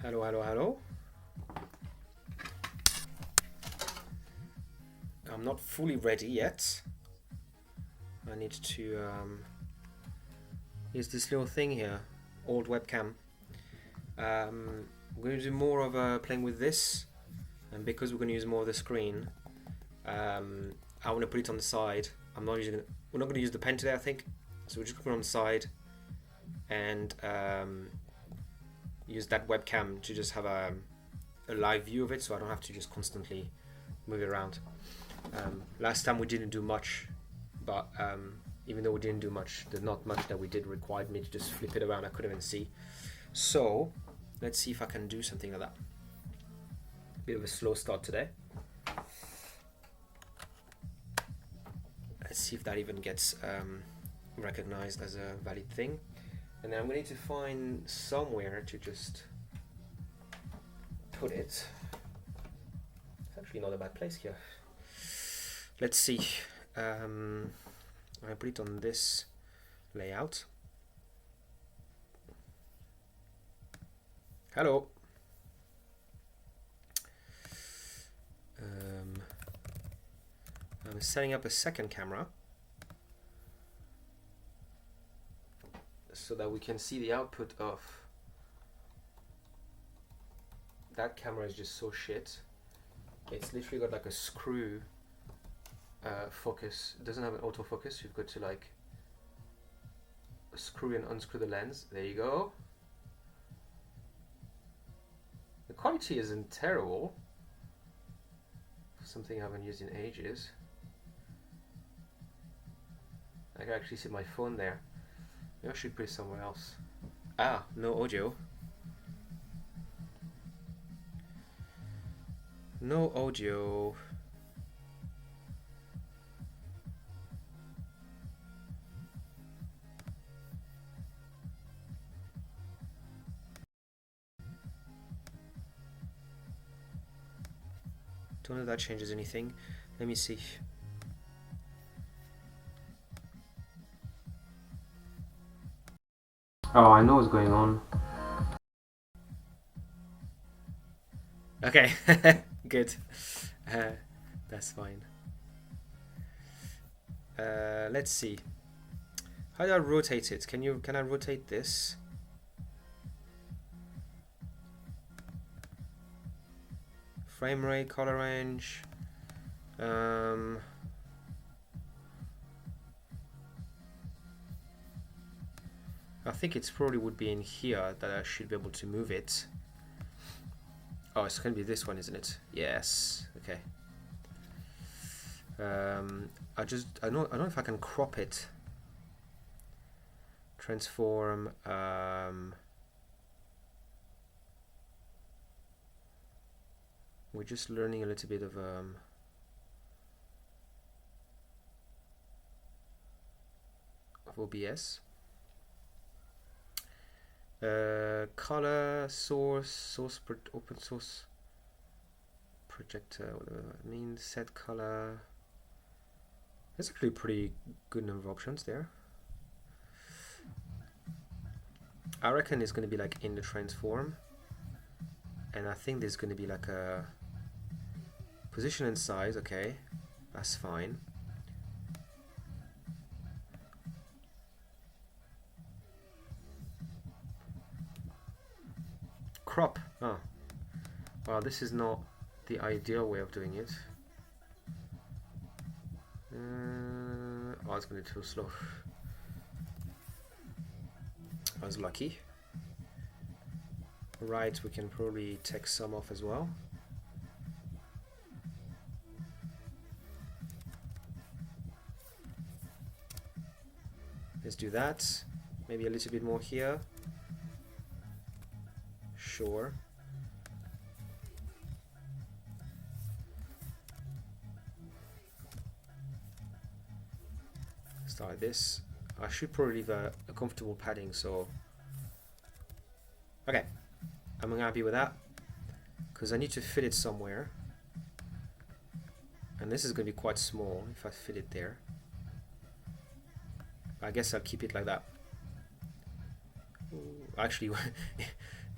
Hello, hello, hello. I'm not fully ready yet. I need to use this little thing here, old webcam. I'm going to do more of playing with this, and because we're going to use more of the screen, I want to put it on the side. We're not going to use the pen today, I think, so we're just going to put it on the side and use that webcam to just have a live view of it, so I don't have to just constantly move it around. Last time we didn't do much, but even though we didn't do much, there's not much that we did required me to just flip it around. I couldn't even see. So let's see if I can do something like that. Bit of a slow start today. Let's see if that even gets recognized as a valid thing. And then I'm going to need to find somewhere to just put it. It's actually not a bad place here. Let's see. I put it on this layout. Hello. I'm setting up a second camera so that we can see the output of that camera. Is just so shit. It's literally got like a screw focus. It doesn't have an autofocus. You've got to like screw and unscrew the lens. There you go. The quality isn't terrible for something I haven't used in ages. I can actually see my phone there. Maybe I should put it somewhere else. Ah, no audio. No audio. Don't know if that changes anything. Let me see. Oh, I know what's going on. Okay, good. That's fine. Let's see. How do I rotate it? Can I rotate this? Frame rate, color range. I think it's probably would be in here that I should be able to move it. Oh, it's going to be this one, isn't it? Yes. Okay. I don't know if I can crop it. Transform. We're just learning a little bit of OBS. Color, source, open source, projector, whatever that means. Set color. There's actually a pretty good number of options there. I reckon it's going to be like in the transform, and I think there's going to be like a position and size. Okay, that's fine. Crop. Oh, well, this is not the ideal way of doing it. Oh, it's going to be too slow. I was lucky. Right, we can probably take some off as well. Let's do that. Maybe a little bit more here. Sure. Start this. I should probably leave a comfortable padding, so okay, I'm happy with that because I need to fit it somewhere, and this is going to be quite small if I fit it there. I guess I'll keep it like that. Actually,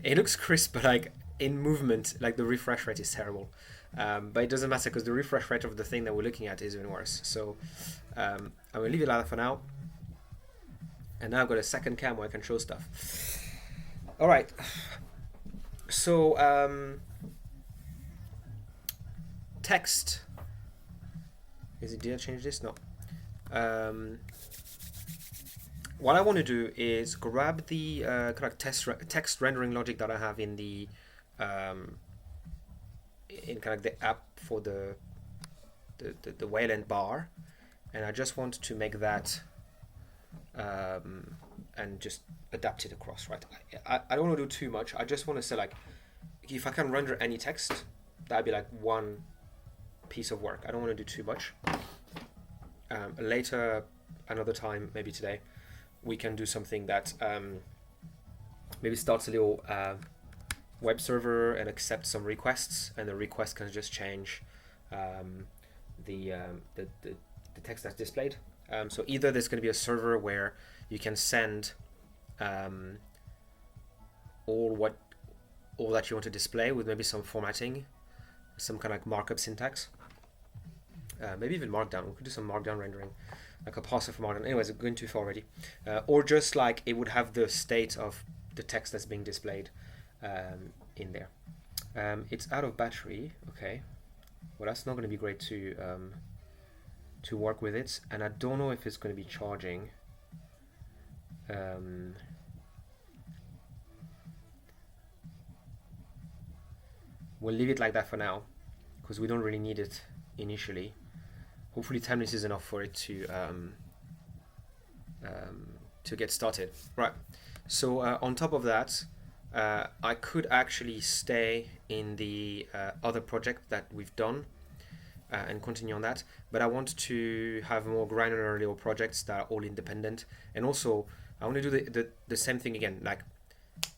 it looks crisp, but like in movement, like the refresh rate is terrible. But it doesn't matter because the refresh rate of the thing that we're looking at is even worse. So I'm gonna leave it like that for now. And now I've got a second cam where I can show stuff. All right. So text. Did I change this? No. What I want to do is grab the correct text rendering logic that I have in the in kind of the app for the Wayland bar, and I just want to make that and just adapt it across, right? I don't want to do too much. I just want to say, like, if I can render any text, that'd be like one piece of work. I don't want to do too much. Later, another time, maybe today, we can do something that maybe starts a little web server and accepts some requests, and the request can just change the text that's displayed. So either there's going to be a server where you can send all that you want to display with maybe some formatting, some kind of like markup syntax, maybe even markdown. We could do some markdown rendering, like a parser for markdown. Anyways, I'm going too far already. Or just like it would have the state of the text that's being displayed in there. It's out of battery. Okay, well that's not going to be great to work with it, and I don't know if it's going to be charging. We'll leave it like that for now because we don't really need it initially. Hopefully 10 minutes is enough for it to get started. Right, so on top of that, I could actually stay in the other project that we've done and continue on that, but I want to have more granular little projects that are all independent, and also I want to do the same thing again, like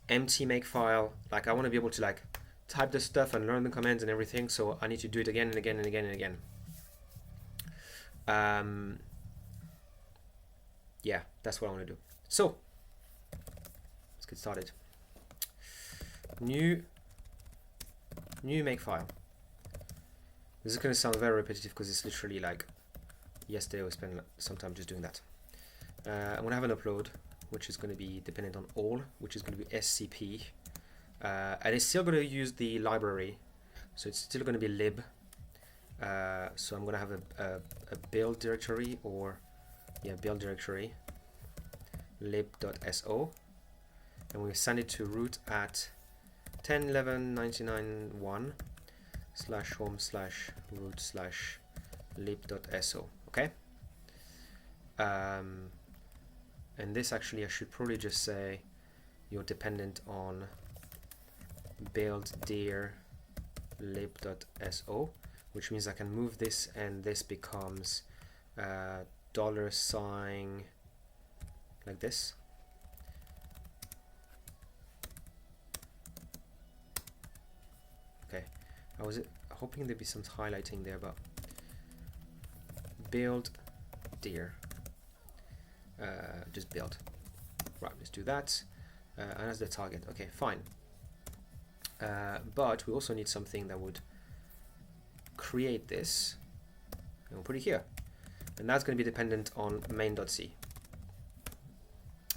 empty makefile. Like I want to be able to like type the stuff and learn the commands and everything, so I need to do it again and again and again and again. Yeah, that's what I want to do. So let's get started. New makefile. This is going to sound very repetitive because it's literally like yesterday we spent some time just doing that. I'm going to have an upload, which is going to be dependent on all, which is going to be SCP. And it's still going to use the library, so it's still going to be lib. So I'm going to have a build directory, or build directory lib.so, and we send it to root at 10.11.99.1/home/root/lib.so. Okay. And this actually I should probably just say you're dependent on build dir lib.so, which means I can move this, and this becomes $, like this. Okay, I was hoping there'd be some highlighting there, but build dir, just build. Right, let's do that, and that's the target. Okay, fine. But we also need something that would create this, and we'll put it here, and that's going to be dependent on main.c,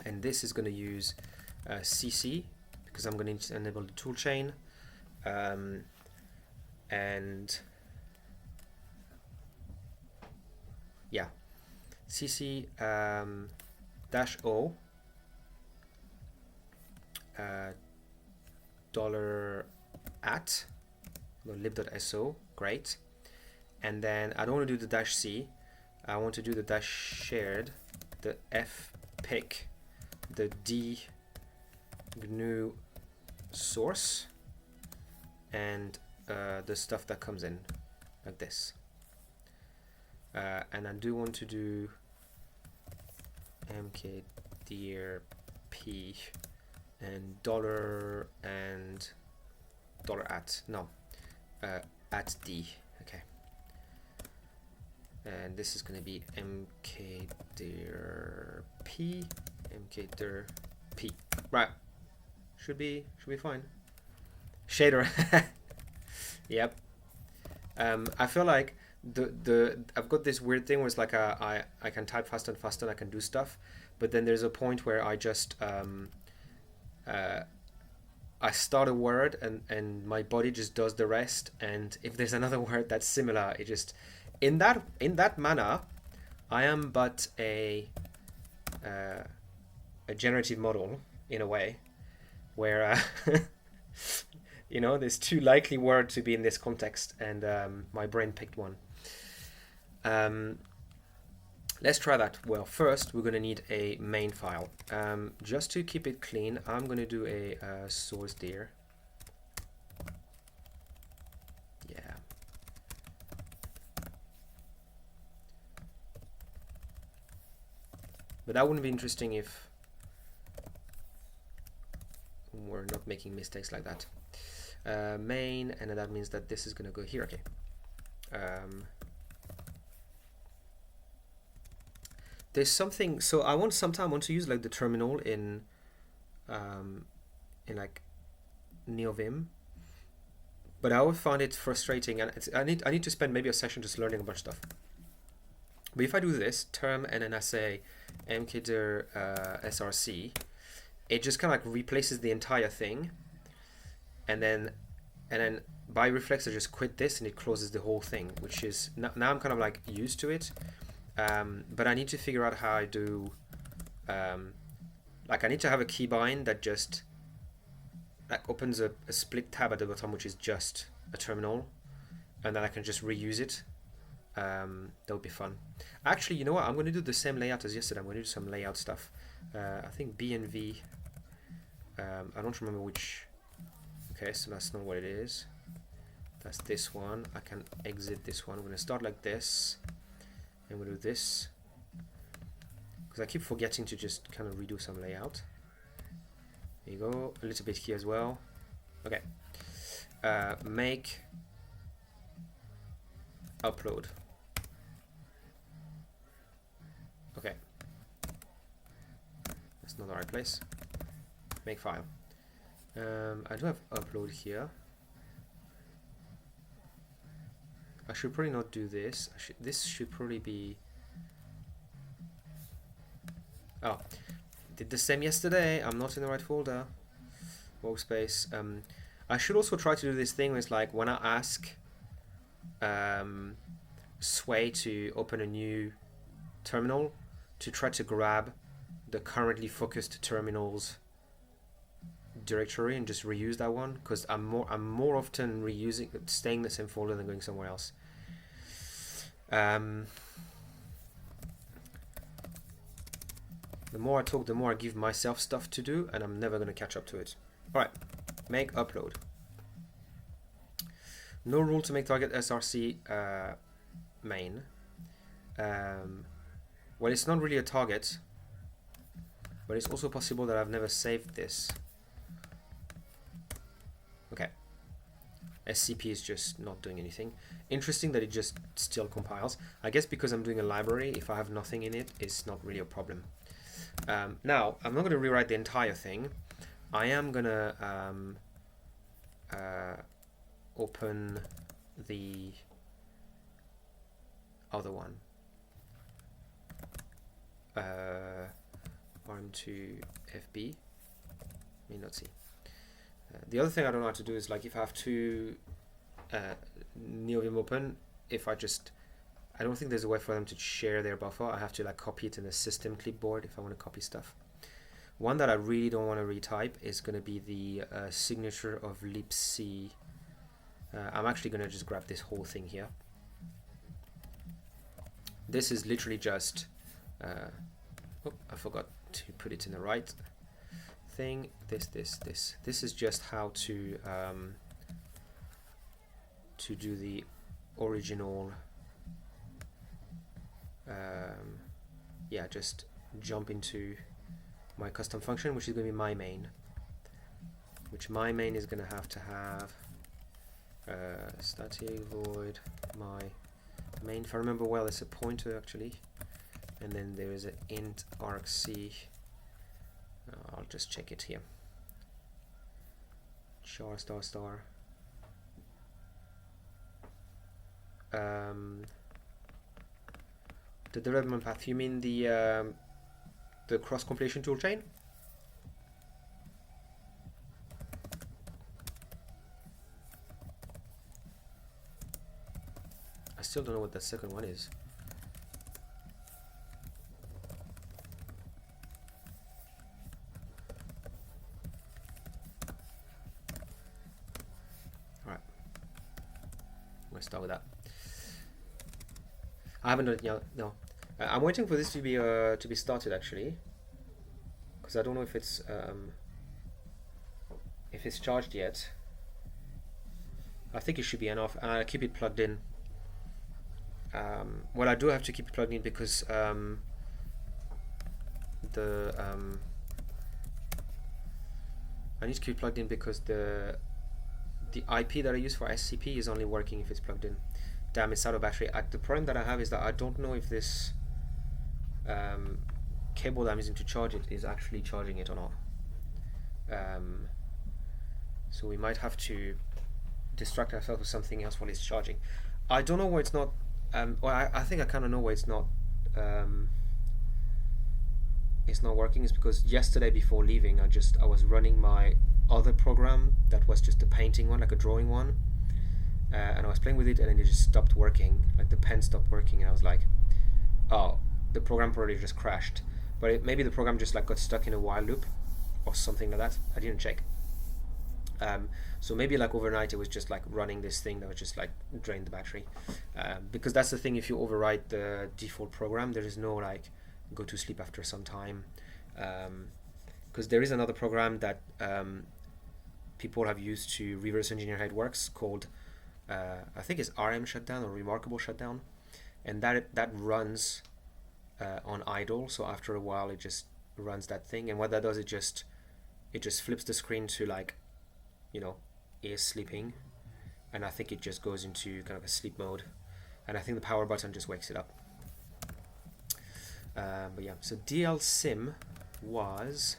and this is going to use cc because I'm going to enable the tool chain, and yeah, cc -o $@ lib.so, great. And then I don't want to do the -c, I want to do the -shared, the fpic, the d gnu source, and the stuff that comes in like this. And I do want to do mkdir p and $@ and $@ no @d. Okay, and this is going to be mkdir p. Right, should be fine. Shader. Yep. I feel like I've got this weird thing where it's like I can type faster and faster and I can do stuff, but then there's a point where I just I start a word and my body just does the rest, and if there's another word that's similar, it just in that manner I am but a generative model in a way where you know, there's two likely words to be in this context, and my brain picked one. Let's try that. Well, first we're going to need a main file. Just to keep it clean, I'm going to do a source dir. Yeah. But that wouldn't be interesting if we're not making mistakes like that. Main, and that means that this is going to go here. Okay. There's something, so I want to use like the terminal in like NeoVim, but I always find it frustrating, and I need to spend maybe a session just learning a bunch of stuff. But if I do this term and then I say mkdir src, it just kind of like replaces the entire thing, and then by reflex I just quit this and it closes the whole thing, which is now I'm kind of like used to it. But I need to figure out how I do, like I need to have a keybind that just like opens a split tab at the bottom, which is just a terminal, and then I can just reuse it. That would be fun. Actually, you know what? I'm going to do the same layout as yesterday. I'm going to do some layout stuff. I think B and V. I don't remember which. Okay, so that's not what it is. That's this one. I can exit this one. I'm going to start like this. And we'll do this, because I keep forgetting to just kind of redo some layout. There you go, a little bit here as well. Okay, make upload. Okay, that's not the right place. Make file. I do have upload here. I should probably not do this. This should probably be... Oh, did the same yesterday. I'm not in the right folder. Workspace. I should also try to do this thing where it's like when I ask Sway to open a new terminal, to try to grab the currently focused terminals directory and just reuse that one, because I'm more often staying in the same folder than going somewhere else. The more I talk, the more I give myself stuff to do, and I'm never going to catch up to it. Alright, make upload. No rule to make target src main. Well, it's not really a target, but it's also possible that I've never saved this. Okay. SCP is just not doing anything. Interesting that it just still compiles. I guess because I'm doing a library, if I have nothing in it, it's not really a problem. Now, I'm not going to rewrite the entire thing. I am going to open the other one. arm2 fb. May not see. The other thing I don't know how to do is, like, if I have two NeoVim open, if I don't think there's a way for them to share their buffer. I have to like copy it in a system clipboard if I want to copy stuff. One that I really don't want to retype is going to be the signature of libc. I'm actually going to just grab this whole thing here. This is literally just oh, I forgot to put it in the right thing. This is just how to do the original yeah, just jump into my custom function, which is going to be my main, which my main is going to have static void my main. If I remember well, it's a pointer actually, and then there is an int argc. I'll just check it here. char star star. The development path, you mean the cross compilation toolchain? I still don't know what the second one is. Alright, I'm gonna start with that. I haven't done it yet. No, I'm waiting for this to be started actually, because I don't know if it's charged yet. I think it should be enough, and I keep it plugged in. Well, I do have to keep it plugged in because I need to keep it plugged in because the IP that I use for SCP is only working if it's plugged in. Damn, it's out of battery. The problem that I have is that I don't know if this cable that I'm using to charge it is actually charging it or not. So we might have to distract ourselves with something else while it's charging. I don't know why it's not. Well, I think I kind of know why it's not. It's not working. Is because yesterday before leaving, I was running my other program that was just a painting one, like a drawing one. And I was playing with it, and then it just stopped working. Like the pen stopped working, and I was like, "Oh, the program probably just crashed." But maybe the program just like got stuck in a while loop, or something like that. I didn't check. So maybe like overnight it was just like running this thing that was just like drained the battery. Because that's the thing. If you overwrite the default program, there is no like go to sleep after some time. Because there is another program that people have used to reverse engineer how it works called. I think it's RM shutdown or reMarkable shutdown, and that runs on idle. So after a while, it just runs that thing, and what that does, it just flips the screen to like, is sleeping, and I think it just goes into kind of a sleep mode, and I think the power button just wakes it up. But yeah, so DL sim was,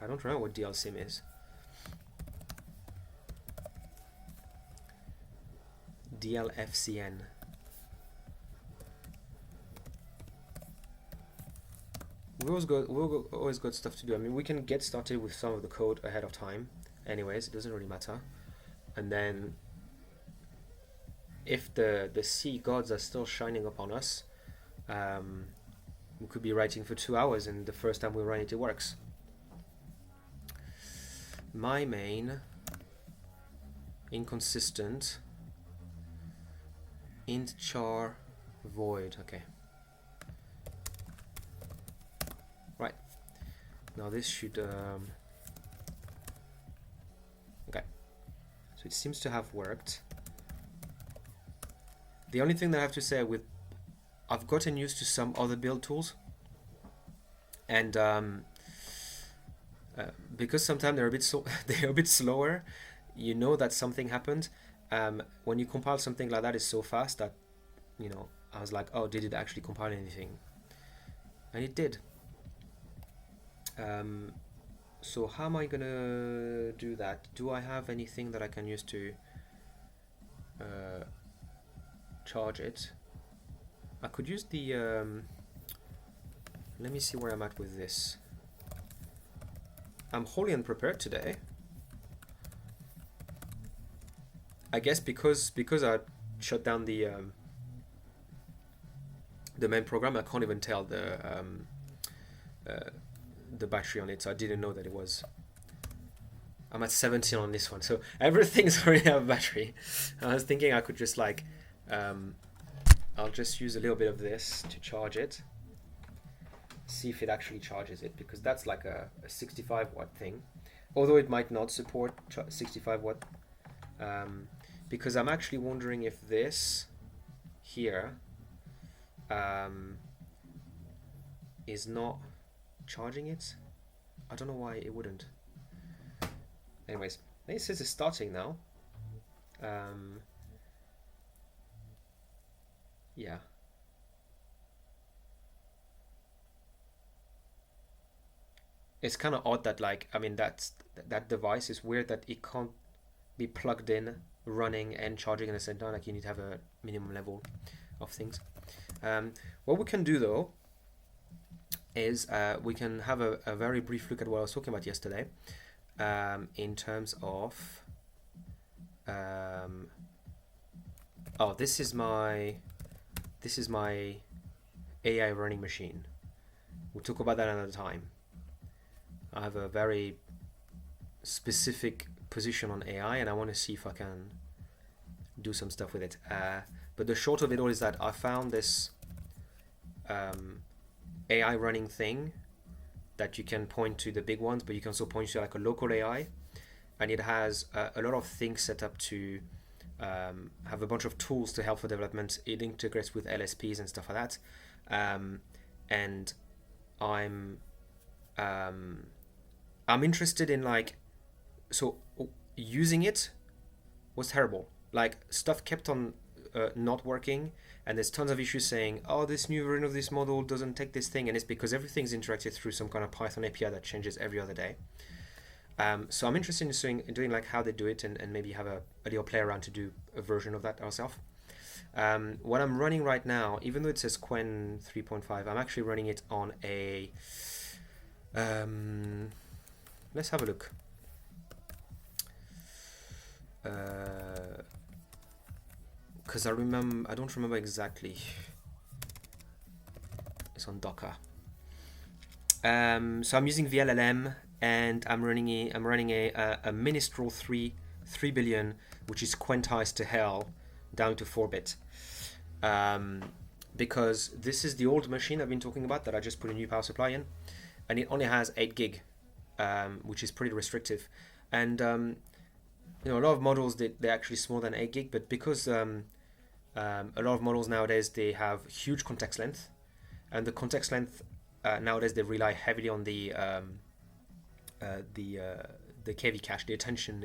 I don't remember what DL sim is. DLFCN. We've always got stuff to do. I mean, we can get started with some of the code ahead of time. Anyways, it doesn't really matter. And then, if the sea gods are still shining upon us, we could be writing for 2 hours, and the first time we run it, it works. My main inconsistent int char void. Okay. Right. Now this should okay. So it seems to have worked. The only thing that I have to say I've gotten used to some other build tools, and because sometimes they're a bit slower, you know that something happened. When you compile something like that, it's so fast that, I was like, oh, did it actually compile anything? And it did. So how am I gonna do that? Do I have anything that I can use to charge it? I could use the, let me see where I'm at with this. I'm wholly unprepared today. I guess because I shut down the main program, I can't even tell the battery on it, so I didn't know that it was. I'm at 17 on this one, so everything's already out of battery. I was thinking I could just like, I'll just use a little bit of this to charge it, see if it actually charges it, because that's like a 65 watt thing, although it might not support 65 watt. Because I'm actually wondering if this here is not charging it. I don't know why it wouldn't. Anyways, it says it's starting now. Yeah. it's kind of odd that like I mean that device is weird that it can't be plugged in, running and charging at the same time. Like you need to have a minimum level of things. What we can do though is we can have a very brief look at what I was talking about yesterday, in terms of oh, this is my AI running machine. We'll talk about that another time. I have a very specific position on AI, and I want to see if I can do some stuff with it. But the short of it all is that I found this AI running thing that you can point to the big ones, but you can also point to like a local AI, and it has a lot of things set up to have a bunch of tools to help for development. It integrates with LSPs and stuff like that, and I'm interested in like, so using it was terrible. Like stuff kept on not working, and there's tons of issues saying, oh, this new version of this model doesn't take this thing, and it's because everything's interacted through some kind of Python API that changes every other day. So I'm interested in doing like how they do it, and maybe have a little play around to do a version of that ourselves. What I'm running right now, even though it says Qwen 3.5, I'm actually running it on a let's have a look. Because I don't remember exactly. It's on Docker. So I'm using VLLM, and I'm running a Ministral 3 billion, which is quantized to hell down to 4-bit. Because this is the old machine I've been talking about that I just put a new power supply in, and it only has 8 gig, which is pretty restrictive. And a lot of models they're actually smaller than 8 gig, but because a lot of models nowadays they have huge context length, and the context length nowadays they rely heavily on the KV cache, the attention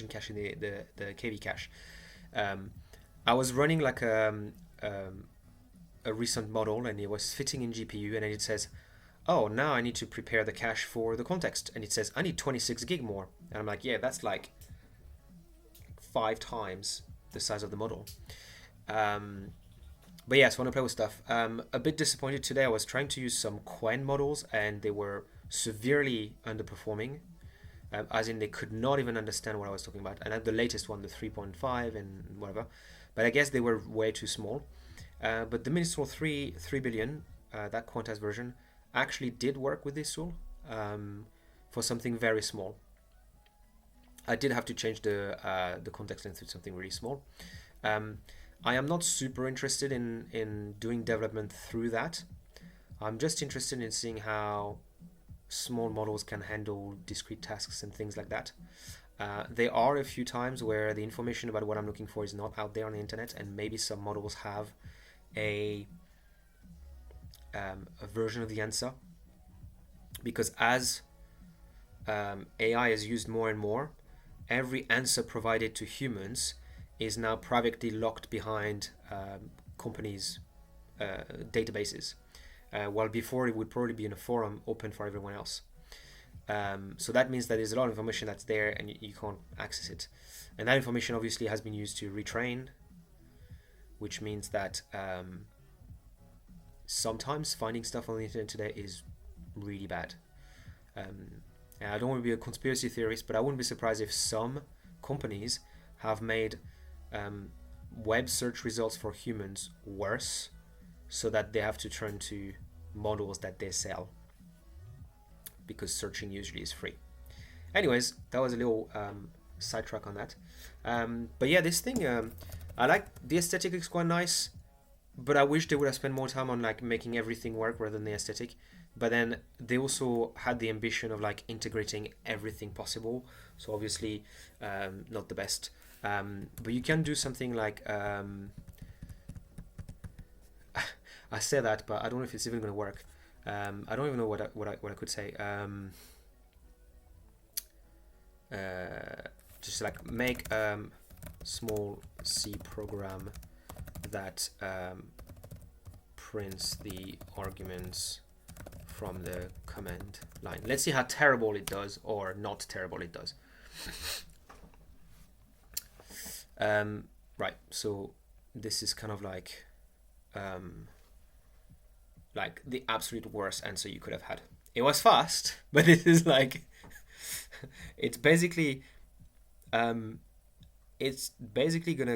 cache in the KV cache. I was running like a recent model, and it was fitting in GPU, and then it says, oh, now I need to prepare the cache for the context, and it says I need 26 gig more, and I'm like, yeah, that's like 5 times the size of the model. But yeah, so I want to play with stuff. A bit disappointed today. I was trying to use some Qwen models, and they were severely underperforming, as in they could not even understand what I was talking about. And I had the latest one, the 3.5 and whatever, but I guess they were way too small. But the Ministral 3 billion, that quantized version, actually did work with this tool for something very small. I did have to change the context length to something really small. I am not super interested in doing development through that. I'm just interested in seeing how small models can handle discrete tasks and things like that. There are a few times where the information about what I'm looking for is not out there on the internet, and maybe some models have a version of the answer, because as AI is used more and more, every answer provided to humans is now privately locked behind companies' databases, while before it would probably be in a forum open for everyone else. So that means that there's a lot of information that's there, and you can't access it. And that information obviously has been used to retrain, which means that sometimes finding stuff on the internet today is really bad. And I don't want to be a conspiracy theorist, but I wouldn't be surprised if some companies have made web search results for humans worse, so that they have to turn to models that they sell, because searching usually is free. Anyways, that was a little sidetrack on that. But yeah, this thing, I like the aesthetic. Looks quite nice, but I wish they would have spent more time on like making everything work rather than the aesthetic. But then they also had the ambition of like integrating everything possible, so obviously not the best. But you can do something like I say that, but I don't know if it's even going to work. I don't even know what I could say. Just like make small C program that prints the arguments from the command line. Let's see how terrible it does or not terrible it does. Right, so this is kind of like the absolute worst answer you could have had. It was fast, but it is like it's basically gonna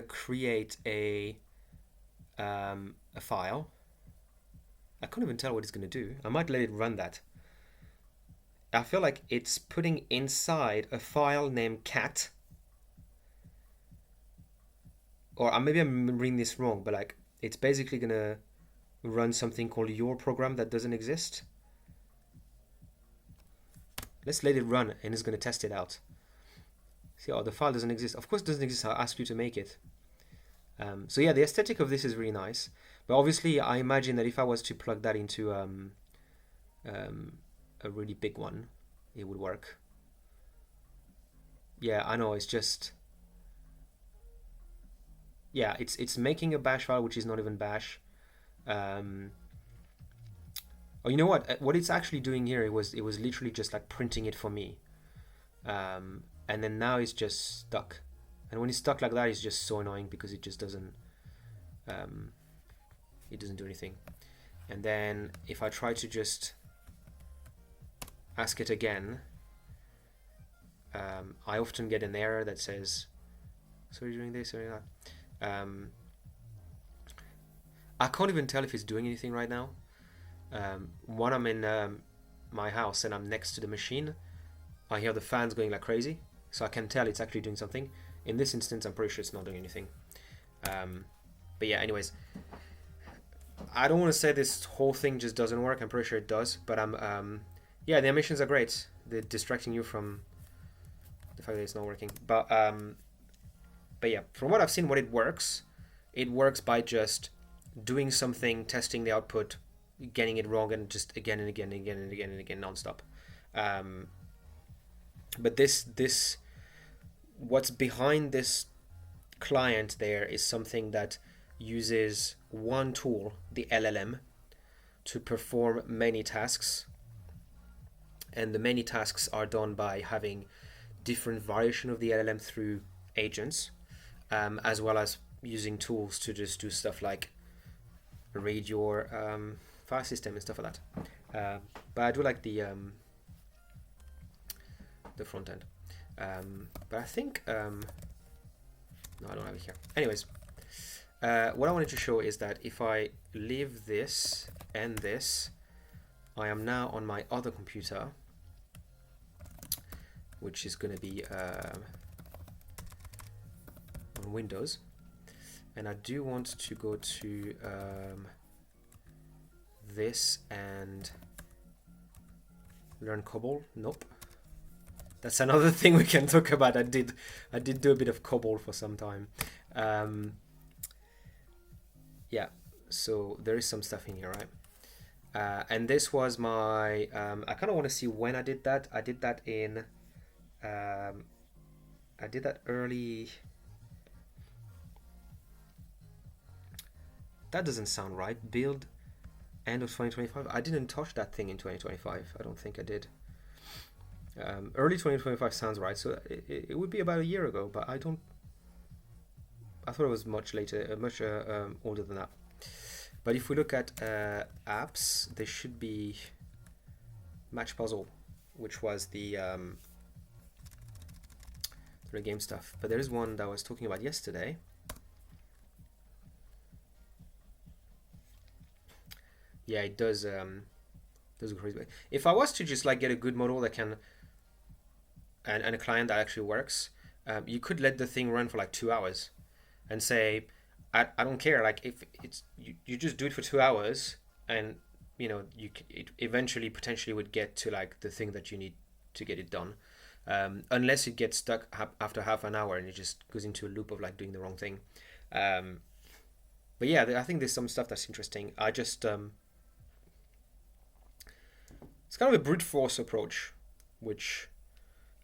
create a file. I can't even tell what it's gonna do. I might let it run that. I feel like it's putting inside a file named cat, or maybe I'm reading this wrong, but like it's basically gonna run something called your program that doesn't exist. Let's let it run and it's going to test it out. See, the file doesn't exist. Of course it doesn't exist. I'll ask you to make it. So yeah, the aesthetic of this is really nice. But obviously I imagine that if I was to plug that into a really big one, it would work. Yeah, I know, it's just... Yeah, it's making a bash file which is not even bash. Oh, you know what? What it's actually doing here, it was literally just like printing it for me, and then now it's just stuck. And when it's stuck like that, it's just so annoying because it just doesn't do anything. And then if I try to just ask it again, I often get an error that says, "Sorry, doing this or that." I can't even tell if it's doing anything right now. When I'm in my house and I'm next to the machine, I hear the fans going like crazy, so I can tell it's actually doing something. In this instance, I'm pretty sure it's not doing anything. But yeah, anyways, I don't want to say this whole thing just doesn't work. I'm pretty sure it does, but yeah, the animations are great. They're distracting you from the fact that it's not working. But yeah, from what I've seen, it works by just doing something, testing the output, getting it wrong, and just again and again and again and again and again non-stop. But this what's behind this client there is something that uses one tool, the LLM, to perform many tasks, and the many tasks are done by having different variation of the LLM through agents, as well as using tools to just do stuff like read your file system and stuff like that. But I do like the front end. But I think no, I don't have it here. Anyways, what I wanted to show is that if I leave this and this, I am now on my other computer, which is going to be on Windows, and I do want to go to this and learn Cobol. Nope, that's another thing we can talk about. I did do a bit of Cobol for some time. Yeah, so there is some stuff in here, right? And this was my I kind of want to see when I did that. I did that in I did that early. That doesn't sound right. Build end of 2025. I didn't touch that thing in 2025. I don't think I did. Early 2025 sounds right. So it would be about a year ago, but I thought it was much later, much older than that. But if we look at apps, there should be Match Puzzle, which was the game stuff. But there is one that I was talking about yesterday. Yeah, it does go crazy. If I was to just like get a good model that can and a client that actually works, you could let the thing run for like 2 hours and say, I don't care, like if it's you just do it for 2 hours, and you know it eventually potentially would get to like the thing that you need to get it done, unless it gets stuck after half an hour and it just goes into a loop of like doing the wrong thing. But yeah, I think there's some stuff that's interesting. I just it's kind of a brute force approach, which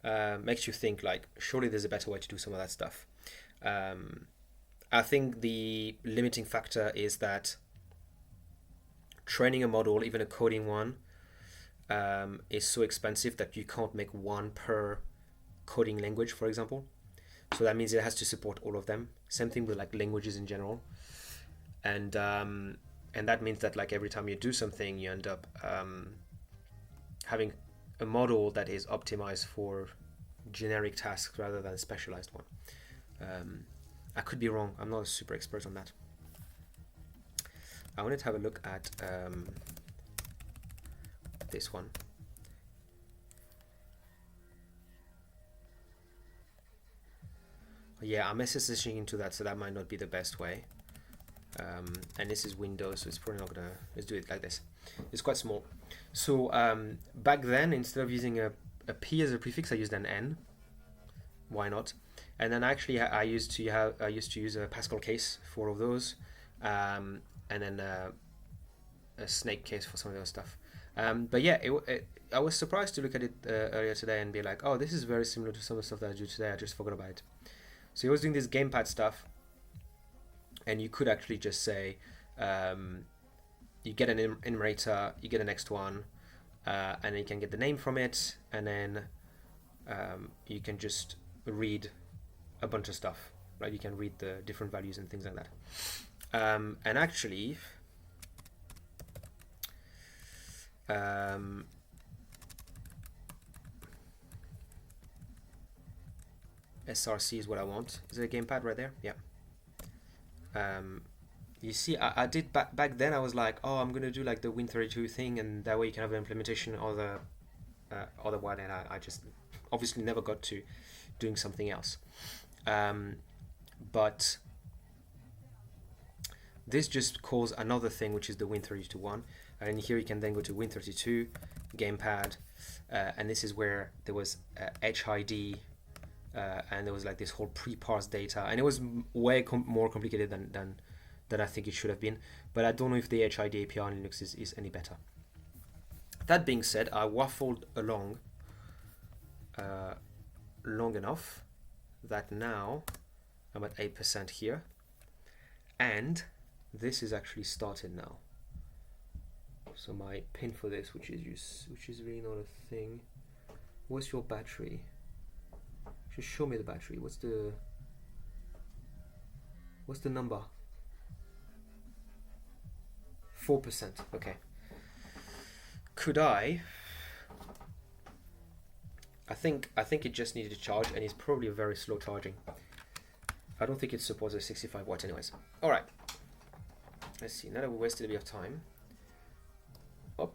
makes you think like surely there's a better way to do some of that stuff. I think the limiting factor is that training a model, even a coding one, is so expensive that you can't make one per coding language, for example. So that means it has to support all of them. Same thing with like languages in general. And that means that like every time you do something, you end up having a model that is optimized for generic tasks rather than a specialized one. I could be wrong. I'm not a super expert on that. I wanted to have a look at this one. Yeah, I'm SSHing into that, so that might not be the best way. And this is Windows, so it's probably not gonna. Let's do it like this. It's quite small. So back then, instead of using a P as a prefix, I used an N. Why not? And then actually, I used to use a Pascal case for all of those, and then a snake case for some of the other stuff. But yeah, I was surprised to look at it earlier today and be like, oh, this is very similar to some of the stuff that I do today. I just forgot about it. So he was doing this gamepad stuff, and you could actually just say, you get an enumerator, you get the next one, and then you can get the name from it, and then you can just read a bunch of stuff, right? You can read the different values and things like that. And actually, SRC is what I want. Is it a gamepad right there? Yeah. You see, I did back then. I was like, oh, I'm gonna do like the Win32 thing, and that way you can have an implementation of the other one. And I just obviously never got to doing something else. But this just calls another thing, which is the Win32 one. And here you can then go to Win32 gamepad, and this is where there was HID. And there was like this whole pre-parsed data, and it was way more complicated than I think it should have been. But I don't know if the HID API on Linux is any better. That being said, I waffled along long enough that now I'm at 8% here, and this is actually started now. So my pin for this, which is really not a thing. What's your battery? Just show me the battery. What's the number? 4%. Okay. Could I think it just needed to charge, and it's probably a very slow charging. I don't think it supports a 65 watts anyways. All right. Let's see. Now that we wasted a bit of time. Oh,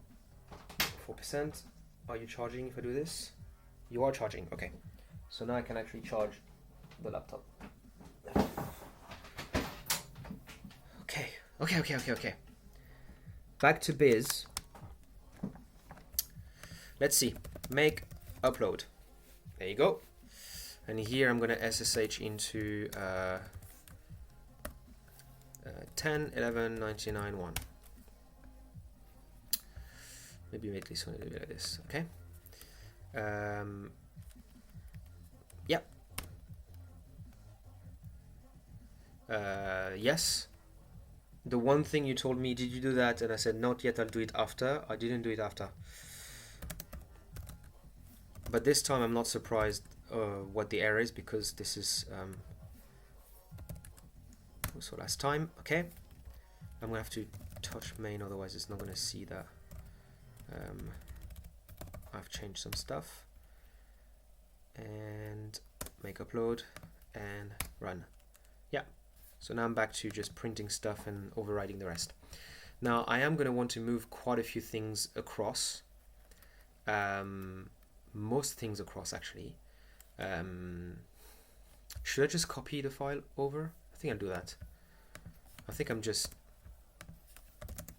4%. Are you charging if I do this? You are charging. Okay. So now I can actually charge the laptop. Okay. Back to biz. Let's see. Make upload. There you go. And here I'm going to SSH into 10.11.99.1. Maybe make this one a little bit like this. Okay. Yep. Yes. The one thing you told me, did you do that? And I said, not yet, I'll do it after. I didn't do it after. But this time I'm not surprised what the error is, because this is also last time. Okay. I'm gonna have to touch main, otherwise it's not gonna see that. I've changed some stuff. And make upload and run. Yeah. So now I'm back to just printing stuff and overriding the rest. Now I am going to want to move quite a few things across. Most things across actually. Should I just copy the file over? I think I'll do that. I think I'm just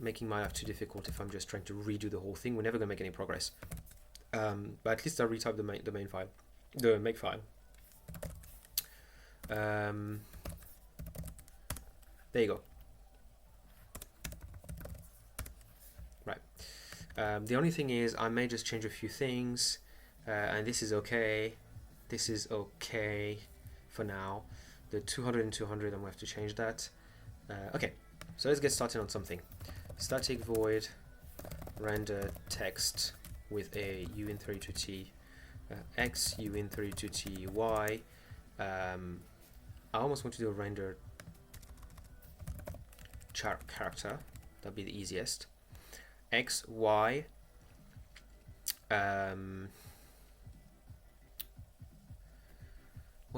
making my life too difficult if I'm just trying to redo the whole thing. We're never going to make any progress. But at least I'll retype the main file. The make file. There you go. Right. The only thing is I may just change a few things, and this is okay. This is okay for now. The 200 and 200, I'm going to have to change that. Okay, so let's get started on something. Static void render text with a uin32t x, uin32t y. I almost want to do a render character. That'd be the easiest. X, Y. What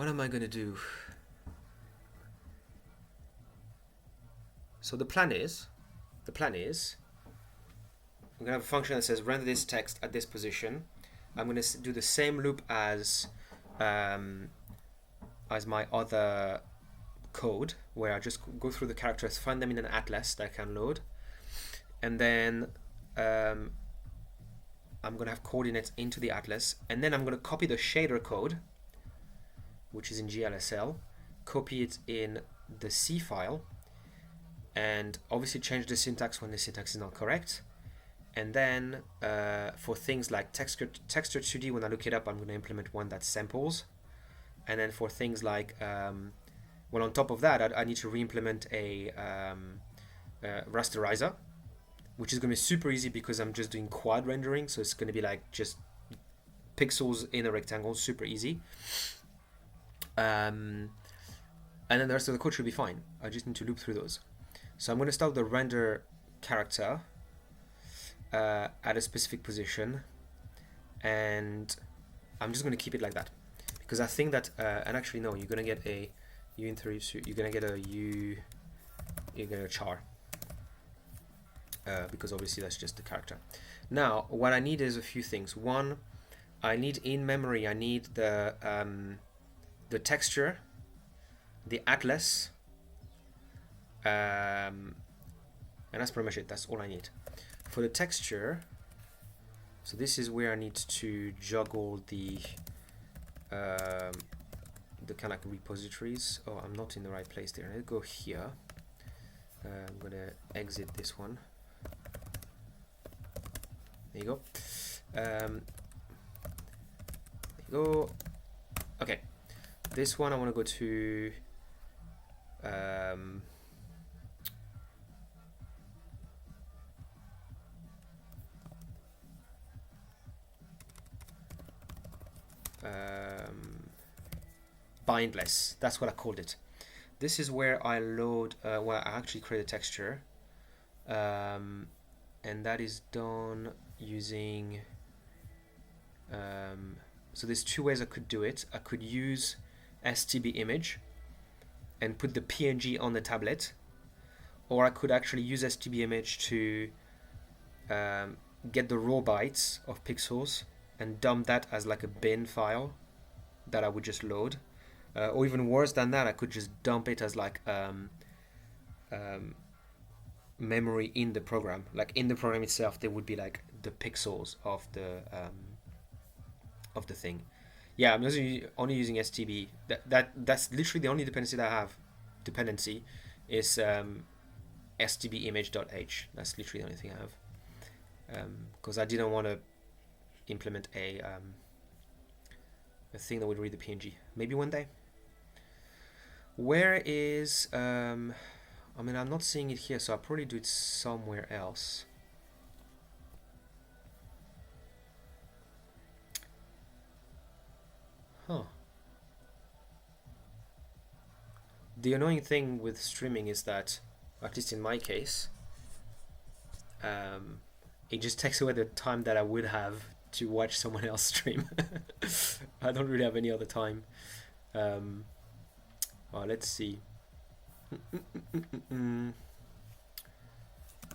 am I gonna do? So the plan is we're gonna have a function that says render this text at this position. I'm gonna do the same loop as my other code, where I just go through the characters, find them in an atlas that I can load, and then I'm gonna have coordinates into the atlas, and then I'm gonna copy the shader code, which is in GLSL, copy it in the C file, and obviously change the syntax when the syntax is not correct. And then for things like texture 2D, when I look it up, I'm going to implement one that samples. And then for things like, well, on top of that, I need to re-implement a rasterizer, which is going to be super easy because I'm just doing quad rendering. So it's going to be like just pixels in a rectangle, super easy. And then the rest of the code should be fine. I just need to loop through those. So I'm going to start the render character at a specific position, and I'm just going to keep it like that because I think that and actually no, you're going to get a uin32, you're going to get a you're going to char because obviously that's just the character. Now what I need is a few things. One, I need in memory, I need the texture, the atlas, and that's pretty much it. That's all I need. For the texture, so this is where I need to juggle the kind of like repositories. Oh, I'm not in the right place there. Let's go here. I'm gonna exit this one. There you go. There you go. Okay, this one I want to go to. Bindless, that's what I called it. This is where I load, where I actually create a texture, and that is done using, so there's two ways I could do it. I could use STB image and put the PNG on the tablet, or I could actually use STB image to get the raw bytes of pixels and dump that as like a bin file that I would just load. Or even worse than that, I could just dump it as like memory in the program. Like in the program itself, there would be like the pixels of the thing. Yeah, I'm only using STB. That's literally the only dependency that I have. Dependency is STB image.h. That's literally the only thing I have. Because I didn't want to implement a thing that would read the PNG. Maybe one day. Where is I mean, I'm not seeing it here, so I'll probably do it somewhere else. Huh. The annoying thing with streaming is that, at least in my case, it just takes away the time that I would have to watch someone else stream. I don't really have any other time. Well, let's see.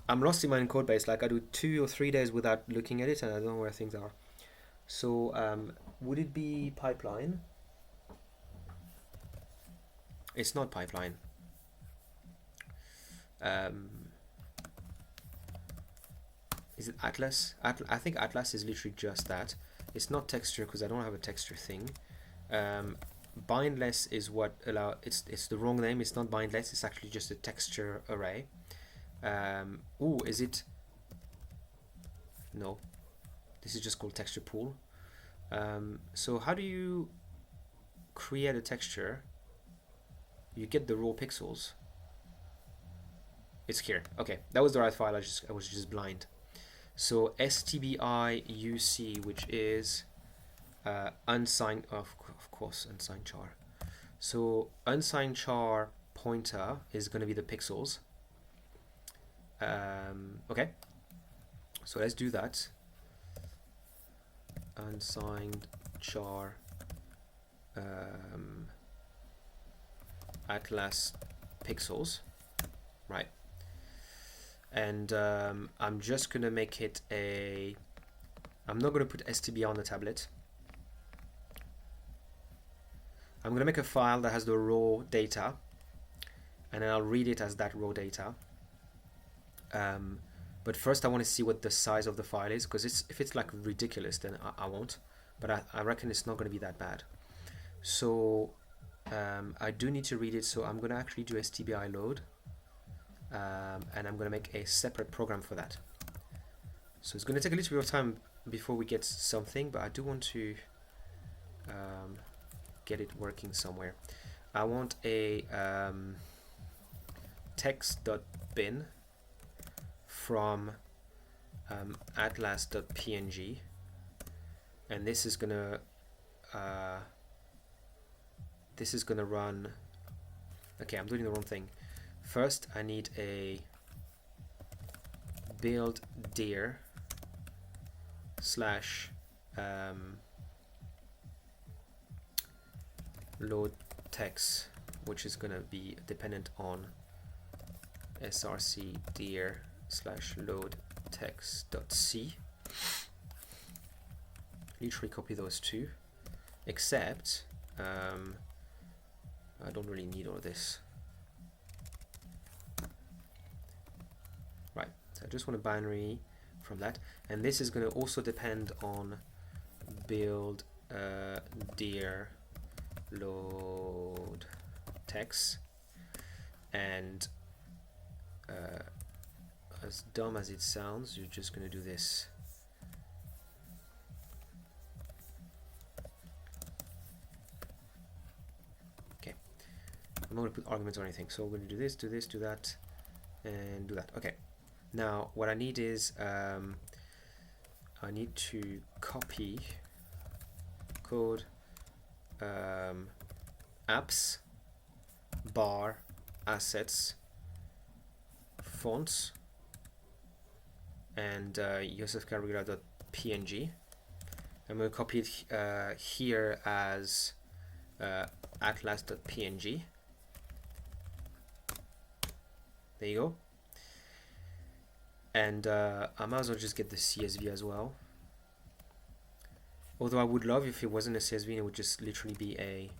I'm lost in my own code base. Like I do 2 or 3 days without looking at it, and I don't know where things are. So would it be pipeline? It's not pipeline. Is it Atlas? I think Atlas is literally just that. It's not texture because I don't have a texture thing. Bindless is what allow. It's the wrong name. It's not bindless. It's actually just a texture array. Ooh, is it? No, this is just called texture pool. So how do you create a texture? You get the raw pixels. It's here. Okay, that was the right file. I was just blind. So stbiuc, which is unsigned, of course, unsigned char. So unsigned char pointer is going to be the pixels. Okay, so let's do that. Unsigned char atlas pixels, right? And I'm just gonna make it a, I'm not gonna put stb on the tablet. I'm gonna make a file that has the raw data, and then I'll read it as that raw data. But first I want to see what the size of the file is, because if it's like ridiculous, then I won't. But I reckon it's not going to be that bad. So I do need to read it, so I'm going to actually do stbi load, and I'm going to make a separate program for that. So it's going to take a little bit of time before we get something, but I do want to get it working somewhere. I want a text.bin from atlas.png, and this is gonna run. Okay, I'm doing the wrong thing. First I need a build dir slash load text, which is gonna be dependent on src dir slash load text.c. Literally copy those two, except I don't really need all this. Right, so I just want a binary from that, and this is going to also depend on build dir load text, and as dumb as it sounds, you're just going to do this. Okay, I'm not going to put arguments or anything, so we're going to do this, do that, and do that. Okay, now what I need is I need to copy code apps bar assets fonts and yosefcarrera.png. I'm going to copy it here as atlas.png. There you go. And I might as well just get the CSV as well. Although I would love if it wasn't a CSV and it would just literally be a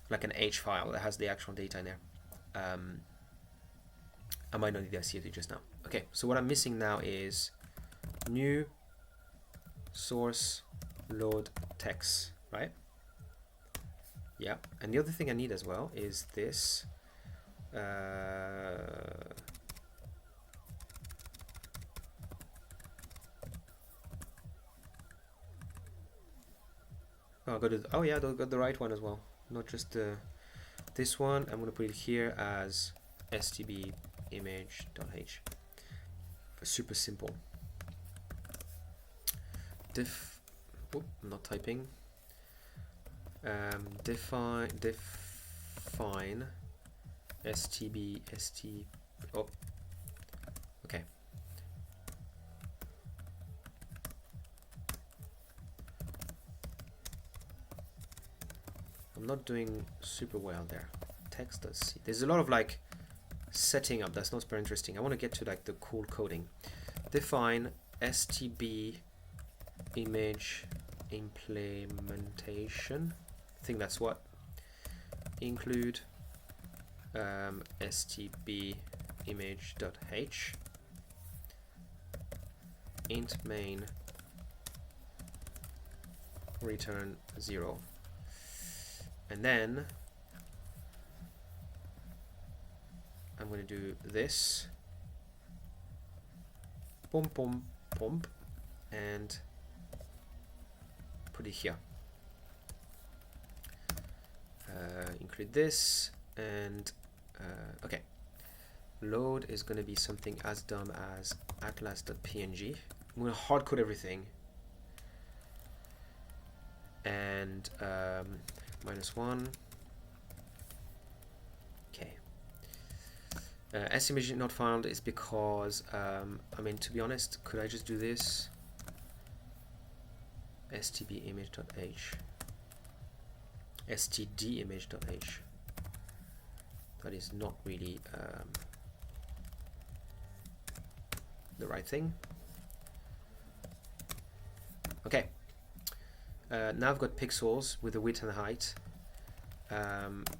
like an H file that has the actual data in there. I might not need that CSV just now. Okay, so what I'm missing now is new source load text, right? Yeah, and the other thing I need as well is this. Oh, oh yeah, I got the right one as well, not just this one. I'm going to put it here as stb image.h. Super simple. I'm not typing. Define stb. Oh, okay. I'm not doing super well there. Text.c. There's a lot of like setting up that's not very interesting. I want to get to like the cool coding. Define stb image implementation. I think that's what. Include stb image.h int main return 0, and then I'm going to do this pump and put it here. Include this and okay. load is going to be something as dumb as atlas.png. I'm going to hard code everything, and -1. Okay. SImage not found is because I mean, to be honest, could I just do this? stbimage.h, stdimage.h. That is not really the right thing. Okay. Now I've got pixels with the width and the height.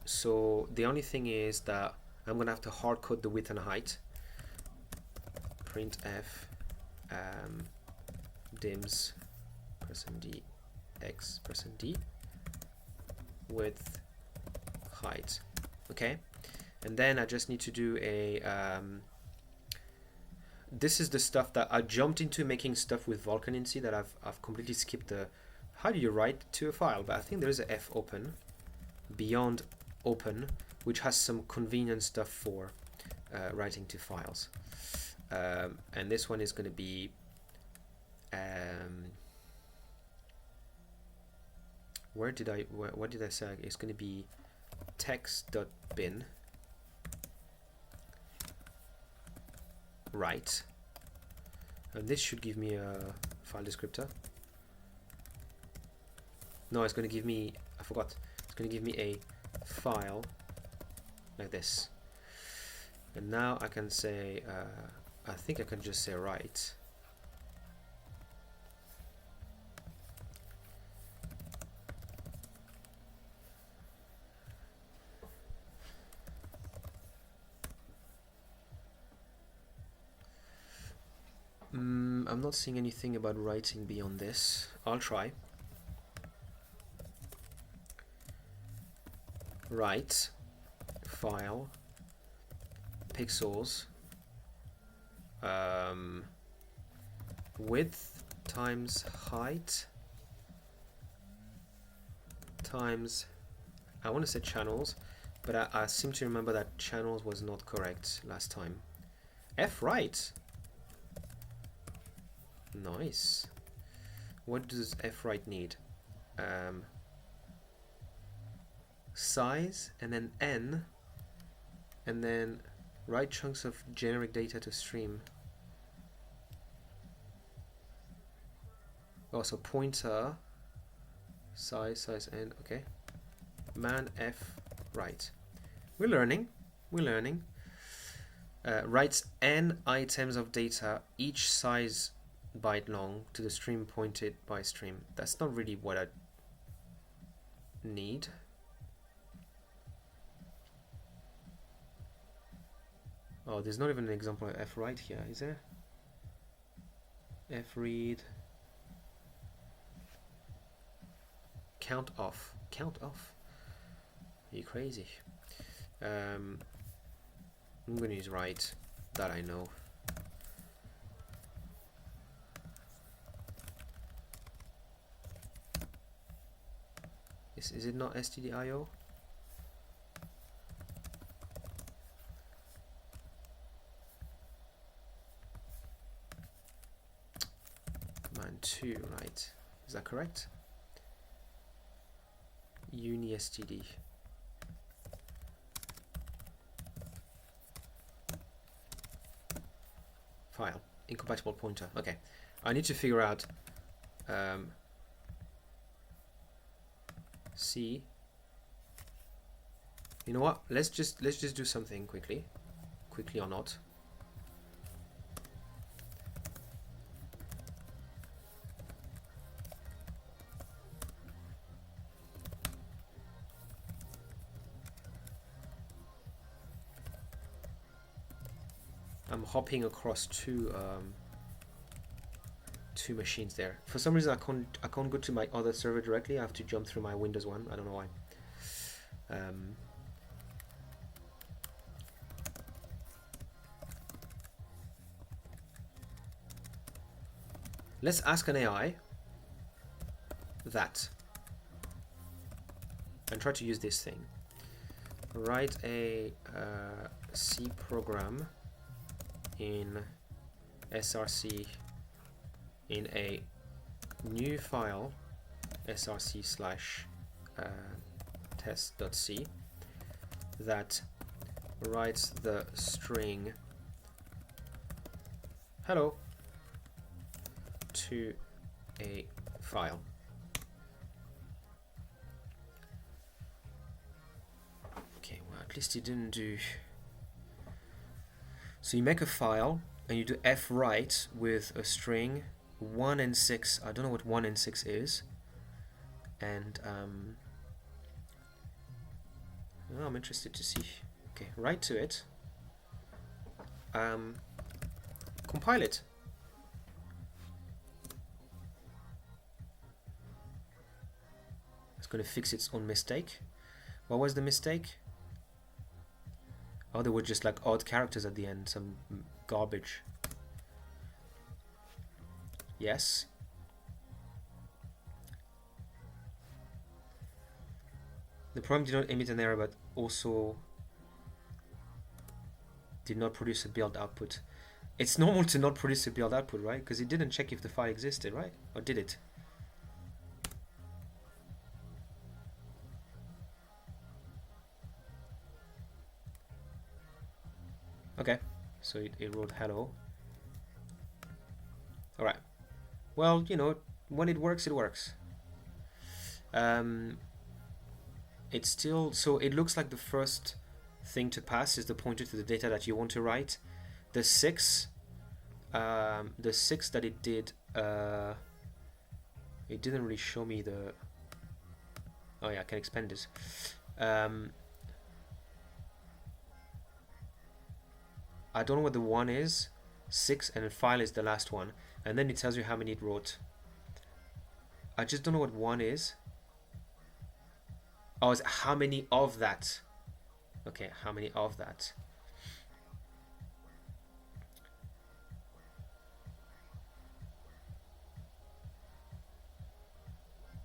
So the only thing is that I'm going to have to hard code the width and height. Printf dims %d x %d width height. Okay, and then I just need to do a this is the stuff that I jumped into making stuff with Vulkan in C that I've completely skipped the how do you write to a file, but I think there is a f open beyond open, which has some convenient stuff for writing to files, and this one is going to be what did I say? It's going to be text.bin write, and this should give me a file descriptor. No, it's going to give me, I forgot, it's going to give me a file like this, and now I can say I think I can just say write. I'm not seeing anything about writing beyond this. I'll try. Write file pixels width times height times, I want to say channels, but I seem to remember that channels was not correct last time. F write. Nice. What does f write need? Size, and then n, and then write chunks of generic data to stream. Oh, so pointer, size n. Okay. Man f write. We're learning. Writes n items of data, each size byte long, to the stream pointed by stream. That's not really what I need. Oh, there's not even an example of f write here, is there? F read. Count off. Are you crazy? I'm going to use write, that I know. Is it not stdio? Command 2, right? Is that correct? Uni-std. File. Incompatible pointer. Okay. I need to figure out C. You know what? Let's just do something quickly or not. I'm hopping across two machines there. For some reason, I can't go to my other server directly. I have to jump through my Windows one. I don't know why. Let's ask an AI that and try to use this thing. write a C program in src in a new file src slash test.c that writes the string hello to a file. Okay, well, at least you didn't do. So you make a file and you do fwrite with a string 1 and 6. I don't know what 1 and 6 is. And I'm interested to see. Okay, write to it. Compile it. It's going to fix its own mistake. What was the mistake? Oh, there were just like odd characters at the end, some garbage. Yes. The program did not emit an error, but also did not produce a build output. It's normal to not produce a build output, right? Because it didn't check if the file existed, right? Or did it? Okay, so it wrote hello. Alright. Well, you know, when it works, it works. It's still, so it looks like the first thing to pass is the pointer to the data that you want to write. The 6 that it did, it didn't really show me the, oh yeah, I can expand this. I don't know what the 1 is, 6, and the file is the last one, and then it tells you how many it wrote. I just don't know what 1 is. Oh, it's how many of that? Okay, how many of that?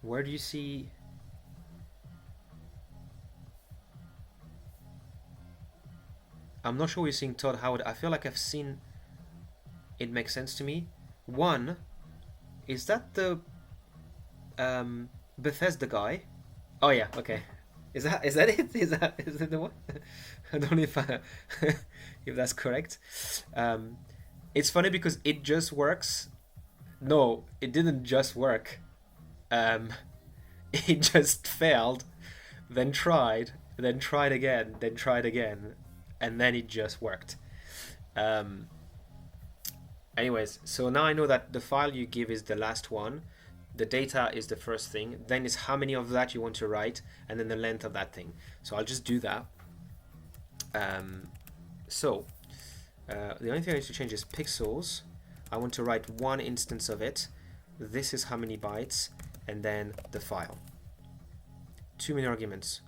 Where do you see? I'm not sure you're seeing Todd Howard. I feel like I've seen. It makes sense to me. 1, is that the Bethesda guy? Oh yeah, okay. Is that it? Is it the one? I don't know if if that's correct. It's funny because it just works. No, it didn't just work. It just failed, then tried again, and then it just worked. Anyways, so now I know that the file you give is the last one. The data is the first thing, then it's how many of that you want to write, and then the length of that thing. So I'll just do that. The only thing I need to change is pixels. I want to write 1 instance of it. This is how many bytes, and then the file. Too many arguments.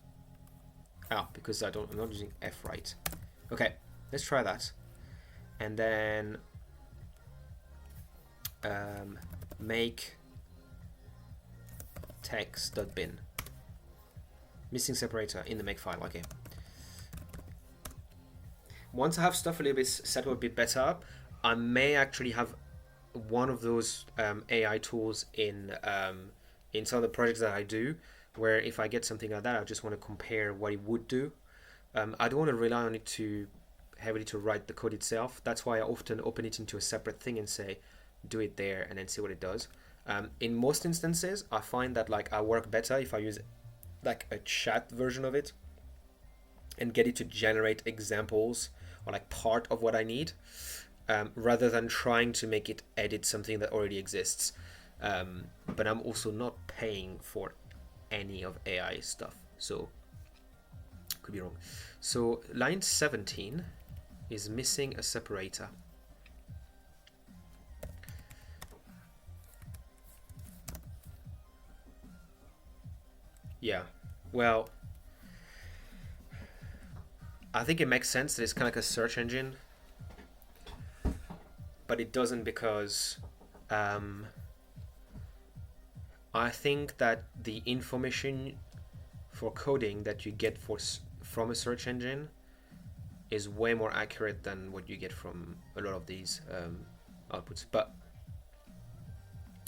Because I'm not using fwrite. Okay, let's try that. And then make text.bin. Missing separator in the make file. Okay. Once I have stuff a little bit set up a bit better, I may actually have one of those AI tools in some of the projects that I do, where if I get something like that, I just want to compare what it would do. I don't want to rely on it too heavily to write the code itself. That's why I often open it into a separate thing and say, do it there, and then see what it does. In most instances, I find that like I work better if I use like a chat version of it and get it to generate examples or like part of what I need, rather than trying to make it edit something that already exists. But I'm also not paying for any of AI stuff, so could be wrong. So line 17 is missing a separator. Yeah, well, I think it makes sense that it's kind of like a search engine, but it doesn't because I think that the information for coding that you get from a search engine is way more accurate than what you get from a lot of these outputs. But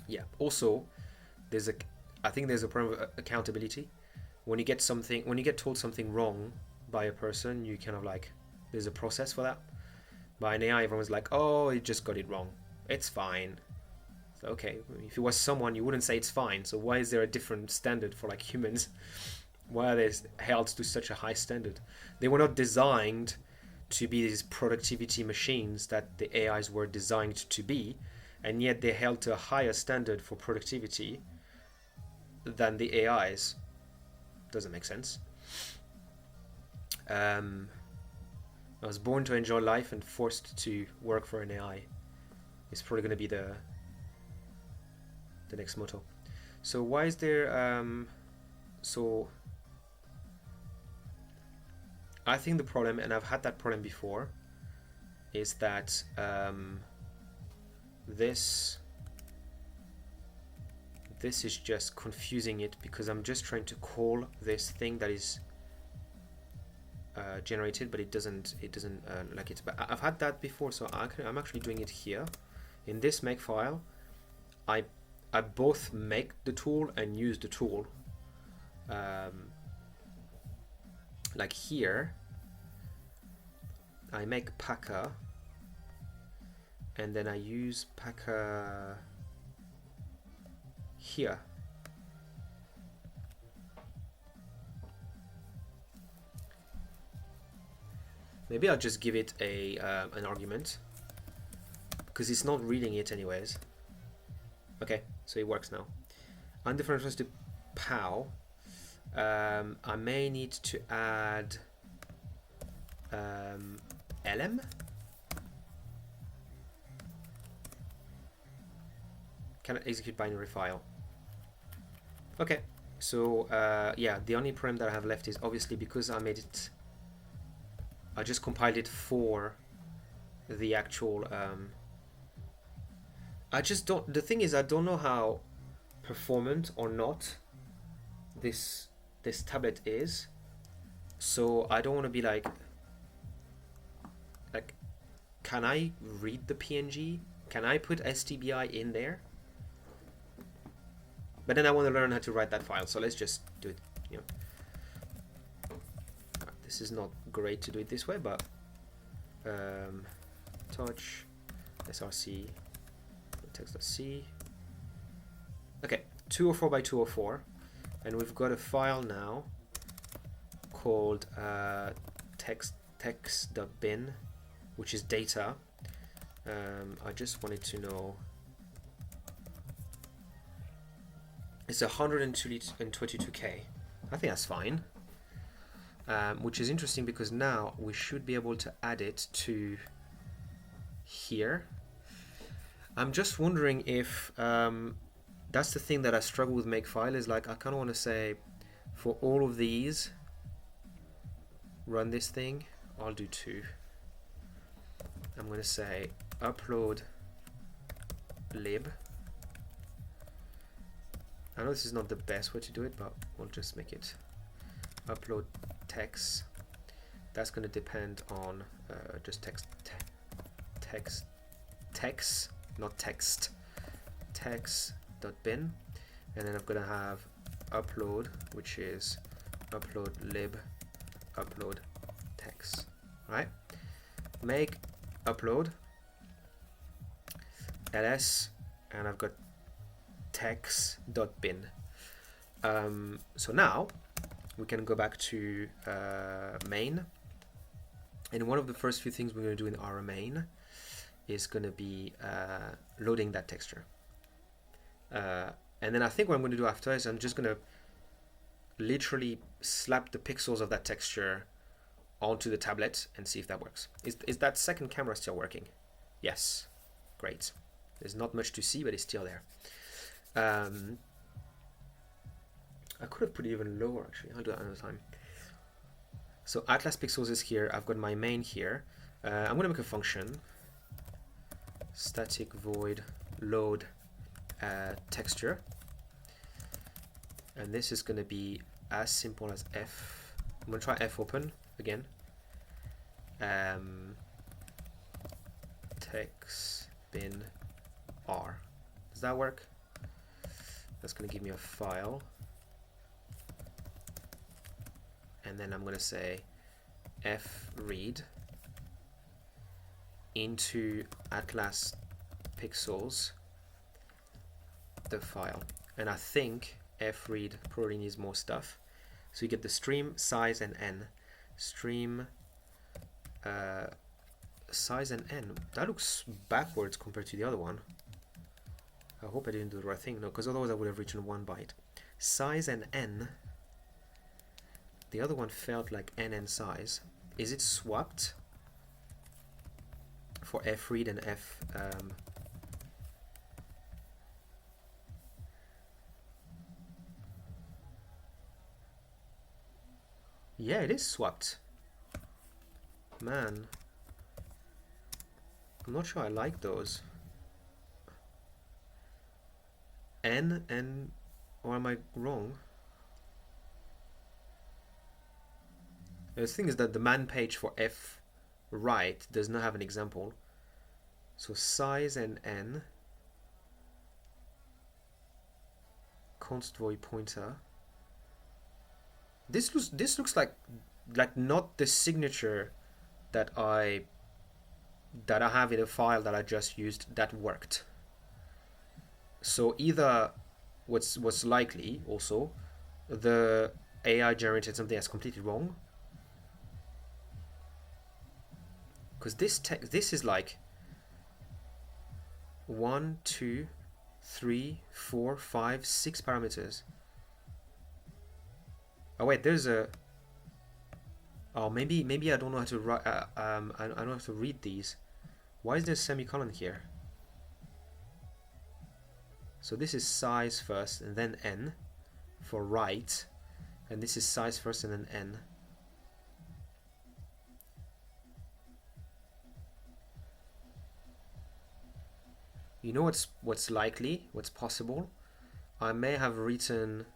yeah, also I think there's a problem of accountability. When you get told something wrong by a person, you kind of like, there's a process for that. By an AI, everyone's like, oh, it just got it wrong, it's fine. So, okay, if it was someone, you wouldn't say it's fine. So why is there a different standard for like humans? Why are they held to such a high standard? They were not designed to be these productivity machines that the AIs were designed to be, and yet they're held to a higher standard for productivity than the AIs. Doesn't make sense. I was born to enjoy life and forced to work for an AI. It's probably going to be the next motto. So why is there so I think the problem, and I've had that problem before, is that this is just confusing it, because I'm just trying to call this thing that is generated, but it doesn't like it. But I've had that before, so I'm actually doing it here in this make file. I both make the tool and use the tool. Like here, I make Packer, and then I use Packer here. Maybe I'll just give it an argument, because it's not reading it anyways. Okay, so it works now. Under reference to POW, I may need to add LM. Can I execute binary file? Okay, so yeah, the only problem that I have left is obviously because I just compiled it for the actual. I just don't. The thing is, I don't know how performant or not this tablet is, so I don't want to be like, can I read the PNG? Can I put STBI in there? But then I want to learn how to write that file, so let's just do it. You know, this is not great to do it this way, but touch src text.c. Okay, 204 by 204, and we've got a file now called text.bin, which is data. I just wanted to know. It's 122K. I think that's fine. Which is interesting because now we should be able to add it to here. I'm just wondering if that's the thing that I struggle with Makefile, is like I kind of want to say for all of these run this thing. I'll do 2. I'm going to say upload lib. I know this is not the best way to do it, but we'll just make it upload text. That's going to depend on just text, not text, text.bin, and then I'm going to have upload, which is upload lib, upload text, right? Make upload ls, and I've got text.bin. So now we can go back to main, and one of the first few things we're going to do in our main is going to be loading that texture. And then I think what I'm going to do after is I'm just going to literally slap the pixels of that texture onto the tablet and see if that works. Is that second camera still working? Yes. Great. There's not much to see, but it's still there. I could have put it even lower actually. I'll do that another time. So Atlas Pixels is here. I've got my main here. I'm going to make a function. Static void load texture. And this is going to be as simple as f I'm gonna try fopen again. Text bin r. Does that work? That's gonna give me a file, and then I'm gonna say fread into Atlas pixels the file, and I think fread probably needs more stuff. So you get the stream size and n. Stream size and n. That looks backwards compared to the other one. I hope I didn't do the right thing. No, because otherwise I would have written 1 byte. Size and n. The other one felt like n size. Is it swapped for fread and f? Yeah, it is swapped. Man, I'm not sure I like those. N, or am I wrong? The thing is that the man page for f right does not have an example. So size and n, const void pointer. This looks like not the signature that I have in a file that I just used that worked. So either what's likely also, the AI generated something that's completely wrong, because this is like 1, 2, 3, 4, 5, 6 parameters. Oh wait, there's a. Oh, maybe I don't know how to write. I don't know how to read these. Why is there a semicolon here? So this is size first and then n for right, and this is size first and then n. You know what's likely, what's possible? I may have written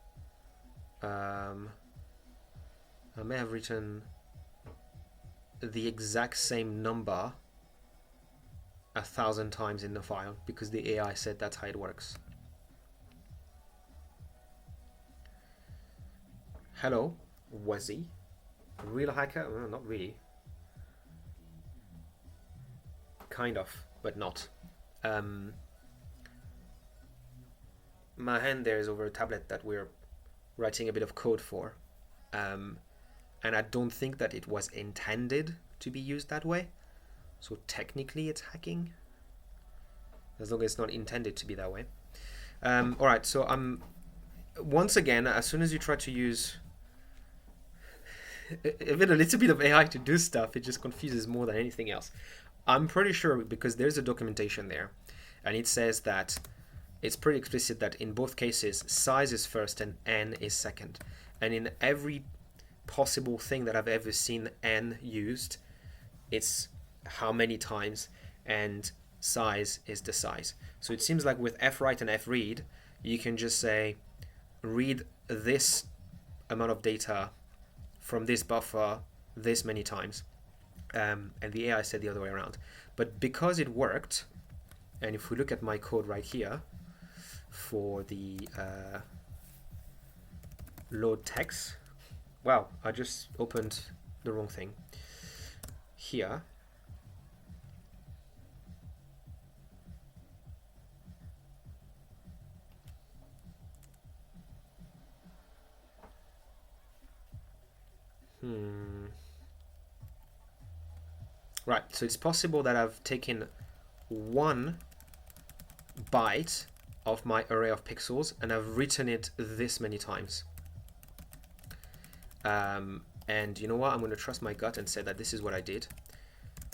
the exact same number 1,000 times in the file because the AI said that's how it works. Hello, Wazzy. Real hacker? Well, not really. Kind of, but not. My hand there is over a tablet that we're writing a bit of code for. And I don't think that it was intended to be used that way. So technically it's hacking, as long as it's not intended to be that way. Alright, so once again, as soon as you try to use a little bit of AI to do stuff, it just confuses more than anything else. I'm pretty sure because there's a documentation there, and it says that it's pretty explicit that in both cases, size is first and n is second. And in every possible thing that I've ever seen n used, it's how many times, and size is the size. So it seems like with fwrite and fread, you can just say, read this amount of data from this buffer this many times. And the AI said the other way around. But because it worked, and if we look at my code right here, for the load text, wow, I just opened the wrong thing. Here, right, so it's possible that I've taken 1 byte of my array of pixels and I've written it this many times. And you know what? I'm going to trust my gut and say that this is what I did.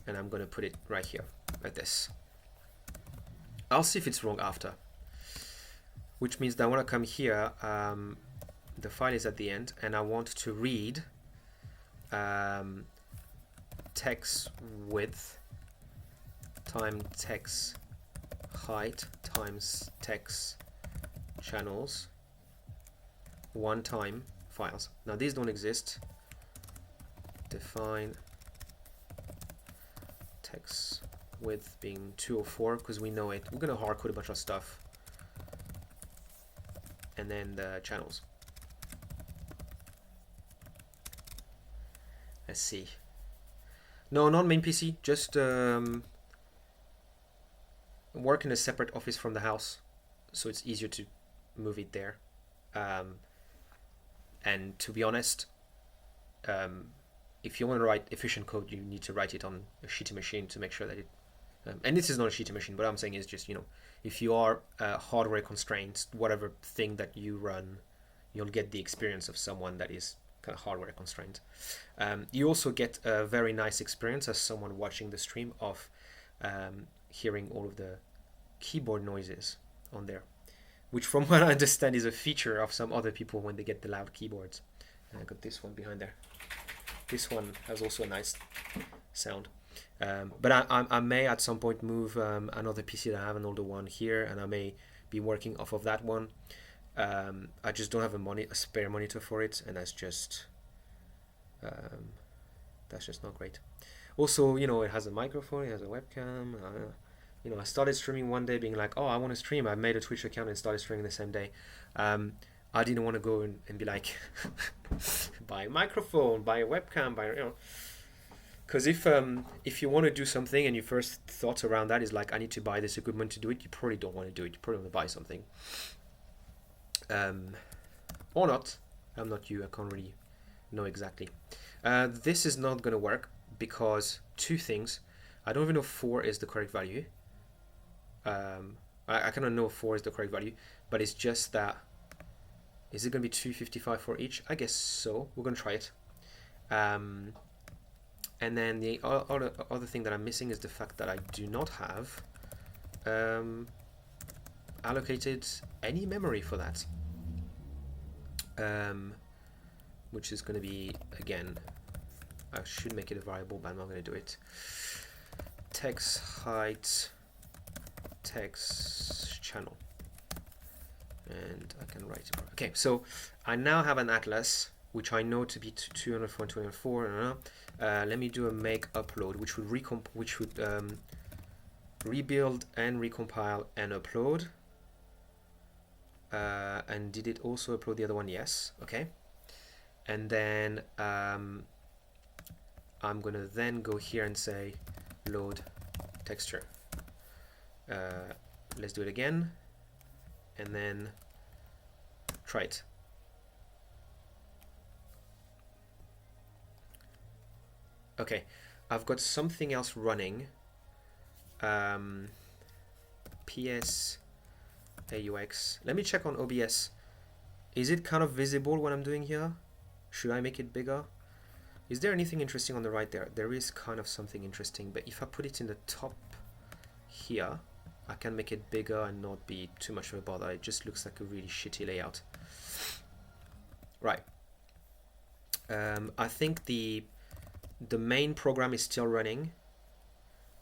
And I'm going to put it right here, like this. I'll see if it's wrong after. Which means that I want to come here. The file is at the end, and I want to read text width times text height times text channels 1 time files. Now these don't exist, define text width being 204 because we know it. We're gonna hard code a bunch of stuff, and then the channels. Let's see. No, not main PC. Just work in a separate office from the house, so it's easier to move it there. And to be honest, if you want to write efficient code, you need to write it on a shitty machine to make sure that it. And this is not a shitty machine. What I'm saying is just, if you are hardware constrained, whatever thing that you run, you'll get the experience of someone that is kind of hardware constrained. You also get a very nice experience as someone watching the stream of hearing all of the keyboard noises on there, which from what I understand is a feature of some other people when they get the loud keyboards. And I got this one behind there. This one has also a nice sound. But I may at some point move another PC that I have, an older one here, and I may be working off of that one. I just don't have a spare monitor for it, and that's just not great. Also, it has a microphone, it has a webcam. I started streaming one day being like, oh, I want to stream. I made a Twitch account and started streaming the same day. I didn't want to go and be like, buy a microphone, buy a webcam, because if you want to do something and your first thought around that is like, I need to buy this equipment to do it, you probably don't want to do it. You probably want to buy something. Or not. I'm not you. I can't really know exactly. This is not going to work because two things. I don't even know if 4 is the correct value. I kind of know 4 is the correct value, but it's just that. Is it going to be 255 for each? I guess so. We're going to try it. And then the other thing that I'm missing is the fact that I do not have allocated any memory for that. Which is going to be, again, I should make it a variable, but I'm not going to do it. Text height, text channel. And I can write it. Okay, so I now have an atlas, which I know to be 204 and 204. Let me do a make upload, which would rebuild and recompile and upload. And did it also upload the other one? Yes. Okay. And then I'm gonna then go here and say load texture. Let's do it again, and then try it. Okay, I've got something else running. PS AUX. Let me check on OBS. Is it kind of visible what I'm doing here? Should I make it bigger? Is there anything interesting on the right there? There is kind of something interesting, but if I put it in the top here, I can make it bigger and not be too much of a bother. It just looks like a really shitty layout. Right. I think the main program is still running.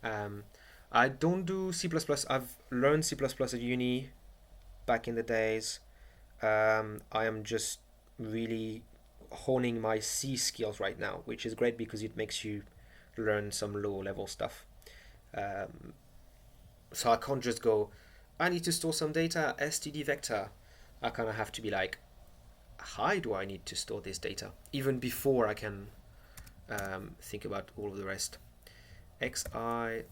I don't do C++. I've learned C++ at uni back in the days. I am just really honing my C skills right now, which is great because it makes you learn some low level stuff. So I can't just go, I need to store some data, std vector. I kind of have to be like, how do I need to store this data? Even before I can think about all of the rest. XOCHITL.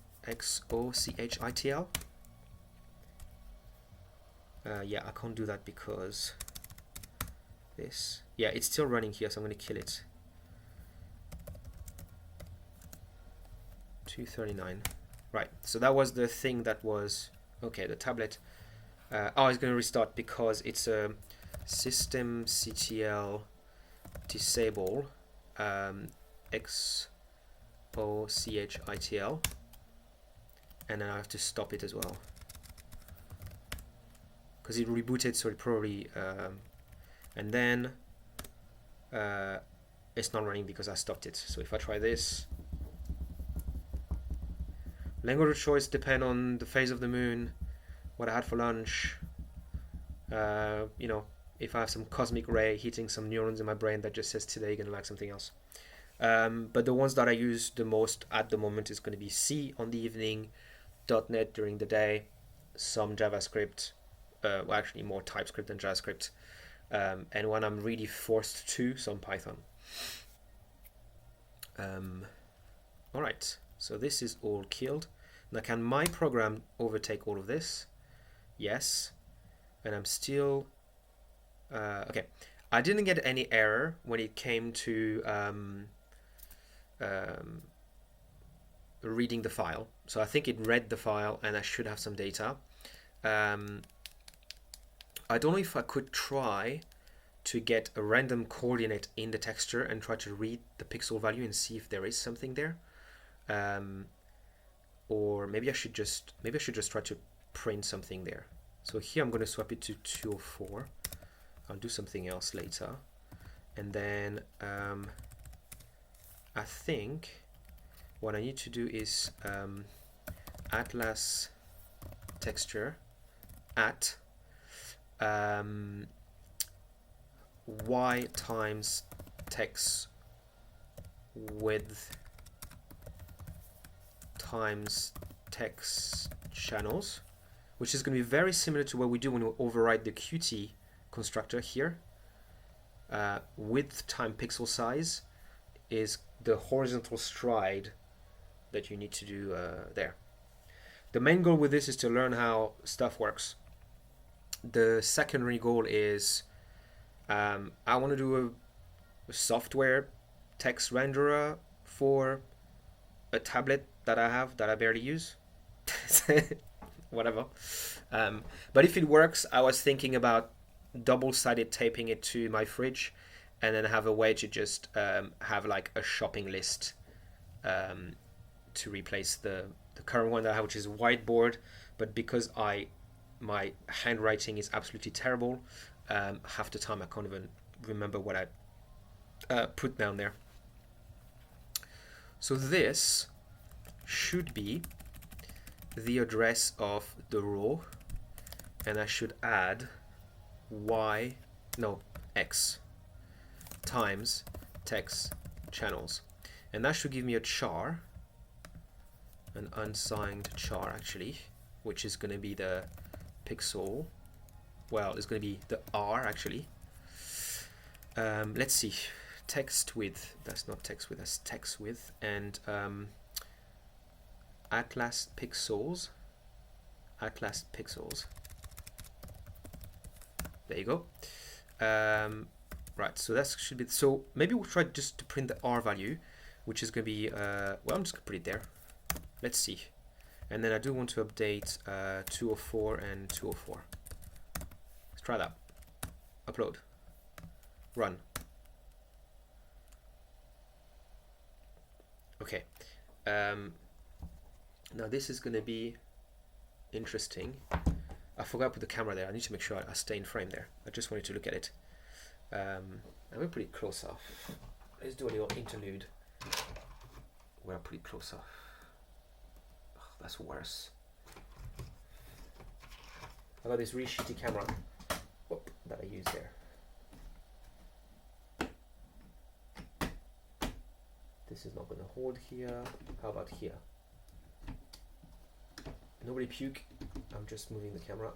Yeah, I can't do that because this. Yeah, it's still running here, so I'm going to kill it. 239. Right, so that was the thing that was... Okay, the tablet. Oh, it's going to restart because it's a systemctl disable XOCHITL. And then I have to stop it as well. Because it rebooted, so it probably... and then it's not running because I stopped it. So if I try this... Language of choice depend on the phase of the moon, what I had for lunch. If I have some cosmic ray hitting some neurons in my brain that just says today you're gonna like something else. But the ones that I use the most at the moment is going to be C on the evening, .NET during the day, some JavaScript, well, actually more TypeScript than JavaScript, and when I'm really forced to, some Python. All right, so this is all killed. Now, can my program overtake all of this? Yes, and I'm still okay. I didn't get any error when it came to reading the file. So I think it read the file and I should have some data. I don't know if I could try to get a random coordinate in the texture and try to read the pixel value and see if there is something there. Or maybe I should just try to print something there. So here I'm going to swap it to 204. I'll do something else later. And then I think what I need to do is atlas texture at y times text width times text channels, which is going to be very similar to what we do when we override the Qt constructor here. Width times pixel size is the horizontal stride that you need to do there. The main goal with this is to learn how stuff works. The secondary goal is I want to do a software text renderer for a tablet that I have that I barely use. Whatever. But if it works, I was thinking about double-sided taping it to my fridge and then have a way to just have like a shopping list to replace the current one that I have, which is whiteboard. But because my handwriting is absolutely terrible, half the time I can't even remember what I put down there. So this should be the address of the row, and I should add x times text channels, and that should give me a char, an unsigned char actually, which is going to be the pixel. Well, it's going to be the R actually. Let's see, text width. That's not text width. That's text width, and atlas pixels. Atlas pixels. There you go. Right, so that should be. So maybe we'll try just to print the R value, which is going to be. Well, I'm just going to put it there. Let's see. And then I do want to update 204 and 204. Let's try that. Upload. Run. Okay. Now this is going to be interesting. I forgot to put the camera there. I need to make sure I stay in frame there. I just wanted to look at it. We're pretty close off. Let's do a little interlude. We're pretty close off. Oh, that's worse. I got this really shitty camera that I use there. This is not going to hold here. How about here? Nobody puke. I'm just moving the camera.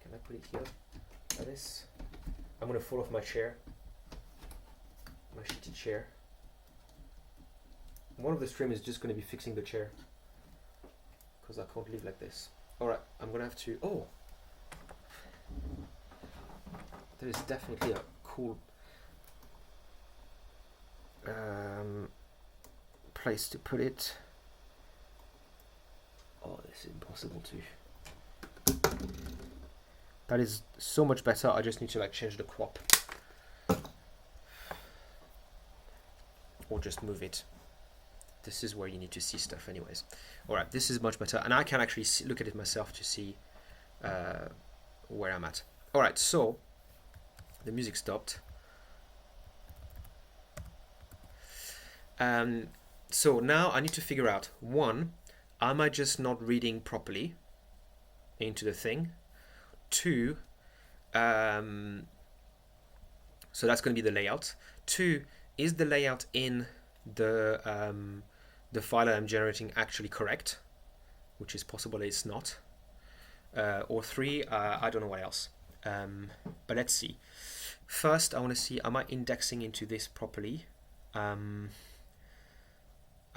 Can I put it here? Like this. I'm going to fall off my chair. My shitty chair. One of the stream is just going to be fixing the chair, because I can't live like this. Alright, I'm going to have to... Oh! There is definitely a cool place to put it. Oh, this is impossible to... That is so much better. I just need to like change the crop. Or just move it. This is where you need to see stuff anyways. Alright, this is much better. And I can actually look at it myself to see where I'm at. Alright, so the music stopped. So now I need to figure out, one, am I just not reading properly into the thing? Two, So that's going to be the layout. 2, is the layout in the file that I'm generating actually correct, which is possible it's not. Or 3, I don't know what else. But let's see. First, I want to see, am I indexing into this properly? I've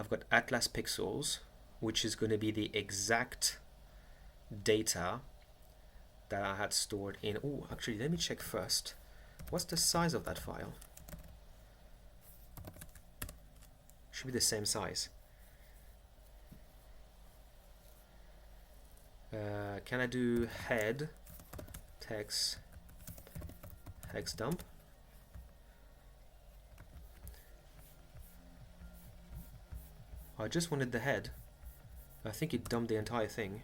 got Atlas pixels, which is going to be the exact data that I had stored in. Oh, actually, let me check first. What's the size of that file? Should be the same size. Can I do head text hex dump? I just wanted the head. I think it dumped the entire thing.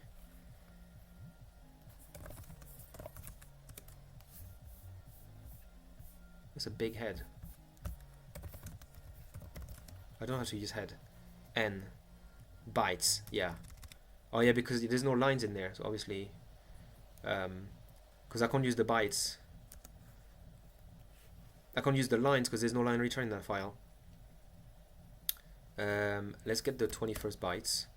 It's a big head. I don't know how to use head. N. Bytes, yeah. Oh yeah, because there's no lines in there, so obviously... because I can't use the bytes. I can't use the lines because there's no line return in that file. Let's get the 21st bytes.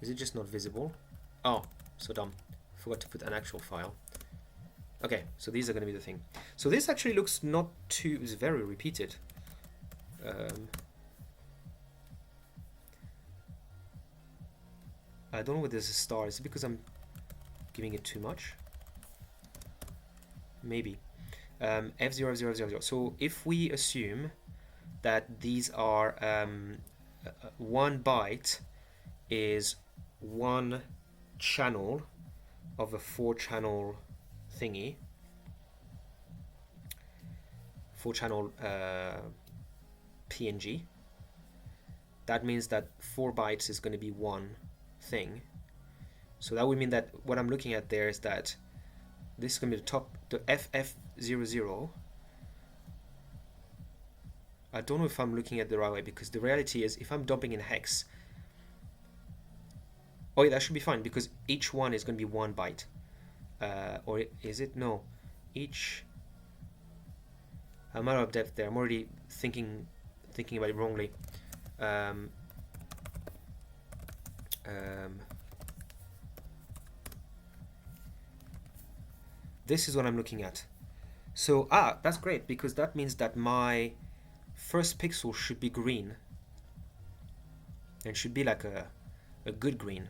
Is it just not visible? Oh, so dumb. Forgot to put an actual file. Okay, so these are going to be the thing. So this actually looks not too... It's very repeated. I don't know whether there's a star. Is it because I'm giving it too much? Maybe. F0000. So if we assume that these are 1 byte is 1 channel of a 4-channel thingy, 4-channel PNG, that means that 4 bytes is going to be 1 thing. So that would mean that what I'm looking at there is that this is going to be the top, the FF00. I don't know if I'm looking at the right way, because the reality is if I'm dumping in hex, oh yeah, that should be fine, because each one is going to be 1 byte. Or is it? No. Each... I'm out of depth there. I'm already thinking about it wrongly. This is what I'm looking at. So, that's great, because that means that my first pixel should be green. And should be like a good green.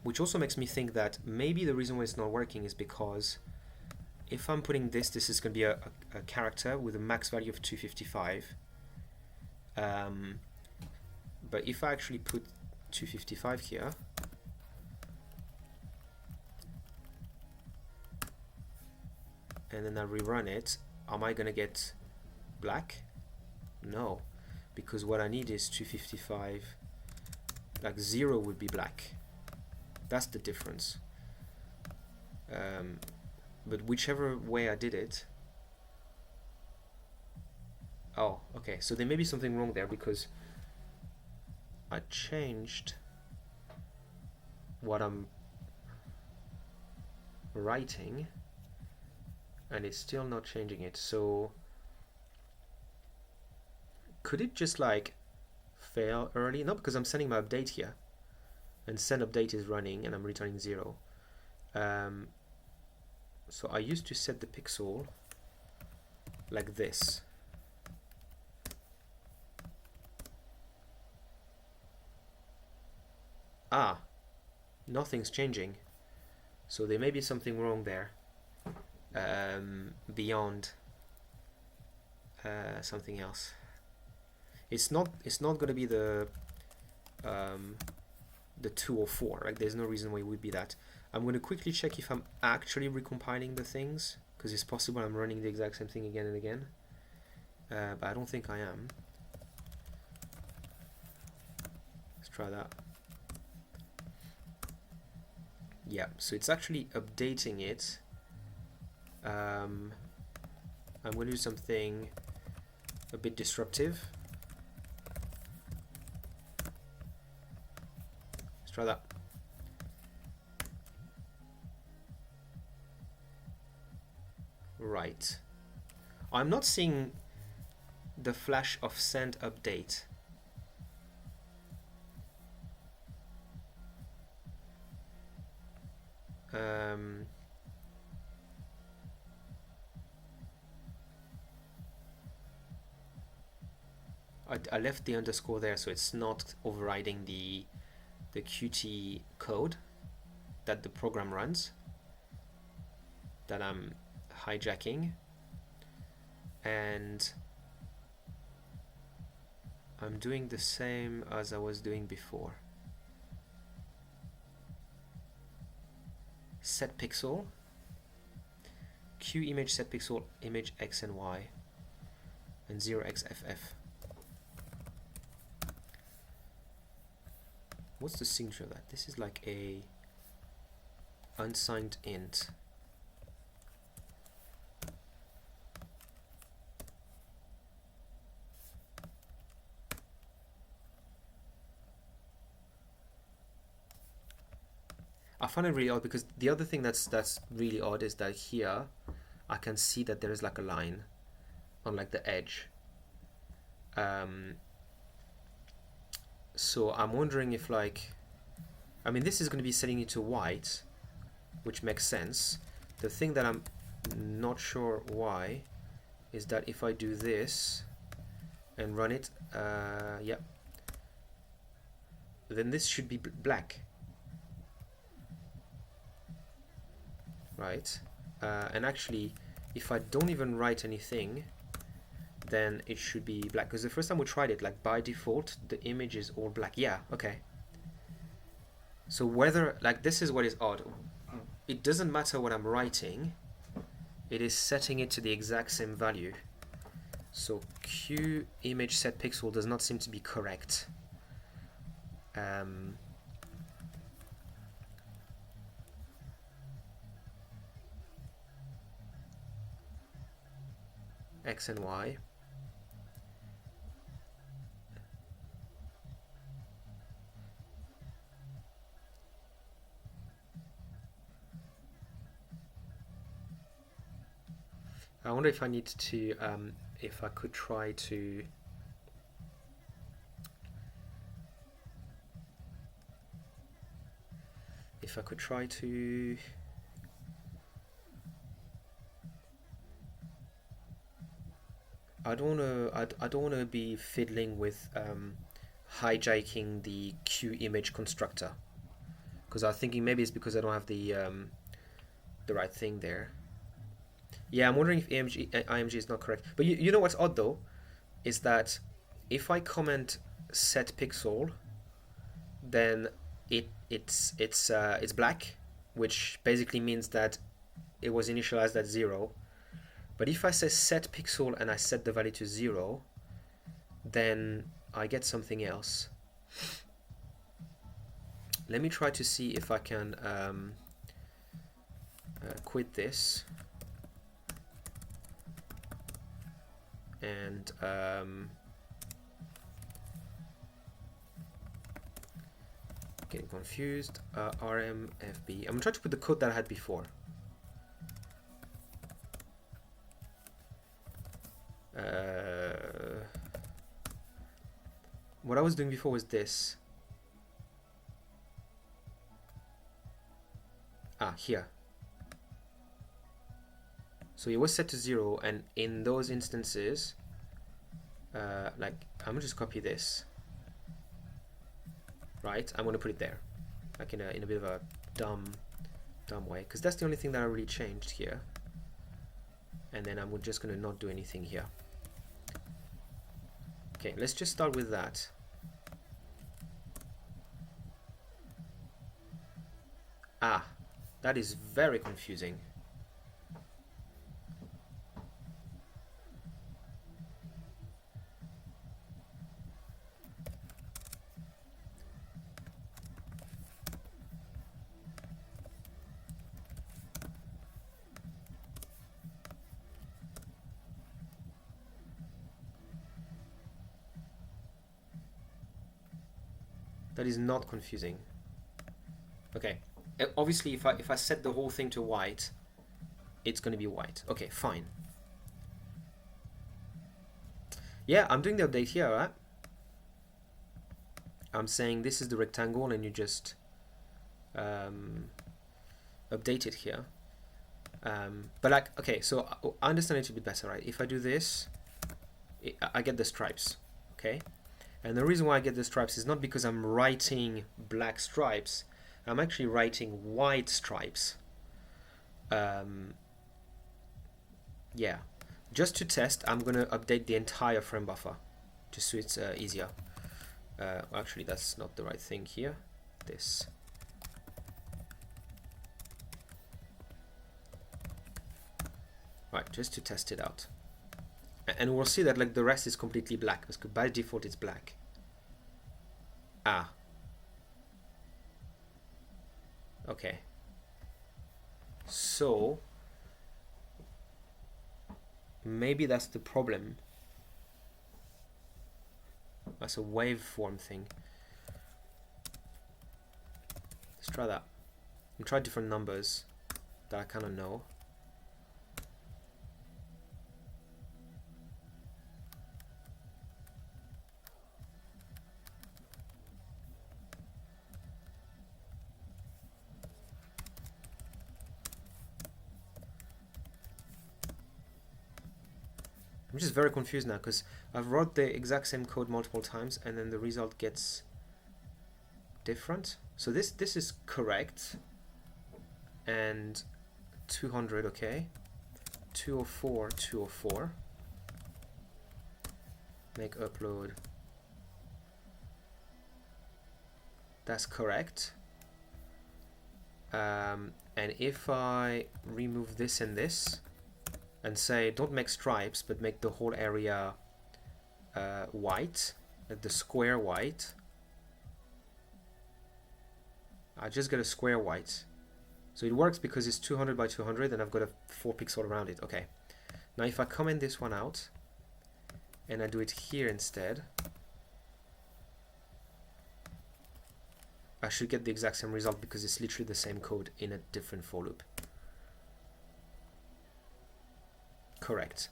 Which also makes me think that maybe the reason why it's not working is because if I'm putting this is going to be a character with a max value of 255. But if I actually put 255 here, and then I rerun it, am I going to get black? No, because what I need is 255, like 0 would be black. That's the difference. But whichever way I did it... Oh, okay, so there may be something wrong there, because I changed what I'm writing, and it's still not changing it. So could it just like fail early? No, because I'm sending my update here, and send update is running, and I'm returning 0. So I used to set the pixel like this. Nothing's changing. So there may be something wrong there, beyond something else. It's not going to be the 2 or 4. Like, there's no reason why it would be that. I'm going to quickly check if I'm actually recompiling the things, because it's possible I'm running the exact same thing again and again. But I don't think I am. Let's try that. Yeah, so it's actually updating it. I'm going to do something a bit disruptive. Let's try that. Right. I'm not seeing the flash of send update. I left the underscore there, so it's not overriding the Qt code that the program runs, that I'm hijacking, and I'm doing the same as I was doing before. Set pixel, Q image set pixel, image X and Y, and 0xff. What's the signature of that? This is like a unsigned int. I find it really odd because the other thing that's really odd is that here I can see that there is like a line on like the edge. So I'm wondering if, like, I mean, this is going to be setting it to white, which makes sense. The thing that I'm not sure why is that if I do this and run it, yeah, then this should be black, right? And actually, if I don't even write anything, then it should be black, because the first time we tried it, like by default the image is all black. Yeah, okay. So whether, like, this is what is odd, it doesn't matter what I'm writing, it is setting it to the exact same value. So Q image set pixel does not seem to be correct. X and Y. I wonder if I need to, if I could try to, I don't wanna be fiddling with hijacking the Q image constructor, because I'm thinking maybe it's because I don't have the right thing there. Yeah, I'm wondering if IMG is not correct. But you know what's odd though, is that if I comment set pixel, then it's black, which basically means that it was initialized at 0. But if I say set pixel and I set the value to 0, then I get something else. Let me try to see if I can quit this and getting confused. RMFB. I'm gonna try to put the code that I had before. What I was doing before was this. Here. So it was set to 0, and in those instances, like, I'm gonna just copy this. Right, I'm gonna put it there, like in a bit of a dumb way, because that's the only thing that I really changed here. And then I'm just gonna not do anything here. Okay, let's just start with that. That is very confusing. That is not confusing. Okay. Obviously, if I set the whole thing to white, it's going to be white. Okay, fine. Yeah, I'm doing the update here, right? I'm saying this is the rectangle, and you just update it here. But like, okay, so I understand it a bit better, right? If I do this, I get the stripes, okay? And the reason why I get the stripes is not because I'm writing black stripes. I'm actually writing white stripes. Yeah, just to test, I'm gonna update the entire frame buffer just so it's easier. Actually, that's not the right thing here. This. Right, just to test it out. And we'll see that like the rest is completely black because by default it's black. Ah. Okay. So maybe that's the problem. That's a waveform thing. Let's try that. And try different numbers that I kind of know. I'm just very confused now because I've wrote the exact same code multiple times and then the result gets different. So this is correct, and 200, okay, 204, 204, make upload, that's correct. And if I remove this and this and say don't make stripes but make the whole area white, like the square white, I just get a square white. So it works because it's 200 by 200 and I've got a 4 pixel around it. Okay. Now if I comment this one out and I do it here instead, I should get the exact same result because it's literally the same code in a different for loop. Correct.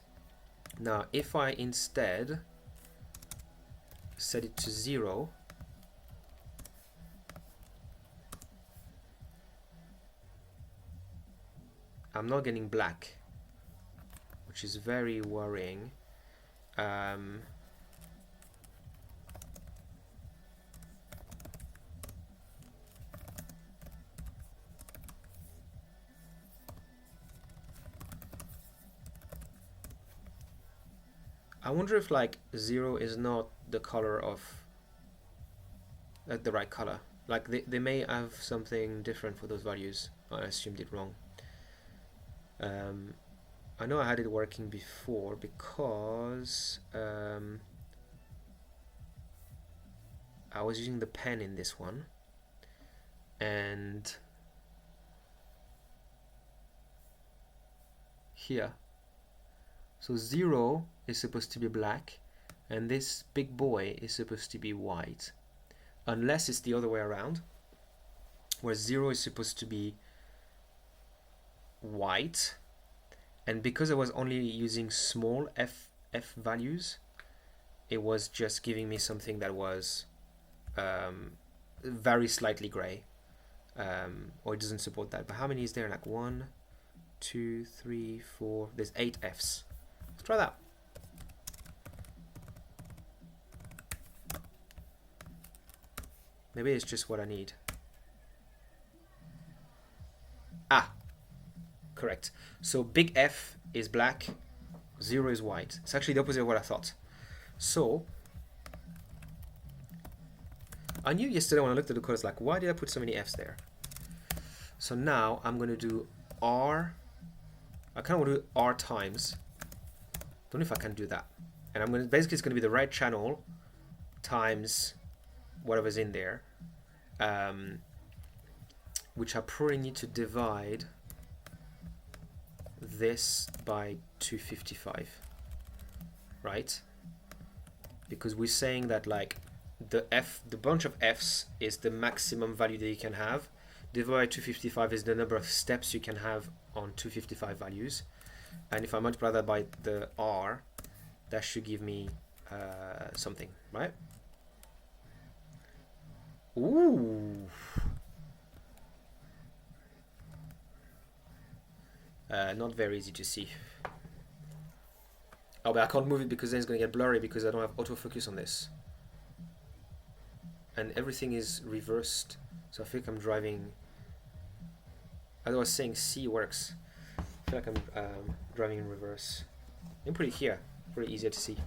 Now if I instead set it to 0, I'm not getting black, which is very worrying. I wonder if like 0 is not the color of the right color. Like they may have something different for those values. I assumed it wrong. I know I had it working before because I was using the pen in this one, and here, so 0 is supposed to be black and this big boy is supposed to be white, unless it's the other way around where 0 is supposed to be white, and because I was only using small f values, it was just giving me something that was very slightly gray, or it doesn't support that. But how many is there? Like 1, 2, 3, 4. There's 8 Fs. Let's try that. Maybe it's just what I need. Ah, correct. So big F is black, 0 is white. It's actually the opposite of what I thought. So I knew yesterday when I looked at the code, it's like, why did I put so many Fs there? So now I'm going to do R. I kind of want to do R times. Don't know if I can do that. And I'm going to basically, it's going to be the right channel times whatever's in there, which I probably need to divide this by 255, right? Because we're saying that like the bunch of f's is the maximum value that you can have. Divided by 255 is the number of steps you can have on 255 values. And if I multiply that by the r, that should give me something, right? Ooh. Not very easy to see. Oh, but I can't move it because then it's going to get blurry because I don't have autofocus on this. And everything is reversed. So I think I'm driving... As I was saying, C works. I feel like I'm driving in reverse. I'm pretty here. Pretty easier to see.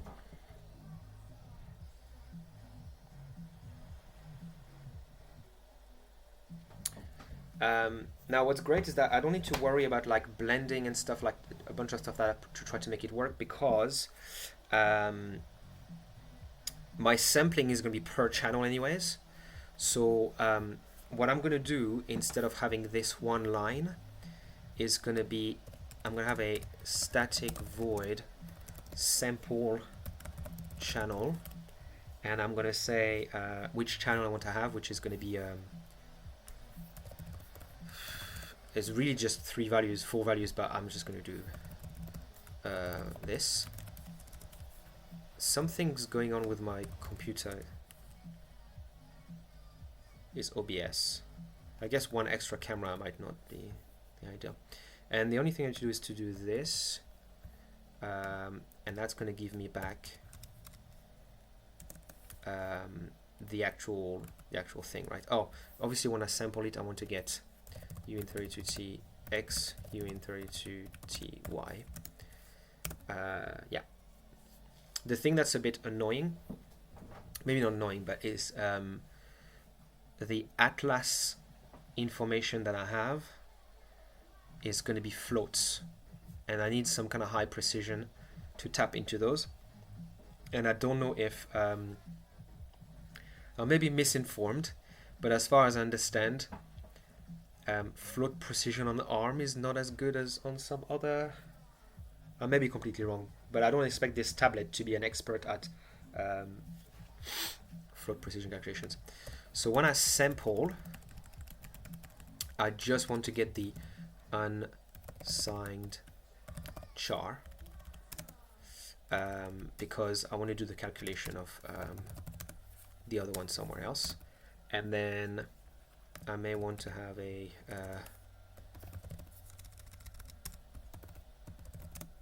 Now what's great is that I don't need to worry about like blending and stuff, like a bunch of stuff that to try to make it work, because my sampling is going to be per channel anyways. So what I'm going to do, instead of having this one line, is going to be, I'm going to have a static void sample channel, and I'm going to say which channel I want to have, which is going to be it's really just 4 values, but I'm just going to do this. Something's going on with my computer. Is OBS. I guess one extra camera might not be the ideal. And the only thing I have to do is to do this, and that's going to give me back the actual thing, right? Oh, obviously when I sample it, I want to get U in 32T X, U in 32T Y. Yeah. The thing that's a bit annoying, maybe not annoying, but is the atlas information that I have is going to be floats, and I need some kind of high precision to tap into those. And I don't know if I may be misinformed, but as far as I understand, float precision on the ARM is not as good as on some other. I may be completely wrong, but I don't expect this tablet to be an expert at float precision calculations. So when I sample, I just want to get the unsigned char, because I want to do the calculation of the other one somewhere else. And then I may want to have a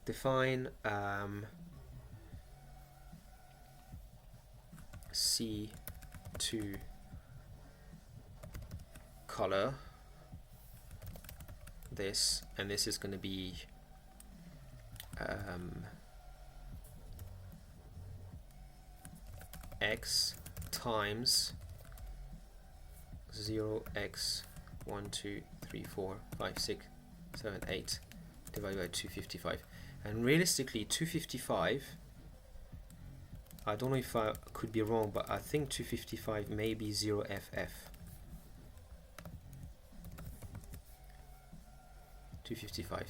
define C2 color this, and this is going to be x times 0x 1 2 3 4 5 6 7 8 divided by 255. And realistically 255, I don't know if I could be wrong, but I think 255 may be 0ff. 255,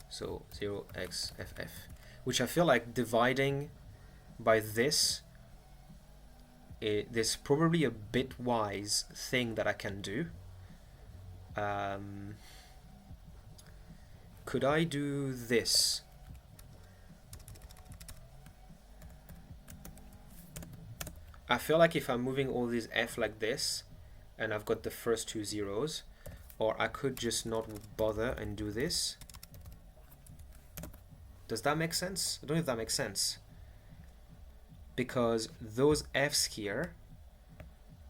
so 0xff, which I feel like dividing by this, there's probably a bitwise thing that I can do. Could I do this? I feel like if I'm moving all these f like this, and I've got the first 2 zeros, or I could just not bother and do this. Does that make sense? I don't know if that makes sense. Because those f's here,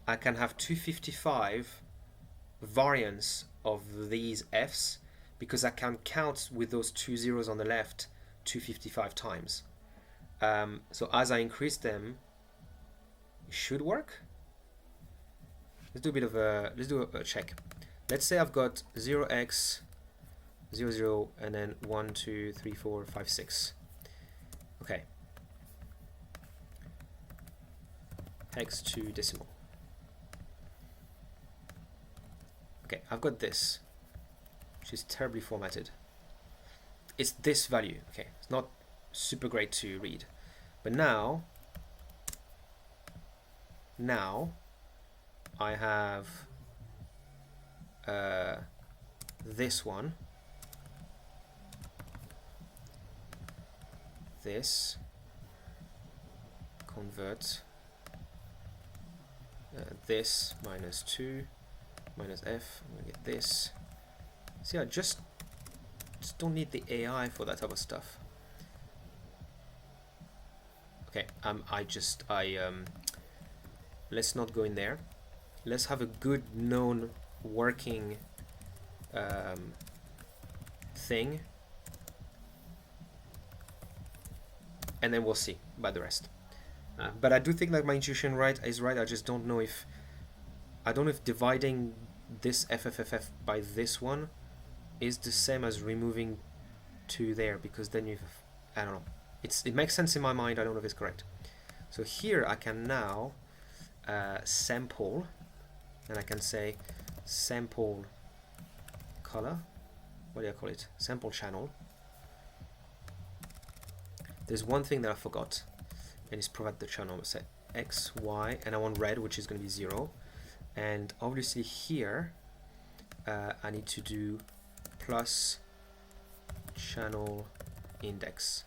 I can have 255 variants of these f's, because I can count with those 2 zeros on the left 255 times. So as I increase them, it should work. Let's do a bit of a check. Let's say I've got 0x 00 and then 1 2 3 4 5 6. Okay. Hex to decimal. Okay, I've got this, which is terribly formatted. It's this value. Okay, it's not super great to read. But now Now I have this one, this convert this -2 minus f. I'm gonna get this. See, I just don't need the AI for that type of stuff. Okay, let's not go in there. Let's have a good known working thing, and then we'll see about the rest. But I do think that my intuition is right. I just don't know if dividing this FFFF by this one is the same as removing 2 there, because then I don't know. It makes sense in my mind. I don't know if it's correct. So here I can now sample, and I can say sample color. What do I call it? Sample channel. There's one thing that I forgot, and it's provide the channel. Say X, Y, and I want red, which is going to be 0. And obviously here I need to do plus channel index,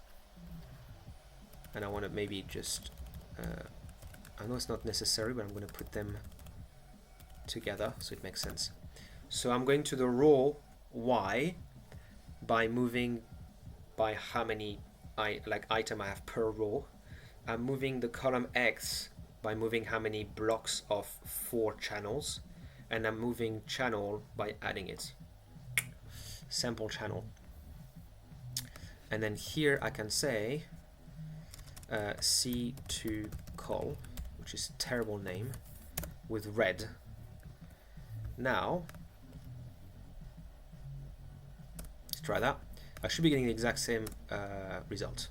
and I want to maybe just I know it's not necessary, but I'm going to put them together so it makes sense. So I'm going to the row Y by moving by how many item I have per row. I'm moving the column X by moving how many blocks of 4 channels, and I'm moving channel by adding it. Sample channel. And then here I can say C2 col, which is a terrible name, with red. Now let's try that. I should be getting the exact same result.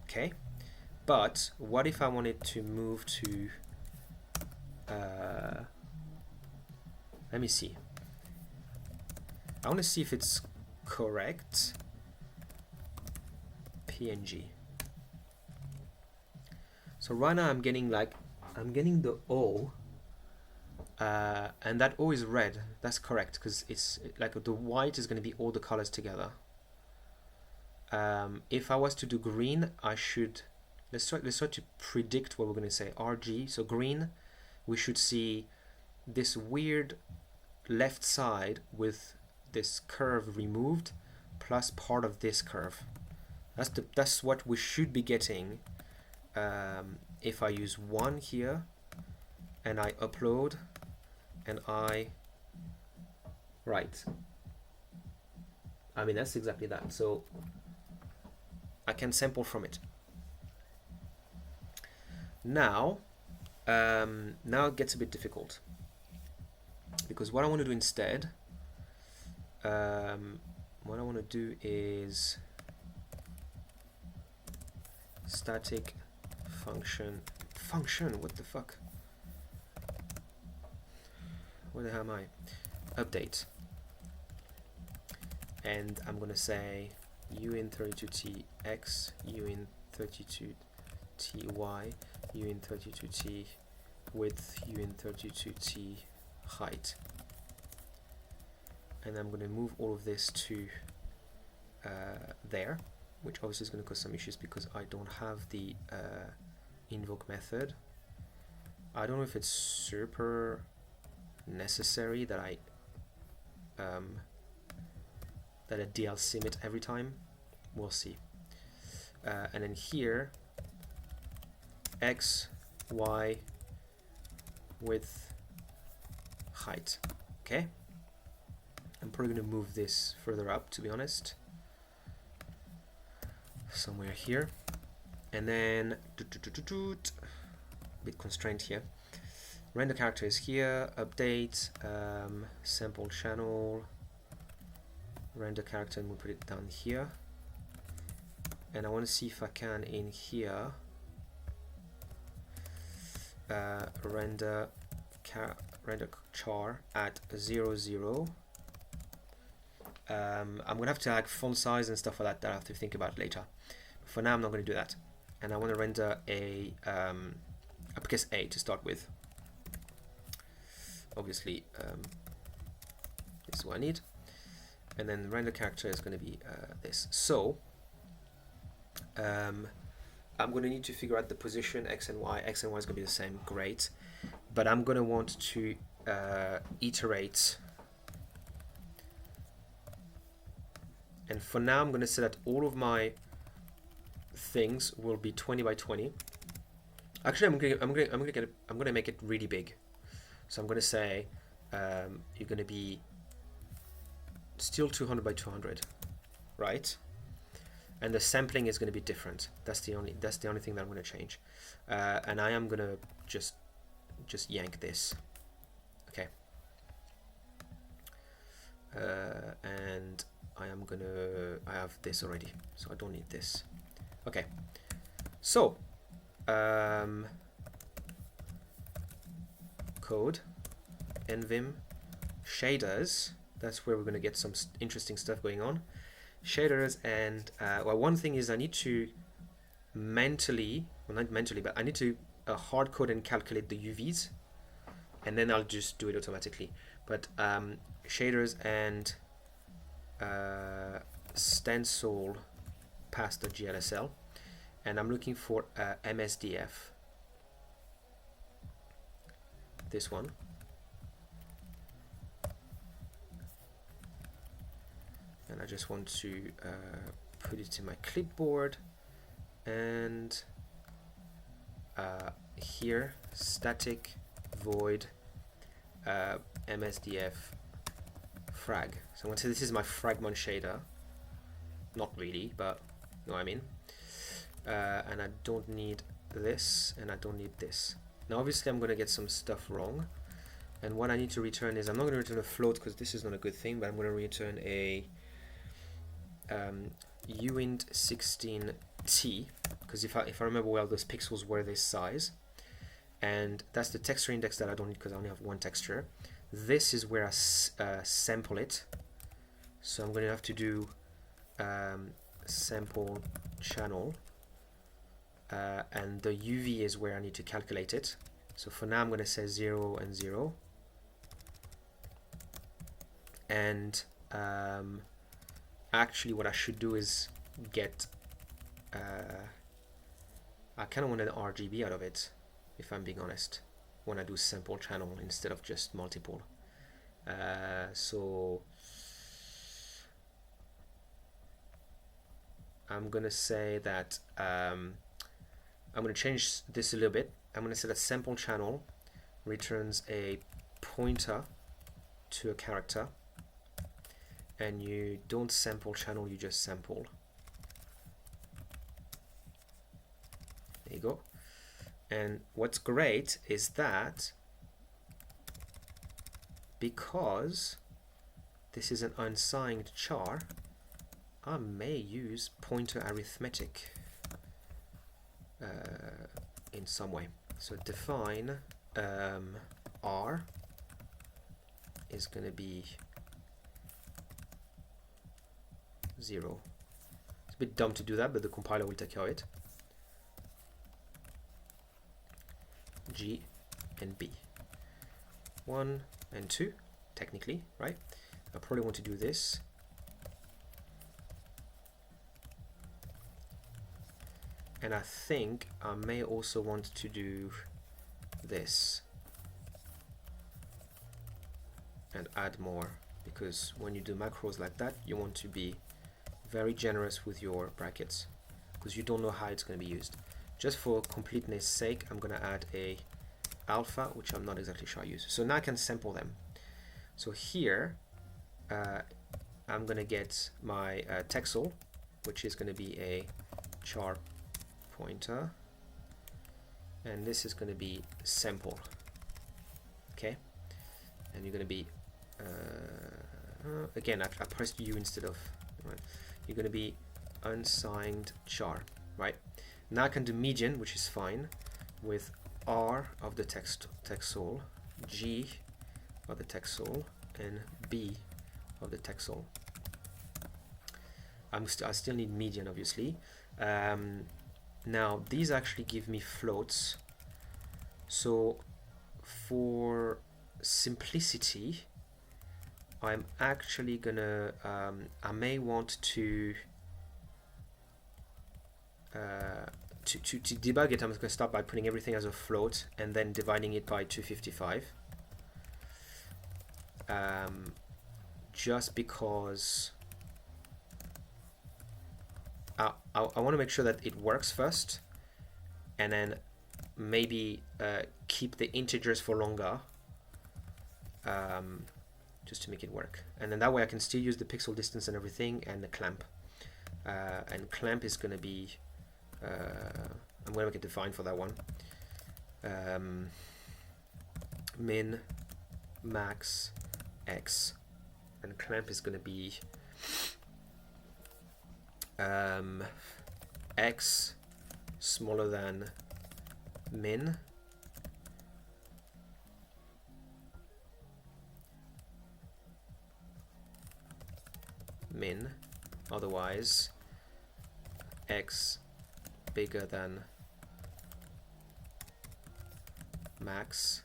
Okay, but what if I wanted to move to let me see. I want to see if it's correct. PNG. So right now I'm getting the O, and that O is red. That's correct, because it's like the white is going to be all the colors together. If I was to do green, I should let's try to predict what we're going to say. RG. So green, we should see this weird left side with this curve removed plus part of this curve. That's what we should be getting if I use 1 here and I upload and I write. I mean, that's exactly that. So I can sample from it. Now it gets a bit difficult, because what I want to do instead, what I want to do is static function, what the fuck? Where the hell am I? Update. And I'm going to say uin32tx, uin32ty, uin32t width, uin32t height. And I'm going to move all of this to there, which obviously is going to cause some issues because I don't have the invoke method. I don't know if it's super necessary that I DL sim it every time. We'll see. And then here, X, Y, width, height. Okay. I'm probably going to move this further up, to be honest. Somewhere here. And then, bit constrained here. Render character is here. Update, sample channel, render character, and we'll put it down here. And I want to see if I can in here render char at 0, 0. I'm gonna have to add font size and stuff like that I have to think about later. But for now, I'm not going to do that. And I want to render a uppercase A to start with. Obviously, this is what I need. And then the render character is going to be this. So I'm going to need to figure out the position X and Y. X and Y is going to be the same, great. But I'm going to want to iterate. And for now, I'm going to say that all of my things will be 20 by 20. Actually, I'm going to make it really big. So I'm going to say you're going to be still 200 by 200, right? And the sampling is going to be different. That's the only thing that I'm going to change. And I am going to just yank this. Okay. And I have this already, so I don't need this. Okay. So code, nvim, shaders. That's where we're going to get some interesting stuff going on. Shaders, and well, one thing is I need to mentally, well, not mentally, but I need to hard code and calculate the UVs, and then I'll just do it automatically. But shaders and stencil pass.glsl, and I'm looking for MSDF. This one. And I just want to put it in my clipboard, and here static void MSDF frag. So I'm going to say this is my fragment shader. Not really, but you know what I mean. And I don't need this, and I don't need this. Now obviously I'm going to get some stuff wrong, and what I need to return is, I'm not going to return a float because this is not a good thing, but I'm going to return a uint16t, because if I remember well, those pixels were this size, and that's the texture index that I don't need because I only have one texture. This is where I sample it, so I'm going to have to do sample channel, and the UV is where I need to calculate it. So for now I'm going to say 0 and 0, and actually what I should do is get I kind of want an RGB out of it, if I'm being honest, when I do sample channel instead of just multiple. So I'm gonna say that I'm gonna change this a little bit. I'm gonna say that sample channel returns a pointer to a character, and you don't sample channel, you just sample. There you go. And what's great is that because this is an unsigned char, I may use pointer arithmetic in some way. So define R is going to be 0. It's a bit dumb to do that, but the compiler will take care of it. G and B. 1 and 2, technically, right? I probably want to do this. And I think I may also want to do this and add more, because when you do macros like that, you want to be very generous with your brackets, because you don't know how it's going to be used. Just for completeness sake, I'm going to add a alpha, which I'm not exactly sure I use. So now I can sample them. So here I'm going to get my texel, which is going to be a char pointer, and this is going to be sample. Okay, and you're going to be again, I pressed U instead of, right? You're going to be unsigned char, right? Now I can do median, which is fine, with R of the texel, G of the texel, and B of the texel. I still need median, obviously. Now these actually give me floats, So for simplicity, I'm actually gonna I may want to to debug it. I'm going to start by putting everything as a float and then dividing it by 255, just because I want to make sure that it works first, and then maybe keep the integers for longer, just to make it work. And then that way I can still use the pixel distance and everything, and the clamp. And clamp is going to be, I'm going to make it defined for that one. Min, max, x, and clamp is going to be x smaller than min, otherwise x bigger than max,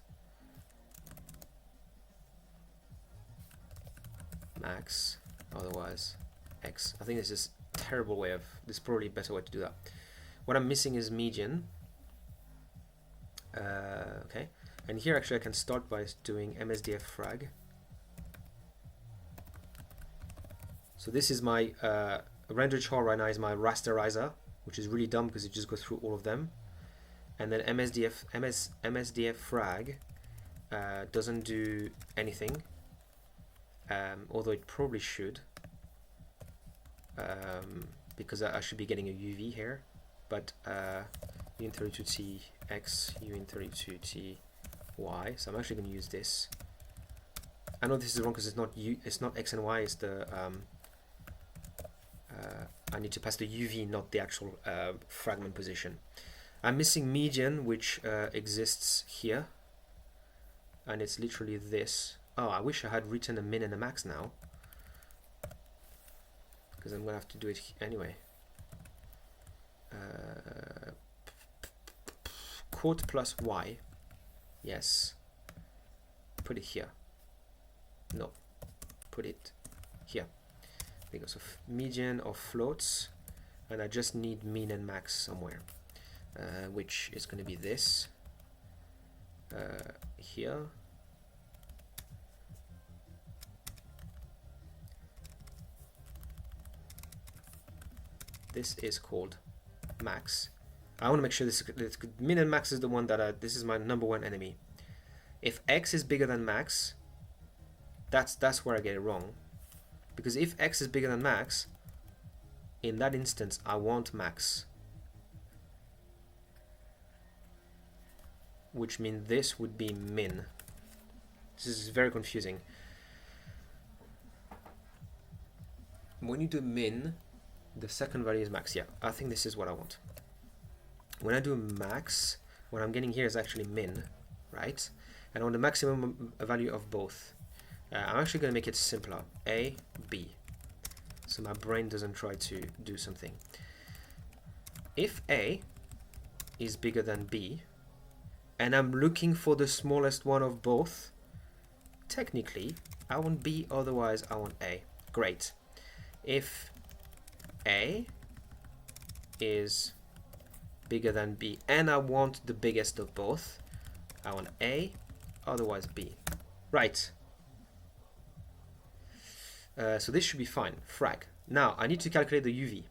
otherwise x. I think this is a terrible way of, this is probably a better way to do that. What I'm missing is median. Okay, and here actually I can start by doing MSDF frag. So this is my render chart right now is my rasterizer, which is really dumb because it just goes through all of them. And then MSDF frag doesn't do anything, although it probably should, because I should be getting a UV here. But uin32t x, uin32t y. So I'm actually going to use this. I know this is wrong because it's not x and y. It's the I need to pass the UV, not the actual fragment position. I'm missing median, which exists here, and it's literally this. Oh, I wish I had written a min and a max now, because I'm gonna have to do it anyway. Quote plus y, yes. Put it here. No, put it here. Because of median of floats, and I just need mean and max somewhere, which is going to be this here. This is called max. I want to make sure this min and max is the one that this is my number one enemy. If x is bigger than max, that's where I get it wrong. Because if x is bigger than max, in that instance, I want max. Which means this would be min. This is very confusing. When you do min, the second value is max. Yeah, I think this is what I want. When I do max, what I'm getting here is actually min, right? And I want the maximum value of both. I'm actually going to make it simpler. A, B. So my brain doesn't try to do something. If A is bigger than B, and I'm looking for the smallest one of both, technically, I want B, otherwise I want A. Great. If A is bigger than B, and I want the biggest of both, I want A, otherwise B. Right. So this should be fine. Frag. Now I need to calculate the UV,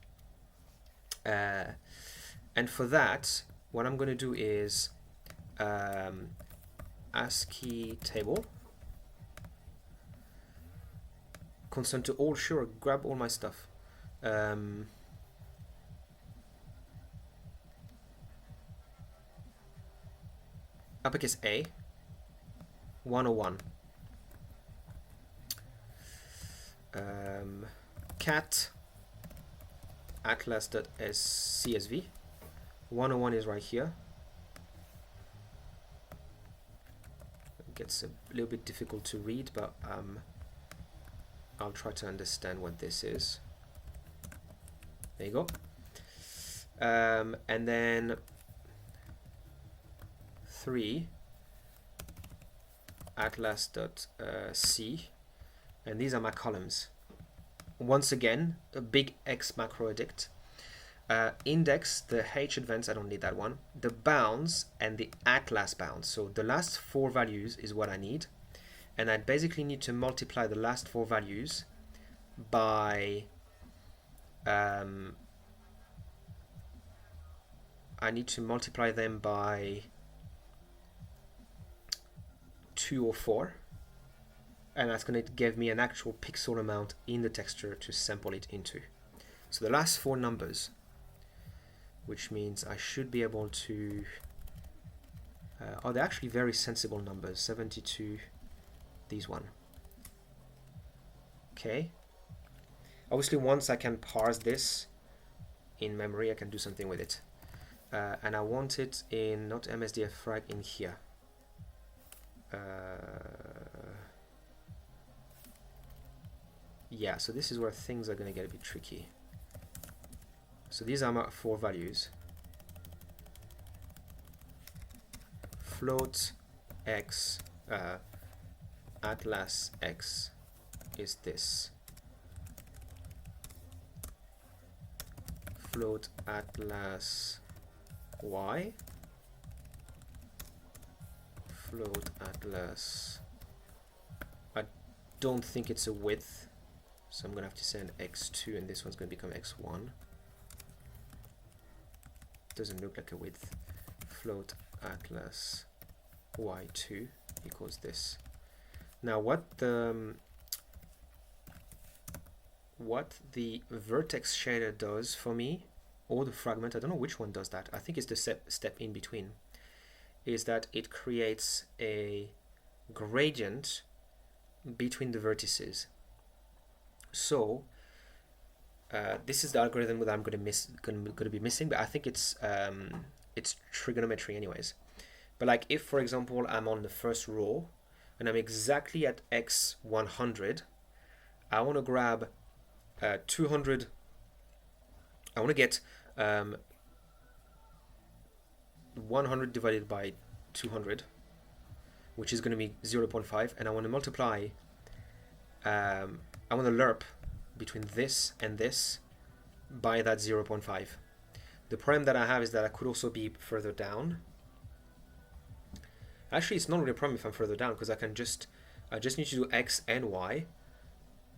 and for that, what I'm going to do is ASCII table constant to all. Sure, grab all my stuff. Uppercase A 101. Cat atlas.csv 101 is right here. It gets a little bit difficult to read, but I'll try to understand what this is. There you go. And then 3 atlas.c, and these are my columns. Once again, a big X macro edict. Index, the H advanced, I don't need that one. The bounds and the atlas bounds. So the last 4 values is what I need. And I basically need to multiply the last 4 values by I need to multiply them by 2 or 4, and that's going to give me an actual pixel amount in the texture to sample it into. So the last 4 numbers, which means I should be able to they're actually very sensible numbers. 72, these one. Okay, obviously once I can parse this in memory, I can do something with it. And I want it in, not MSDF frag, in here. Yeah, so this is where things are going to get a bit tricky. So these are my 4 values. Float x, atlas x is this. Float atlas y, float atlas, I don't think it's a width, so I'm gonna have to send x2, and this one's gonna become x1. Doesn't look like a width. Float atlas y2 equals this. Now what the vertex shader does for me, or the fragment, I don't know which one does that, I think it's the step in between, is that it creates a gradient between the vertices. So this is the algorithm that I'm going to be missing, but I think it's trigonometry anyways. But like if, for example, I'm on the first row and I'm exactly at x100, I want to grab 200. I want to get 100 divided by 200, which is going to be 0.5, and I want to multiply. I want to lerp between this and this by that 0.5. The problem that I have is that I could also be further down. Actually, it's not really a problem if I'm further down, because I just need to do x and y.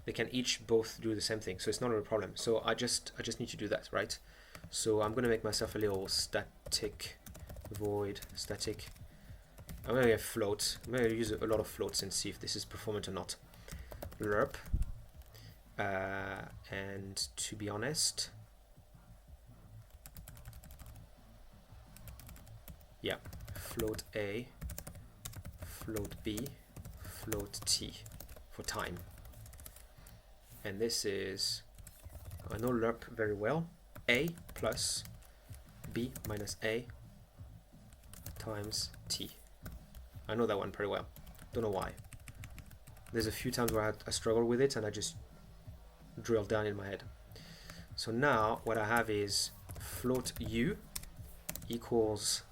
They can each both do the same thing, so it's not a problem. So I just need to do that, right? So I'm gonna make myself a little static void static. I'm gonna get float. I'm gonna use a lot of floats and see if this is performant or not. Lerp, and to be honest, yeah, float A, float B, float T for time. And this is, I know lerp very well, A plus B minus A times T. I know that one pretty well, don't know why. There's a few times where I struggle with it and I just drill down in my head. So now what I have is float U equals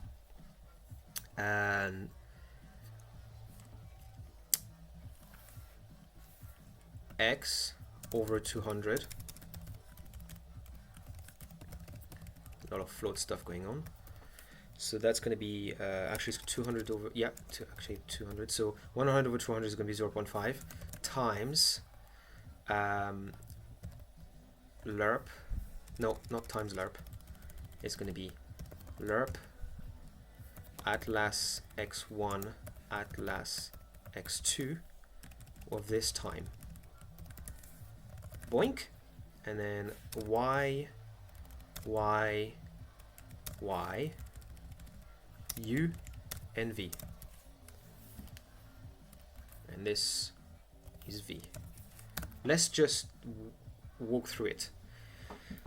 x over 200. A lot of float stuff going on. So that's going to be actually 200 over, yeah, actually 200. So 100 over 200 is going to be 0.5 times lerp. No, not times lerp. It's going to be lerp atlas x1 atlas x2 of this time. Boink, and then y, u, and v. And this is v. Let's just walk through it.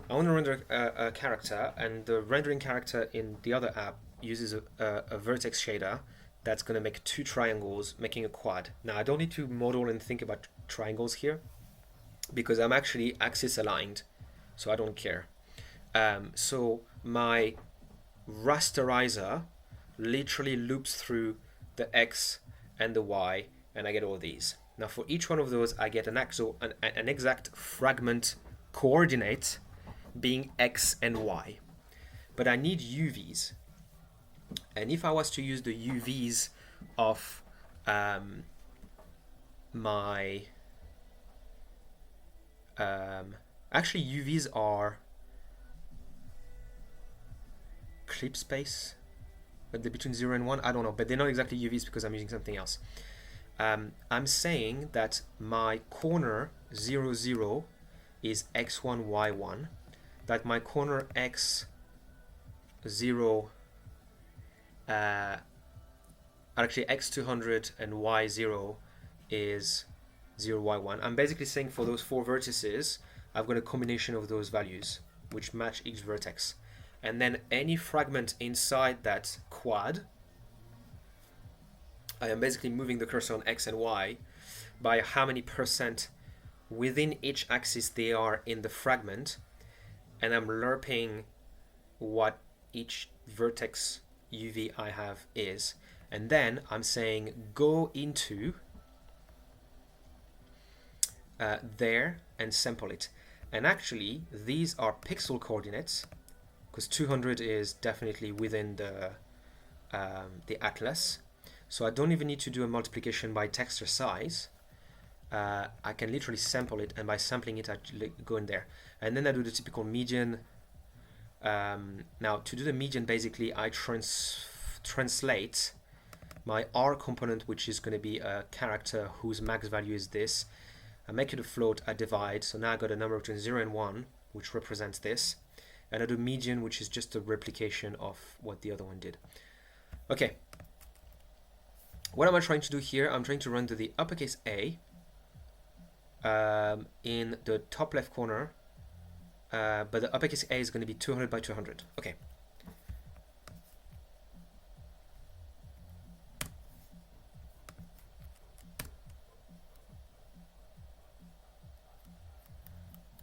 I want to render a character, and the rendering character in the other app uses a vertex shader that's going to make 2 triangles, making a quad. Now, I don't need to model and think about triangles here, because I'm actually axis aligned, so I don't care. So my rasterizer literally loops through the x and the y, and I get all these. Now for each one of those, I get an exact fragment coordinate being x and y. But I need UVs. And if I was to use the UVs of my... actually, UVs are clip space, but they're between 0 and 1. I don't know, but they're not exactly UVs because I'm using something else. I'm saying that my corner 0, 0 is x1, y1, that my corner x0, actually x200 and y0 is 0, y1. I'm basically saying for those 4 vertices, I've got a combination of those values which match each vertex. And then any fragment inside that quad, I am basically moving the cursor on x and y by how many percent within each axis they are in the fragment, and I'm lerping what each vertex UV I have is. And then I'm saying go into there and sample it. And actually, these are pixel coordinates, because 200 is definitely within the atlas. So I don't even need to do a multiplication by texture size. I can literally sample it, and by sampling it, I go in there. And then I do the typical median. Now, to do the median, basically, I translate my R component, which is going to be a character whose max value is this. I make it a float, I divide. So now I got a number between 0 and 1, which represents this. And I do median, which is just a replication of what the other one did. Okay. What am I trying to do here? I'm trying to render the uppercase A in the top left corner, but the uppercase A is going to be 200 by 200. Okay.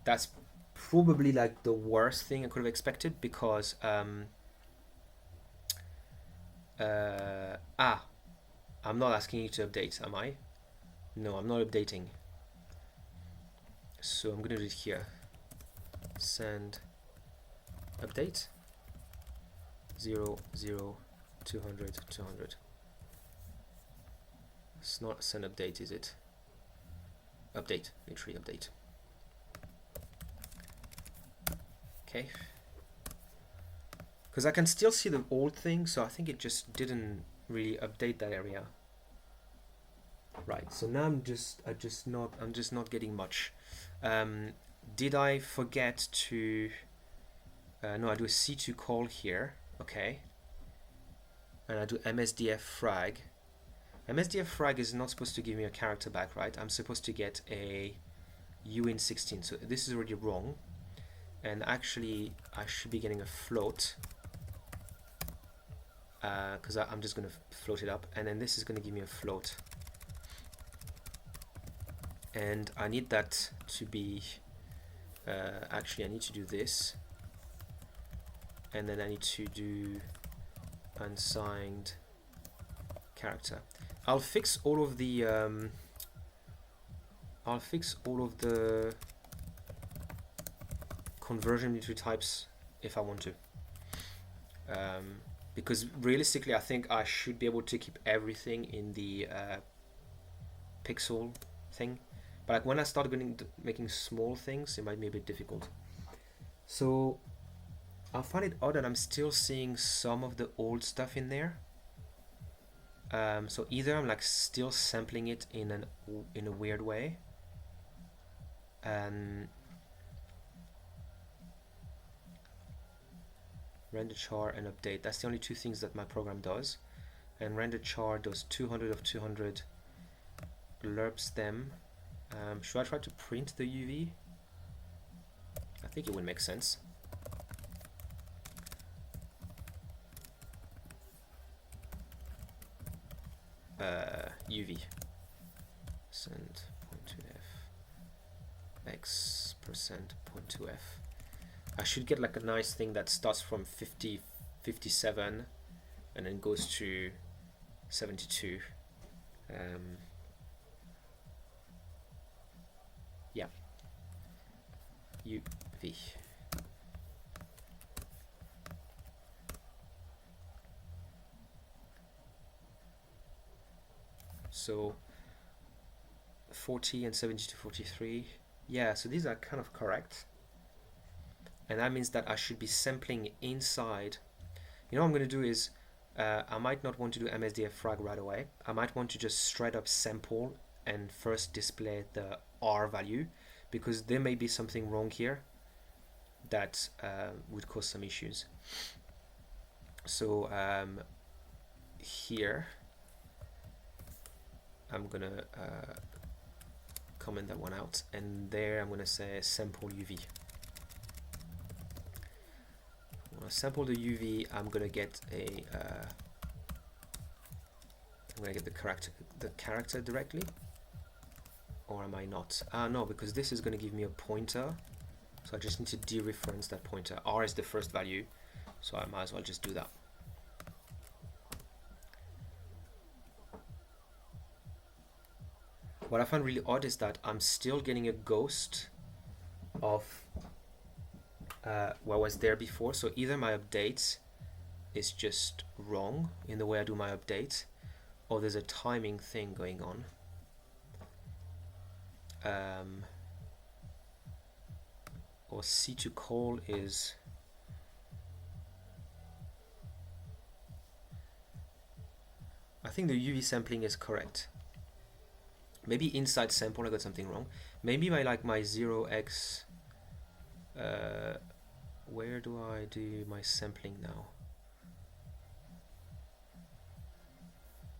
That's probably like the worst thing I could have expected, because I'm not asking you to update, am I? No, I'm not updating. So I'm gonna do it here. Send update 0, 0, 200, 200. It's not send update, is it? Update, literally update. Okay. Because I can still see the old thing, so I think it just didn't really update that area. Right. So now I'm just not getting much. Did I forget to? No, I do a C2 call here. Okay. And I do MSDF frag. MSDF frag is not supposed to give me a character back, right? I'm supposed to get a uint16. So this is already wrong. And actually, I should be getting a float. Because I'm just going to float it up, and then this is going to give me a float, and I need that to be actually I need to do this, and then I need to do unsigned character. I'll fix all of the conversion between types if I want to. Because realistically, I think I should be able to keep everything in the pixel thing. But like when I start making small things, it might be a bit difficult. So I find it odd that I'm still seeing some of the old stuff in there. So either I'm like still sampling it in a weird way. Render char and update. That's the only two things that my program does. And render char does 200 of 200, lerps them. Should I try to print the UV? I think it would make sense. UV. Send 0.2f x percent 0.2f. I should get like a nice thing that starts from 50, 57, and then goes to 72. Yeah, UV. So 40 and 70 to 43. Yeah, so these are kind of correct. And that means that I should be sampling inside. You know what I'm going to do is, I might not want to do MSDF frag right away. I might want to just straight up sample and first display the R value, because there may be something wrong here that would cause some issues. So here I'm gonna comment that one out, and there I'm gonna say sample UV. When I sample the UV, I'm gonna get a I'm gonna get the character directly, or am I not? No, because this is gonna give me a pointer, so I just need to dereference that pointer. R is the first value, so I might as well just do that. What I find really odd is that I'm still getting a ghost of what was there before. So either my update is just wrong in the way I do my update, or there's a timing thing going on. Or C2 call is I think the UV sampling is correct. Maybe inside sample I got something wrong. Maybe my 0x where do I do my sampling now?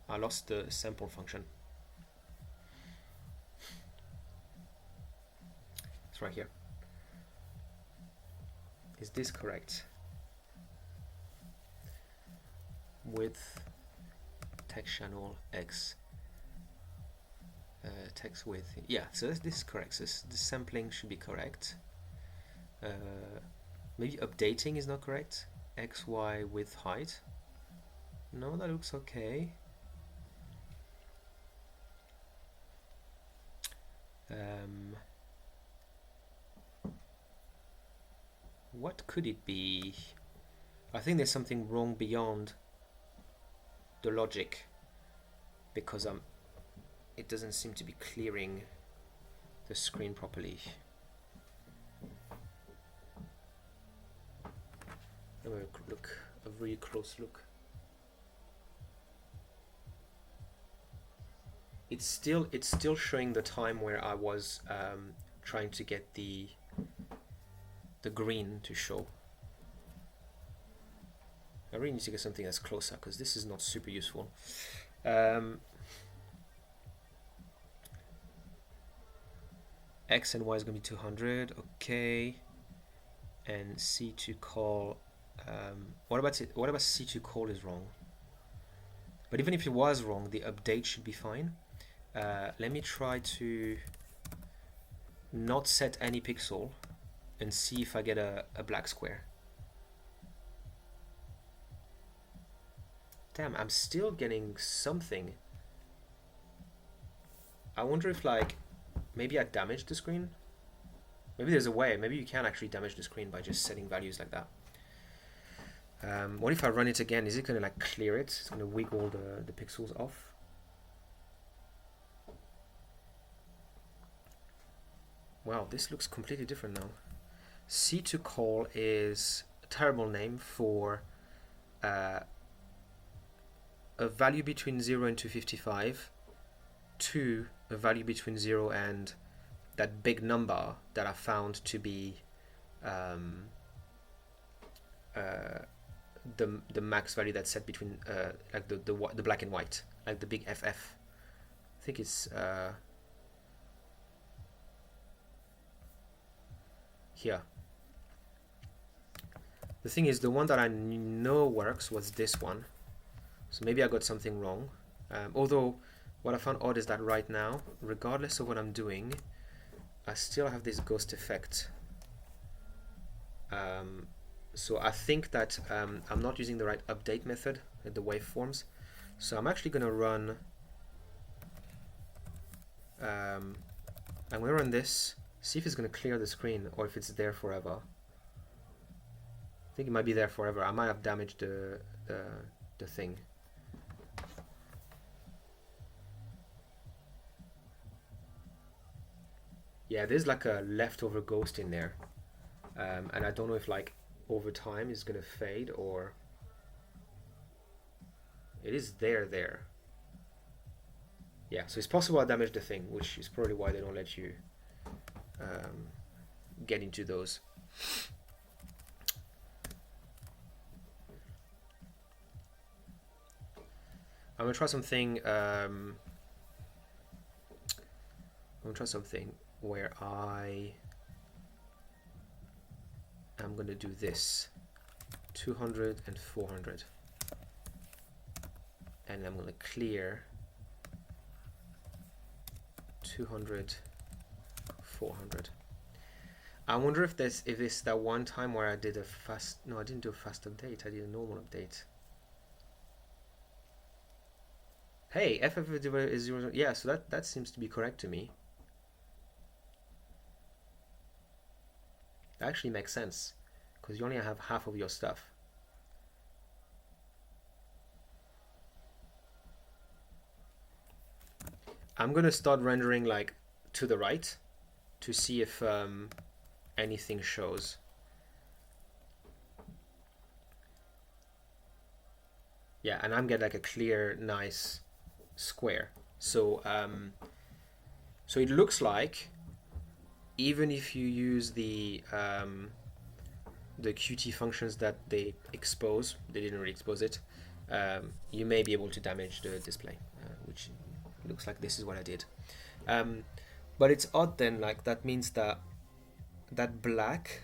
I lost the sample function. It's right here. Is this correct? Width text channel X text width. Yeah, so this is correct. So the sampling should be correct. Maybe updating is not correct. X, Y, width, height. No, that looks okay. What could it be? I think there's something wrong beyond the logic, because it doesn't seem to be clearing the screen properly. I'm going to look a really close look. It's still showing the time where I was trying to get the green to show. I really need to get something that's closer, because this is not super useful. X and Y is going to be 200, okay. And C2 call. What about C2 call is wrong? But even if it was wrong, the update should be fine. Let me try to not set any pixel and see if I get a black square. Damn, I'm still getting something. I wonder if maybe I damaged the screen. Maybe there's a way. Maybe you can actually damage the screen by just setting values like that. What if I run it again? Is it going to clear it? It's going to wiggle the pixels off. Wow, this looks completely different now. C2 call is a terrible name for a value between 0 and 255 to a value between 0 and that big number that I found to be the max value that's set between the black and white, like the big FF. I think it's here. The thing is, the one that I know works was this one, so maybe I got something wrong. Although what I found odd is that right now, regardless of what I'm doing, I still have this ghost effect So I think that I'm not using the right update method with the waveforms. So I'm actually going to run, I'm going to run this, see if it's going to clear the screen or if it's there forever. I think it might be there forever. I might have damaged the thing. Yeah, there's like a leftover ghost in there. And I don't know if like over time it's going to fade or... It is there. Yeah, so it's possible I damaged the thing, which is probably why they don't let you get into those. I'm gonna try something. I'm gonna try something where I'm gonna do this 200 and 400, and I'm gonna clear 200, 400. I wonder if it's that one time where I did a fast. No, I didn't do a fast update. I did a normal update. Hey, FF is 0. Yeah, so that seems to be correct to me. That actually makes sense because you only have half of your stuff. I'm gonna start rendering like to the right to see if anything shows. Yeah, and I'm getting like a clear, nice square. So so it looks like even if you use the Qt functions that they expose, they didn't really expose it, you may be able to damage the display, which looks like this is what I did. But it's odd then, like that means that that black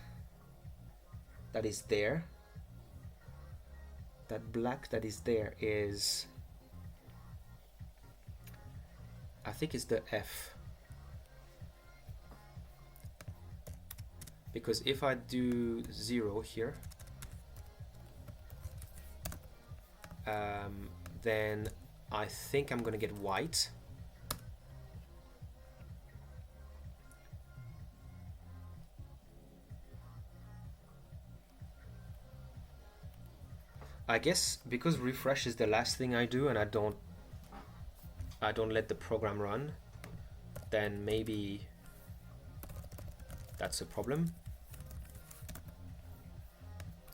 that is there, is, I think it's the F. Because if I do 0 here, then I think I'm gonna get white. I guess because refresh is the last thing I do and I don't let the program run, then maybe that's a problem.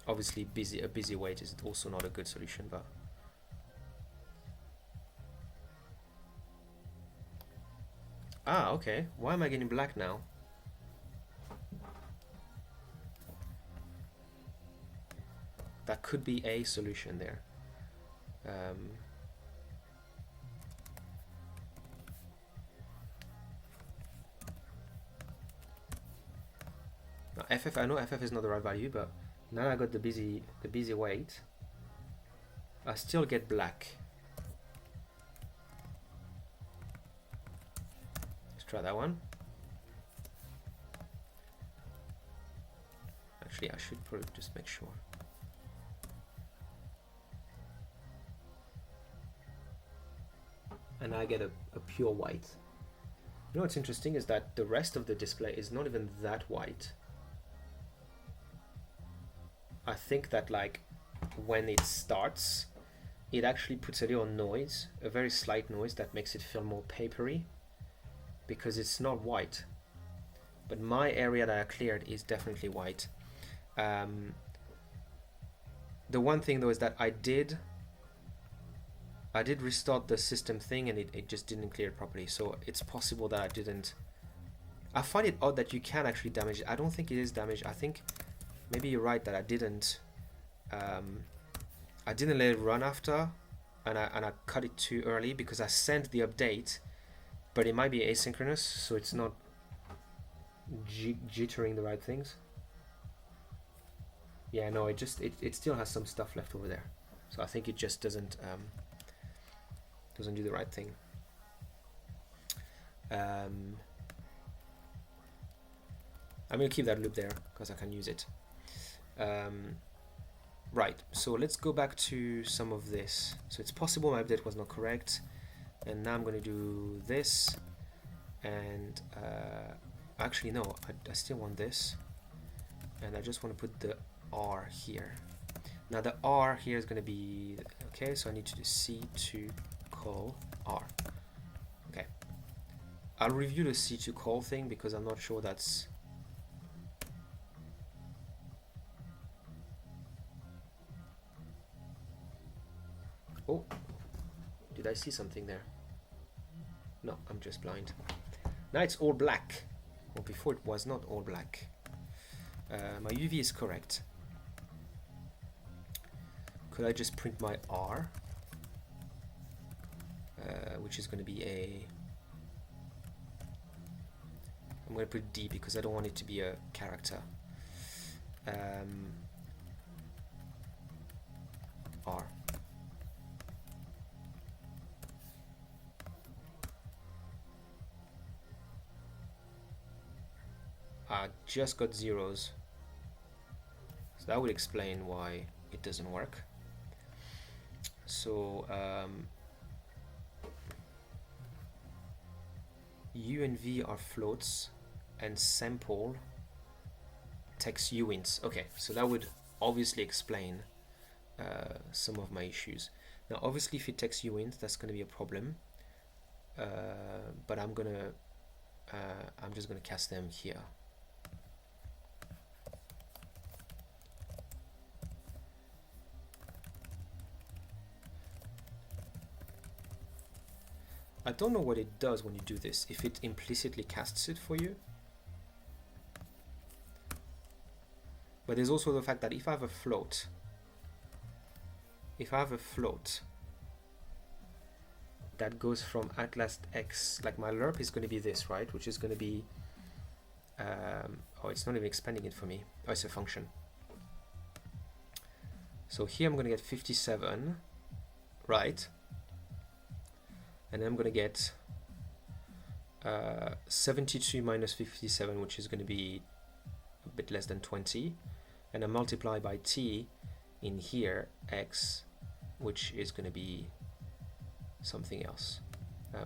Obviously a busy wait is also not a good solution, but okay, why am I getting black now? That could be a solution there. Now FF, I know FF is not the right value, but now I got the busy wait, I still get black. Let's try that one. Actually, I should probably just make sure. And I get a pure white. You know what's interesting is that the rest of the display is not even that white. I think that like when it starts, it actually puts a little noise, a very slight noise that makes it feel more papery because it's not white. But my area that I cleared is definitely white. The one thing though is that I did restart the system thing and it just didn't clear it properly, so it's possible that I didn't. I find it odd that you can actually damage it. I don't think it is damaged. I think maybe you're right that I didn't let it run after, and I cut it too early because I sent the update, but it might be asynchronous, so it's not jittering the right things. Yeah, no, it still has some stuff left over there, so I think it just doesn't do the right thing. I'm gonna keep that loop there because I can use it. Right, so let's go back to some of this. So it's possible my update was not correct, and now I'm going to do this, and actually no, I still want this, and I just want to put the R here. Now the R here is going to be, okay, so I need to do C2 call R. Okay, I'll review the C2 call thing because I'm not sure that's... Oh, did I see something there? No, I'm just blind. Now it's all black. Well, before it was not all black. My UV is correct. Could I just print my R? Which is going to be a... I'm going to put D because I don't want it to be a character. R. I just got zeros. So that would explain why it doesn't work. So U and V are floats and sample takes uints. Okay, so that would obviously explain some of my issues. Now obviously if it takes uint, that's going to be a problem, but I'm just gonna cast them here. I don't know what it does when you do this, if it implicitly casts it for you. But there's also the fact that if I have a float, that goes from Atlas X, like my lerp is going to be this, right? Which is going to be, oh, it's not even expanding it for me. Oh, it's a function. So here I'm going to get 57, right? And then I'm going to get 72 minus 57, which is going to be a bit less than 20. And I multiply by t in here, x, which is going to be something else.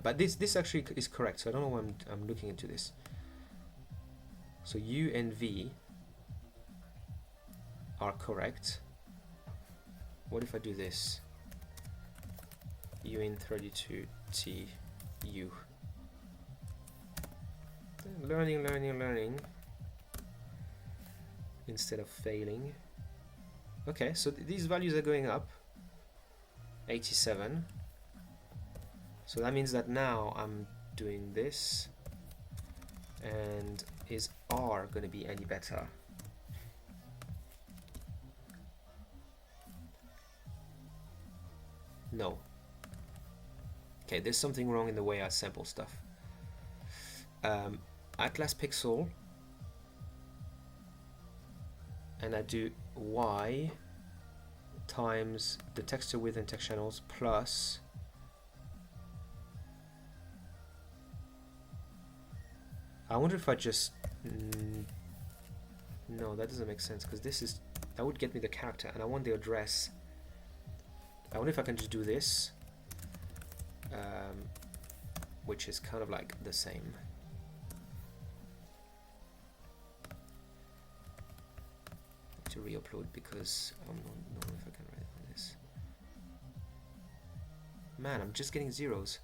But this actually is correct, so I don't know why I'm looking into this. So u and v are correct. What if I do this? U in 32 T U. Learning instead of failing. Okay, so these values are going up. 87. So that means that now I'm doing this. And is R going to be any better? No. Okay, there's something wrong in the way I sample stuff. Atlas pixel, and I do Y times the texture width and text channels plus I wonder if I just no, that doesn't make sense because that would get me the character and I want the address. I wonder if I can just do this, which is kind of like the same. To re-upload because I don't know if I can write on this. Man, I'm just getting zeros.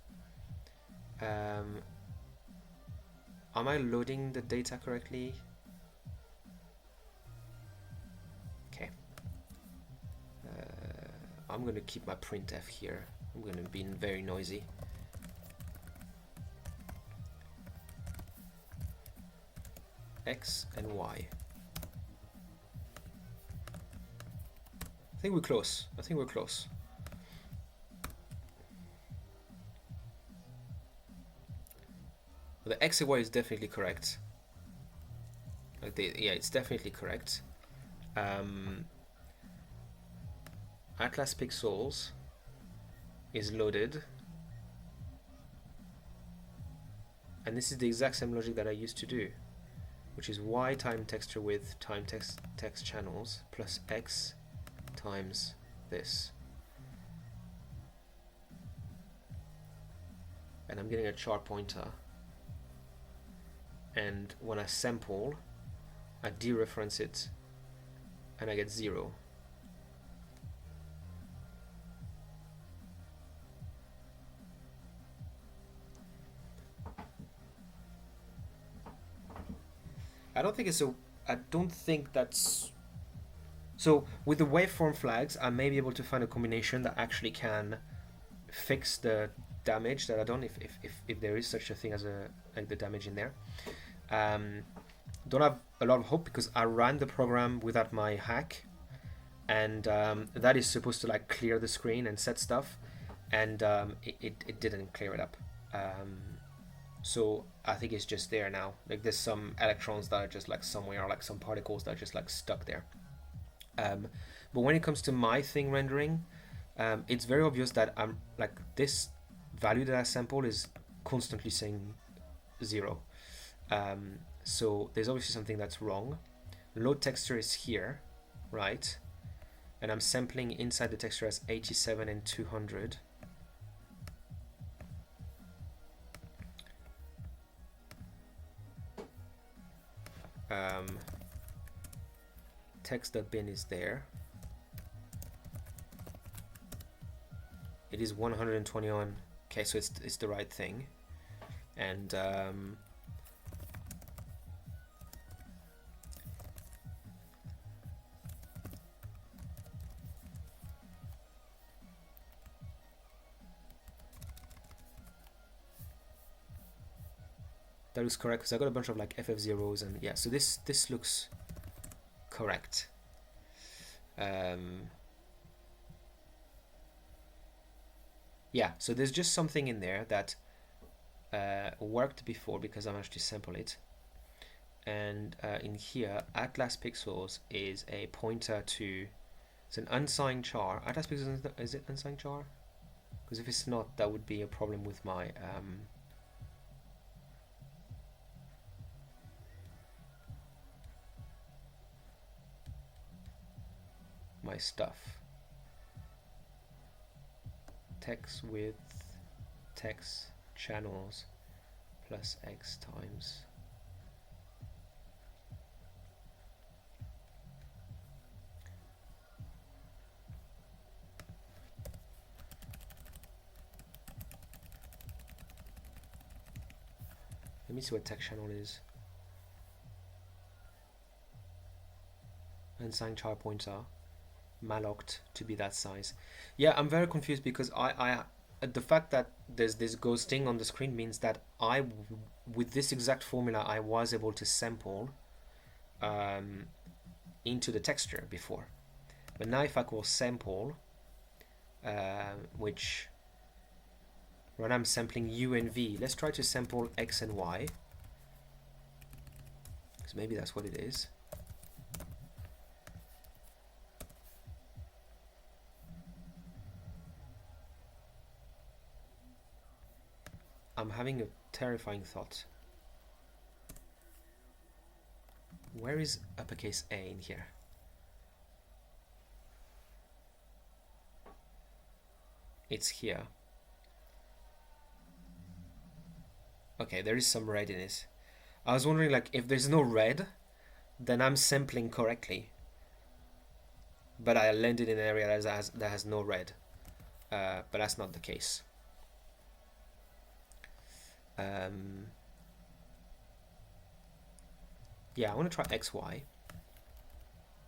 Am I loading the data correctly? Okay. I'm going to keep my printf here. I'm going to be very noisy. X and Y. I think we're close. The X and Y is definitely correct. Yeah, it's definitely correct. Atlas pixels is loaded. And this is the exact same logic that I used to do, which is Y time texture width time text channels plus X times this. And I'm getting a chart pointer. And when I sample, I dereference it, and I get 0. I don't think that's... So with the waveform flags, I may be able to find a combination that actually can fix the damage that I done, if there is such a thing as like the damage in there. Don't have a lot of hope because I ran the program without my hack, and that is supposed to like clear the screen and set stuff, and it didn't clear it up. So I think it's just there now. Like there's some electrons that are just like somewhere, or like some particles that are just like stuck there. But when it comes to my thing rendering, it's very obvious that I'm like this value that I sample is constantly saying 0. So there's obviously something that's wrong. Load texture is here, right? And I'm sampling inside the texture as 87 and 200. Text.bin is there. It is 121. Okay, so it's the right thing. And that looks correct because I got a bunch of like FF0s, and yeah, so this looks correct. Yeah, so there's just something in there that worked before because I managed to sample it. And in here, Atlas Pixels is a pointer to, it's an unsigned char. Atlas Pixels, is it unsigned char? Because if it's not, that would be a problem with my my stuff. Text width, text channels plus x times. Let me see what text channel is. Unsigned char pointer. Malloced to be that size. Yeah, I'm very confused because I the fact that there's this ghosting on the screen means that with this exact formula I was able to sample into the texture before, but now if I call sample, which when I'm sampling U and V, let's try to sample X and Y, because maybe that's what it is. I'm having a terrifying thought. Where is uppercase A in here? It's here. Okay, there is some red in it. I was wondering, like, if there's no red, then I'm sampling correctly. But I landed in an area that has no red. But that's not the case. Yeah, I want to try XY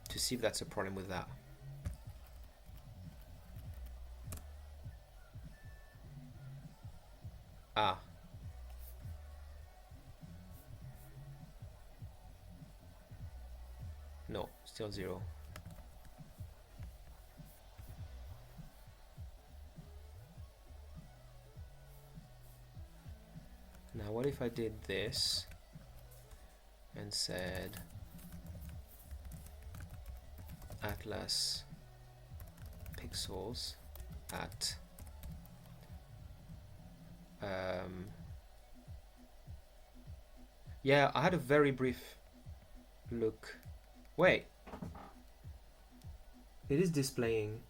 to see if that's a problem with that. Ah. No, still 0. Now what if I did this and said Atlas Pixels at yeah, I had a very brief look. Wait. It is displaying.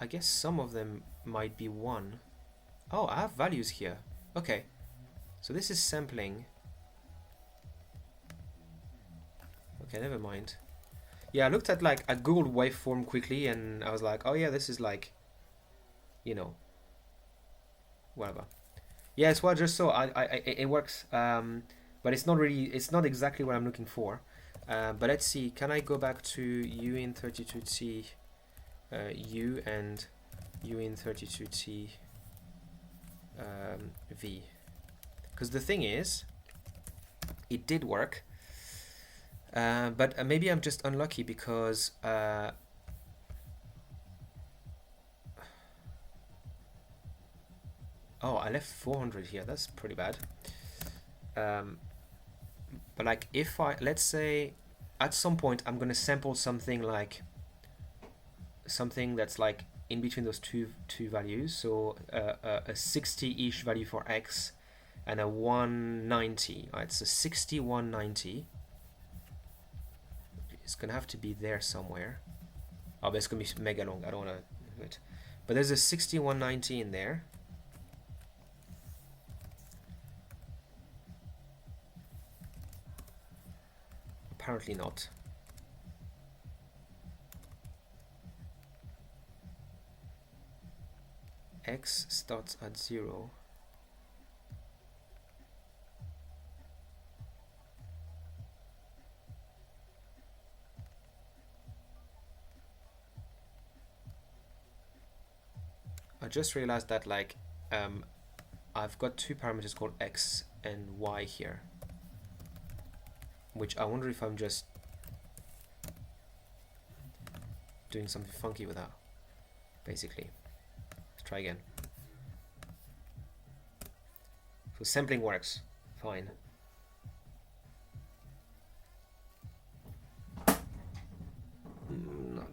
I guess some of them might be 1. Oh, I have values here. Okay. So this is sampling. Okay, never mind. Yeah, I looked at like I googled waveform quickly and I was like, oh yeah, this is like, you know, whatever. Yeah, it's what I just saw. It works, but it's not exactly what I'm looking for. But let's see. Can I go back to uin32t u and uin32t v? Because the thing is, it did work. But maybe I'm just unlucky because oh, I left 400 here. That's pretty bad. But like if let's say at some point I'm gonna sample something like something that's like in between those two values, so a 60-ish value for x and a 190. Right, so 60, 190. It's gonna have to be there somewhere. Oh, but it's gonna be mega long. I don't wanna do it. But there's a 60, 190 in there. Apparently not. X starts at 0. I just realized that like I've got two parameters called x and y here, which I wonder if I'm just doing something funky with that, basically. Let's try again. So sampling works fine. No,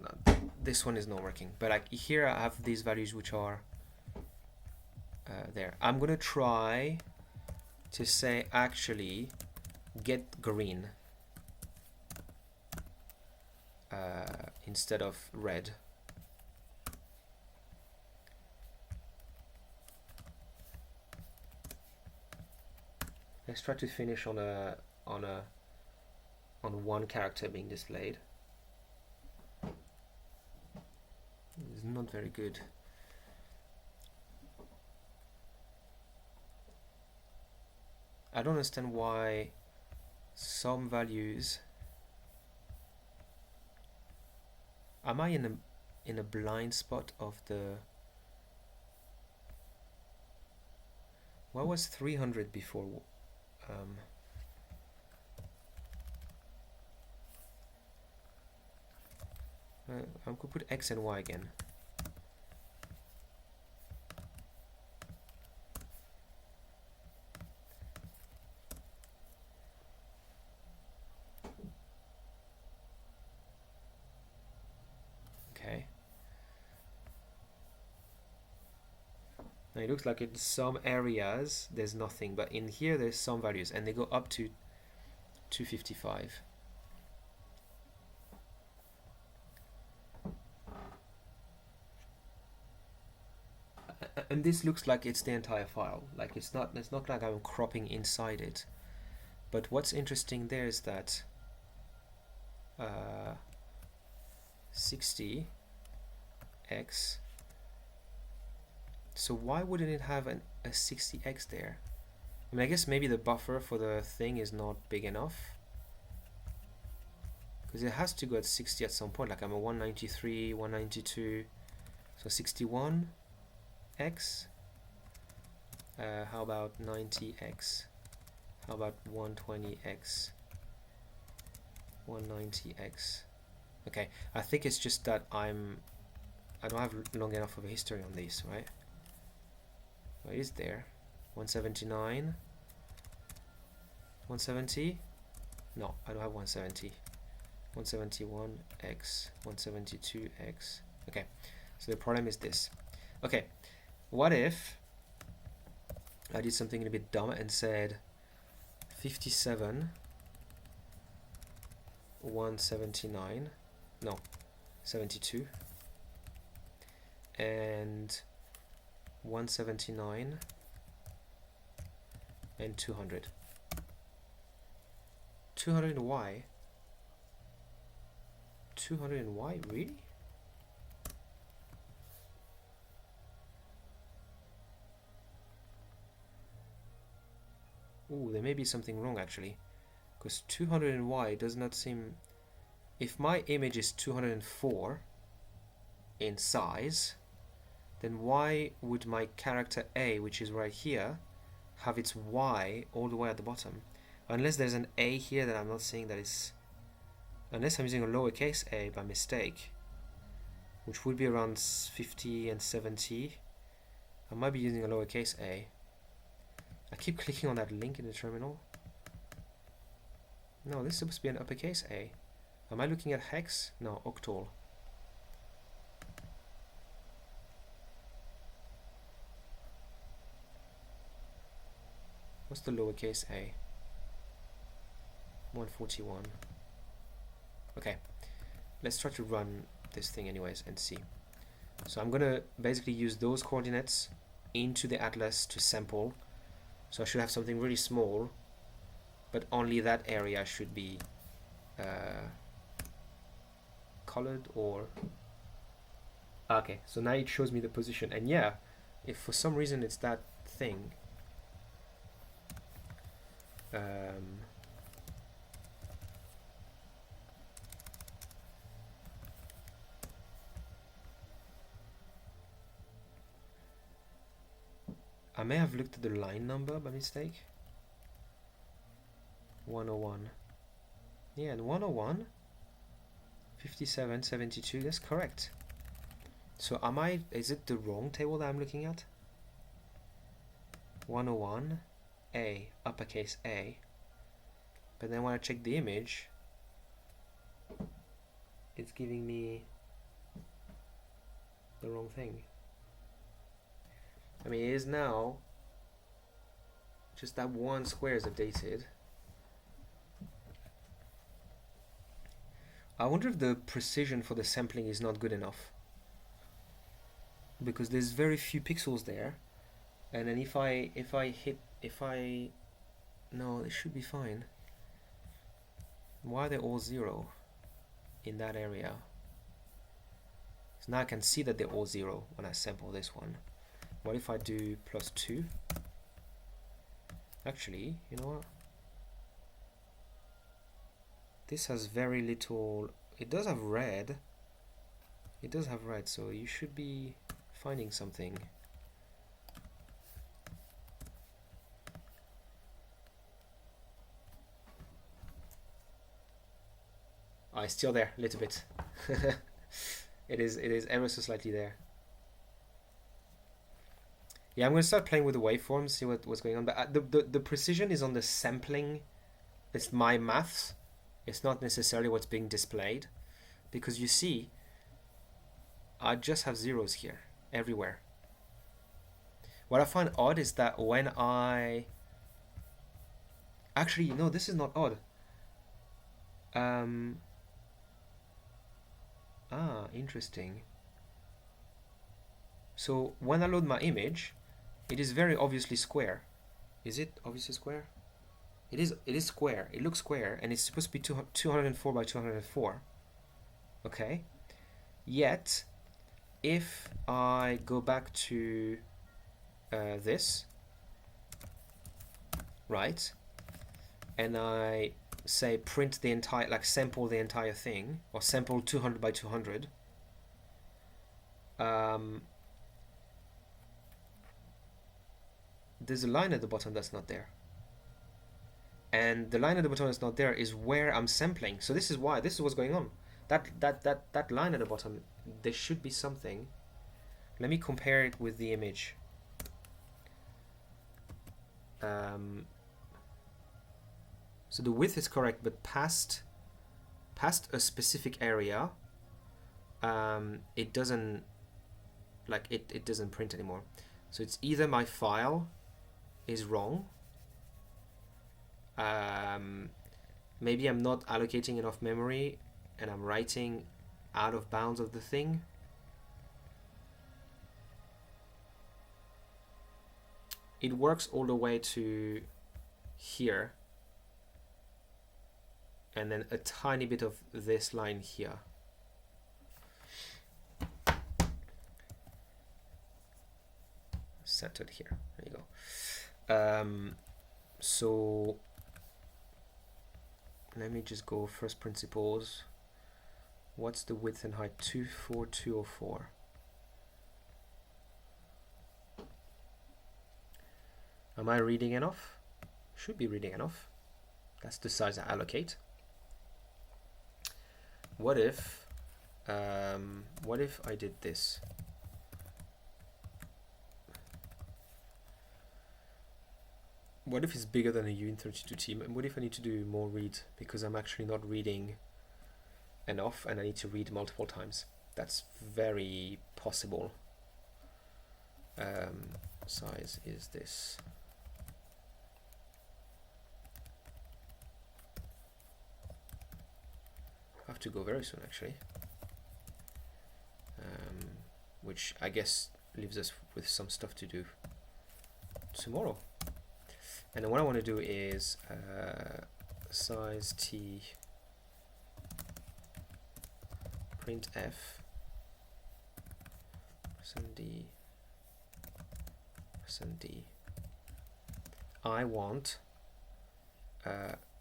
this one is not working, but like here I have these values which are there. I'm gonna try to say actually get green instead of red. Let's try to finish on one character being displayed. It's not very good. I don't understand why some values. Am I in a blind spot of the? Why was 300 before? I could put X and Y again. Okay. Now it looks like in some areas there's nothing, but in here there's some values, and they go up to 255. And this looks like it's the entire file. Like it's not like I'm cropping inside it. But what's interesting there is that 60 x. So why wouldn't it have a 60x there? I mean, I guess maybe the buffer for the thing is not big enough, because it has to go at 60 at some point. Like I'm a 193, 192, so 61 x. How about 90x? How about 120x? 190x? Okay, I think it's just that I don't have long enough of a history on these, right? What is there? 179? 170? No, I don't have 170. 171x, 172x. Okay, So the problem is this. Okay, what if I did something a bit dumb and said 57, 179, no, 72, and 179 and 200. 200 in Y? 200 in Y? Really? Ooh, there may be something wrong actually, because 200 in Y does not seem... If my image is 204 in size, then why would my character A, which is right here, have its Y all the way at the bottom? Unless there's an A here that I'm not seeing, that is... Unless I'm using a lowercase a by mistake, which would be around 50 and 70. I might be using a lowercase a. I keep clicking on that link in the terminal. No, this is supposed to be an uppercase A. Am I looking at hex? No, octal. What's the lowercase a? 141. Okay, let's try to run this thing anyways and see. So I'm gonna basically use those coordinates into the atlas to sample. So I should have something really small, but only that area should be colored or... Okay, so now it shows me the position. And yeah, if for some reason it's that thing, I may have looked at the line number by mistake. 101. Yeah, and 101, 57, 72, that's correct. So is it the wrong table that I'm looking at? 101, A, uppercase A. But then when I check the image, it's giving me the wrong thing. I mean, it is now just that one square is updated. I wonder if the precision for the sampling is not good enough, because there's very few pixels there, and then if I no, it should be fine. Why are they all 0 in that area? So now I can see that they're all 0 when I sample this one. What if I do +2? Actually, you know what? This has very little... It does have red. It does have red, so you should be finding something. Oh, it's still there, a little bit. It is ever so slightly there. Yeah, I'm going to start playing with the waveforms, see what's going on. But the precision is on the sampling. It's my maths. It's not necessarily what's being displayed. Because you see, I just have zeros here, everywhere. What I find odd is that when I... Actually, no, this is not odd. Interesting. So when I load my image, it is very obviously square. Is it obviously square? It is square. It looks square, and it's supposed to be 204 by 204. Okay. Yet, if I go back to this, right, and I say print the entire, like sample the entire thing, or sample 200 by 200, there's a line at the bottom that's not there. And the line at the bottom that's not there is where I'm sampling. So this is why, this is what's going on. That line at the bottom, there should be something. Let me compare it with the image. So the width is correct, but past a specific area, it doesn't like it doesn't print anymore. So it's either my file is wrong, maybe I'm not allocating enough memory and I'm writing out of bounds of the thing. It works all the way to here, and then a tiny bit of this line here. Centered here. There you go. So let me just go first principles. What's the width and height? 24204. Am I reading enough? Should be reading enough. That's the size I allocate. What if I did this? What if it's bigger than a Uint32T? And what if I need to do more read because I'm actually not reading enough and I need to read multiple times? That's very possible. Size is this. I have to go very soon actually, which I guess leaves us with some stuff to do tomorrow. And then what I want to do is size t printf %d %d. I want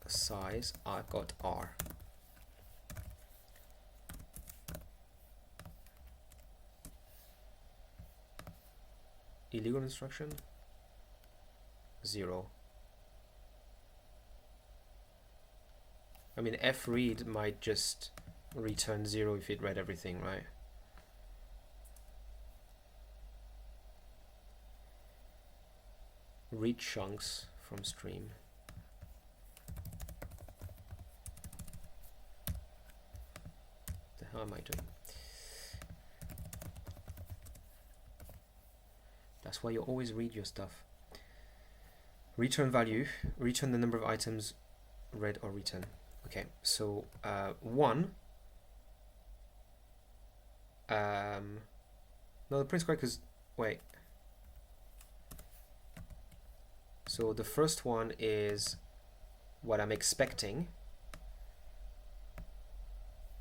size. I've got r. Illegal instruction 0. I mean, fread might just return 0 if it read everything, right? Read chunks from stream. What the hell am I doing? That's why you always read your stuff. Return value, return the number of items read or written. Okay, so 1. No, the print's correct because, wait. So the first one is what I'm expecting,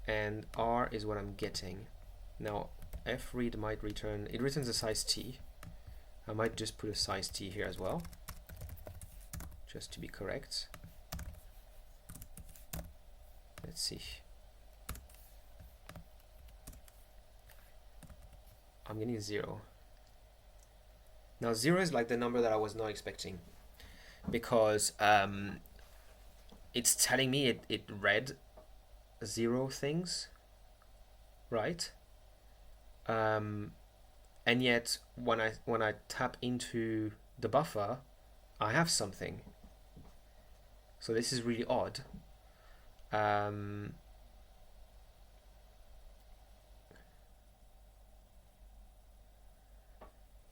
and R is what I'm getting. Now, fread might return, it returns a size T. I might just put a size T here as well, just to be correct. Let's see. I'm getting 0. Now 0 is like the number that I was not expecting, because it's telling me it read 0 things, right? And yet when I tap into the buffer, I have something. So this is really odd.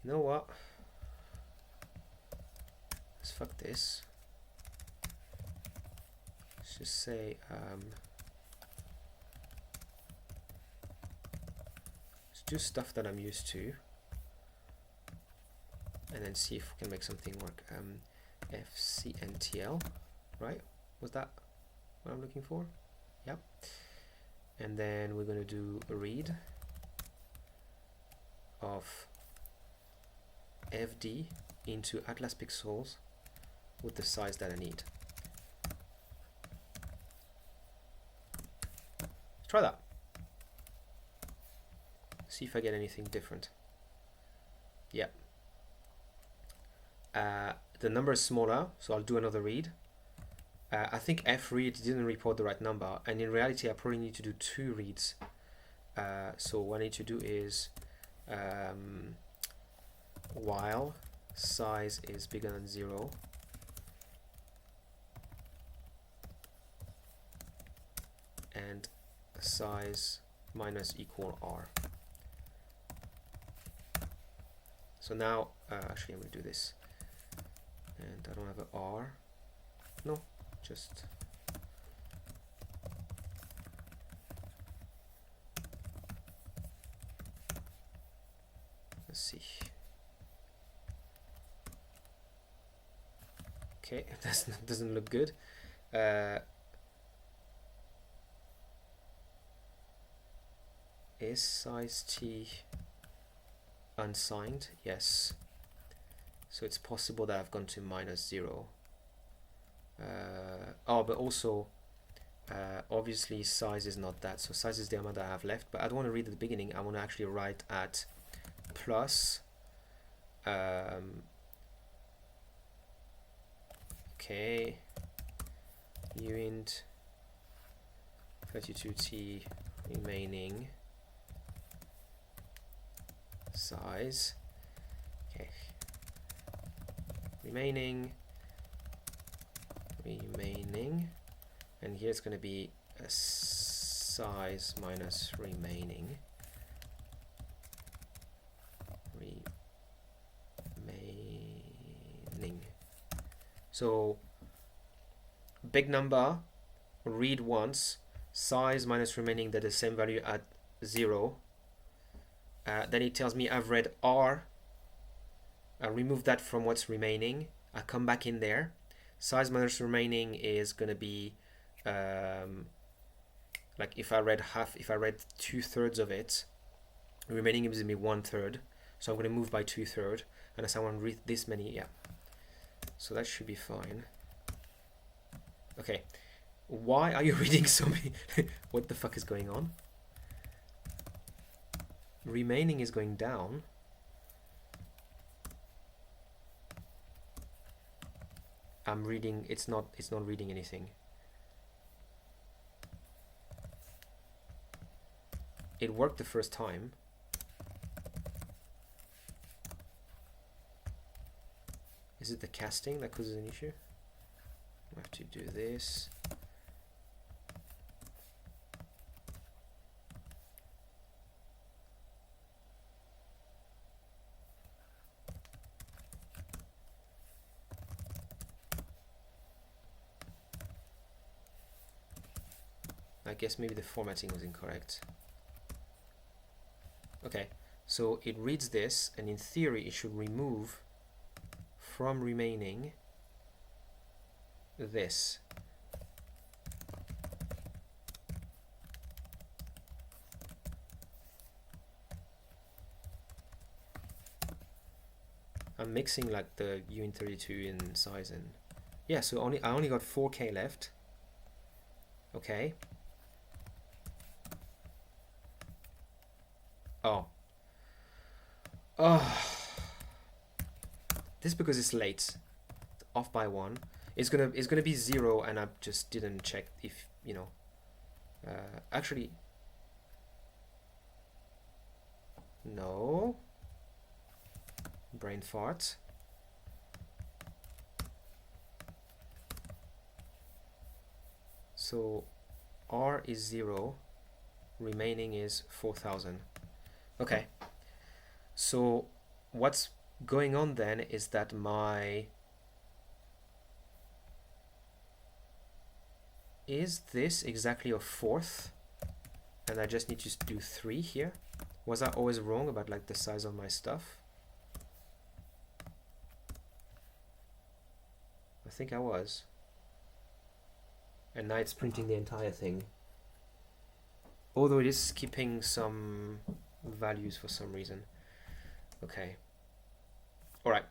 You know what? Let's fuck this. Let's just say let's do stuff that I'm used to, and then see if we can make something work. FCNTL, right? Was that what I'm looking for? Yep. And then we're going to do a read of FD into Atlas pixels with the size that I need. Let's try that. See if I get anything different. Yep. The number is smaller, so I'll do another read. I think fread didn't report the right number, and in reality I probably need to do 2 reads. So what I need to do is while size is bigger than 0, and size minus equal r. So now, actually I'm going to do this. And I don't have an R. No, just... Let's see. Okay, that doesn't look good. Is size T unsigned? Yes. So it's possible that I've gone to -0. Oh, but also, obviously size is not that. So size is the amount that I have left, but I don't want to read at the beginning. I want to actually write at plus, okay, uint 32t remaining size, okay, remaining, and here it's going to be a size minus remaining, so big number, read once, size minus remaining, that is the same value at 0. Then it tells me I've read R. I remove that from what's remaining. I come back in there. Size minus remaining is going to be like if I read 2/3 of it, remaining is going to be 1/3. So I'm going to move by 2/3, and as I want to read this many, yeah. So that should be fine. Okay, why are you reading so many? What the fuck is going on? Remaining is going down. I'm reading, it's not reading anything. It worked the first time. Is it the casting that causes an issue? I have to do this. I guess maybe the formatting was incorrect. Okay, so it reads this, and in theory it should remove from remaining this. I'm mixing like the uint 32 in size, and yeah, so I only got 4K left. Okay. Oh, this is because it's late. It's off by 1. It's gonna be 0, and I just didn't check if, you know. Actually, no. Brain fart. So R is 0, remaining is 4,000. Okay. So what's going on then is that is this exactly a 4th? And I just need to do 3 here? Was I always wrong about like the size of my stuff? I think I was. And now it's printing the entire thing. Although it is skipping some values for some reason. Okay. Alright.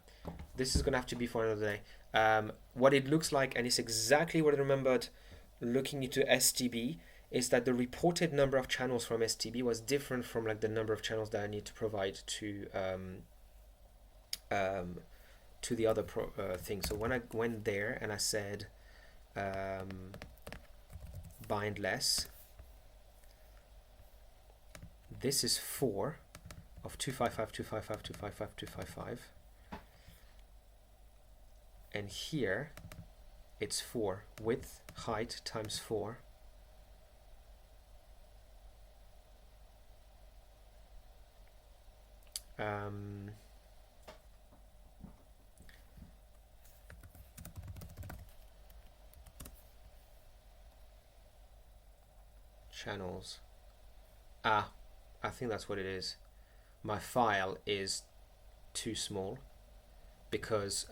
This is going to have to be for another day. What it looks like, and it's exactly what I remembered looking into STB, is that the reported number of channels from STB was different from like the number of channels that I need to provide to the other thing. So when I went there and I said bind less, this is 4 of 255, 255, 255, 255, and here it's 4 width height times 4. channels. I think that's what it is. My file is too small because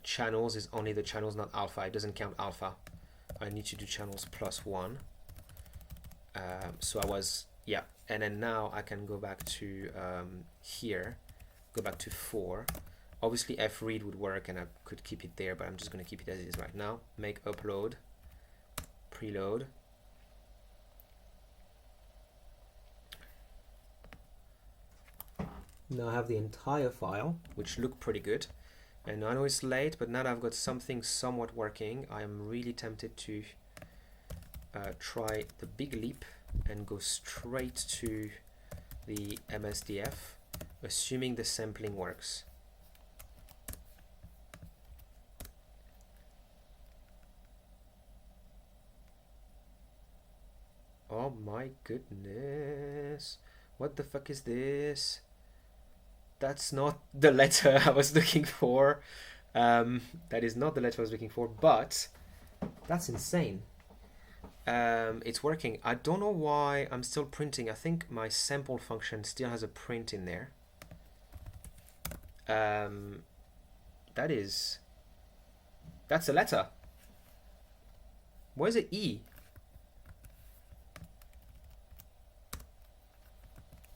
channels is only the channels, not alpha. It doesn't count alpha. I need to do channels +1. So I was, yeah, and then now I can go back to here, go back to 4. Obviously fread would work and I could keep it there, but I'm just going to keep it as it is right now. Make upload, preload. Now I have the entire file, which looked pretty good. And I know it's late, but now that I've got something somewhat working, I am really tempted to try the big leap and go straight to the MSDF, assuming the sampling works. Oh my goodness. What the fuck is this? That's not the letter I was looking for. That is not the letter I was looking for, but that's insane. It's working. I don't know why I'm still printing. I think my sample function still has a print in there. That's a letter. Where's the E?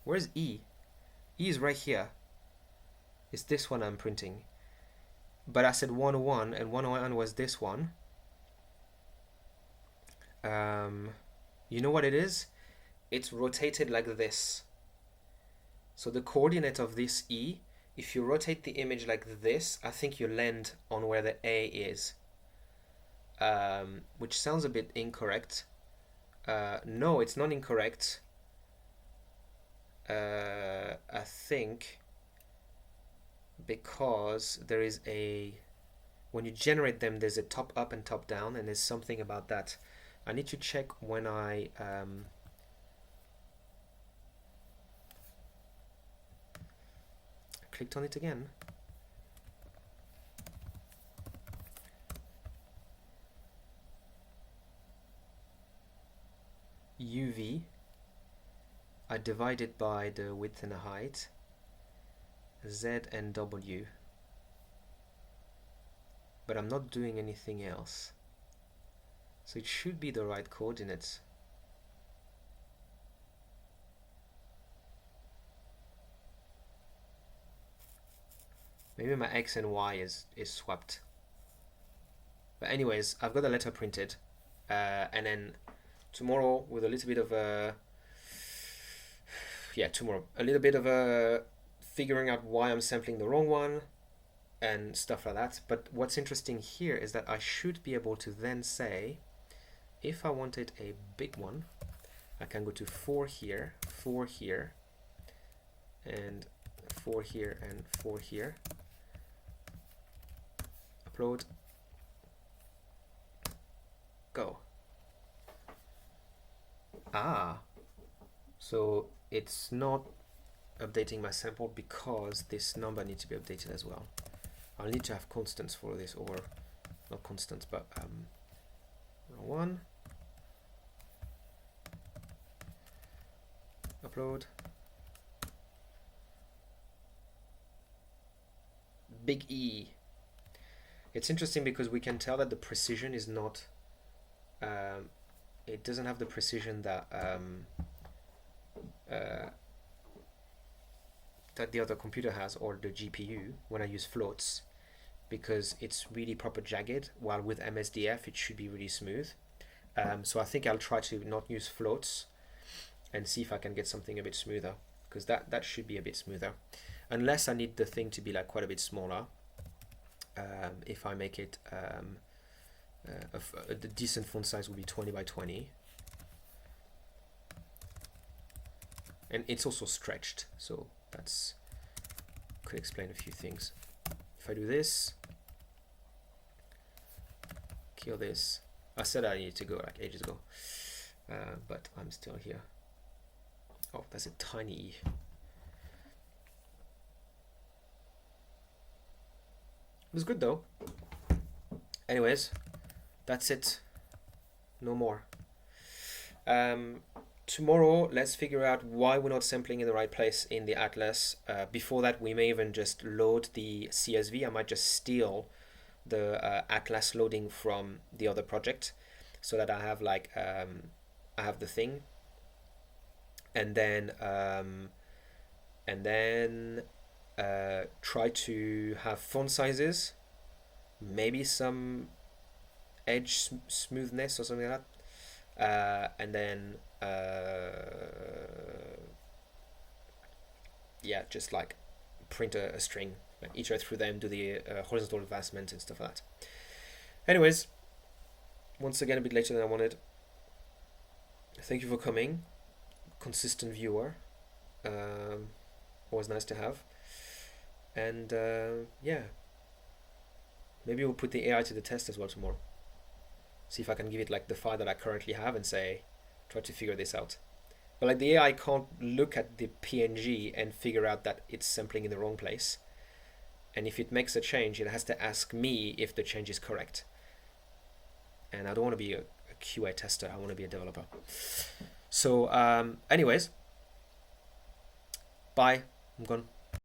Where's E? E is right here. It's this one I'm printing. But I said 101, and 101 was this one. You know what it is? It's rotated like this. So the coordinate of this E, if you rotate the image like this, I think you land on where the A is. Which sounds a bit incorrect. No, it's not incorrect. I think because there is when you generate them, there's a top up and top down, and there's something about that. I need to check when I clicked on it again. UV, I divide it by the width and the height, Z and W, but I'm not doing anything else. So it should be the right coordinates. Maybe my X and Y is swapped. But anyways, I've got a letter printed, and then tomorrow with a little bit of a figuring out why I'm sampling the wrong one and stuff like that. But what's interesting here is that I should be able to then say, if I wanted a big one, I can go to 4 here, 4 here, and 4 here, and 4 here. Upload. Go. So it's not updating my sample because this number needs to be updated as well. I'll need to have constants for this, or not constants, but 1. Upload. Big E. It's interesting because we can tell that the precision is not, it doesn't have the precision that that the other computer has, or the GPU, when I use floats, because it's really proper jagged, while with MSDF it should be really smooth. So I think I'll try to not use floats and see if I can get something a bit smoother, because that should be a bit smoother, unless I need the thing to be like quite a bit smaller. If I make it the decent font size will be 20 by 20, and it's also stretched, so that's could explain a few things. If I do this, kill this. I said I needed to go like ages ago, but I'm still here. Oh, that's a tiny E. It was good though. Anyways, that's it no more. Tomorrow, let's figure out why we're not sampling in the right place in the atlas. Before that, we may even just load the CSV. I might just steal the atlas loading from the other project, so that I have like I have the thing, and then try to have font sizes, maybe some edge smoothness or something like that, and then yeah, just like print a string, like iterate through them, do the horizontal advancement and stuff like that. Anyways, once again, a bit later than I wanted. Thank you for coming, consistent viewer. Always nice to have. And yeah, maybe we'll put the AI to the test as well tomorrow. See if I can give it like the file that I currently have and say, try to figure this out. But like the AI can't look at the PNG and figure out that it's sampling in the wrong place. And if it makes a change, it has to ask me if the change is correct. And I don't want to be a QA tester. I want to be a developer. So anyways, bye. I'm gone.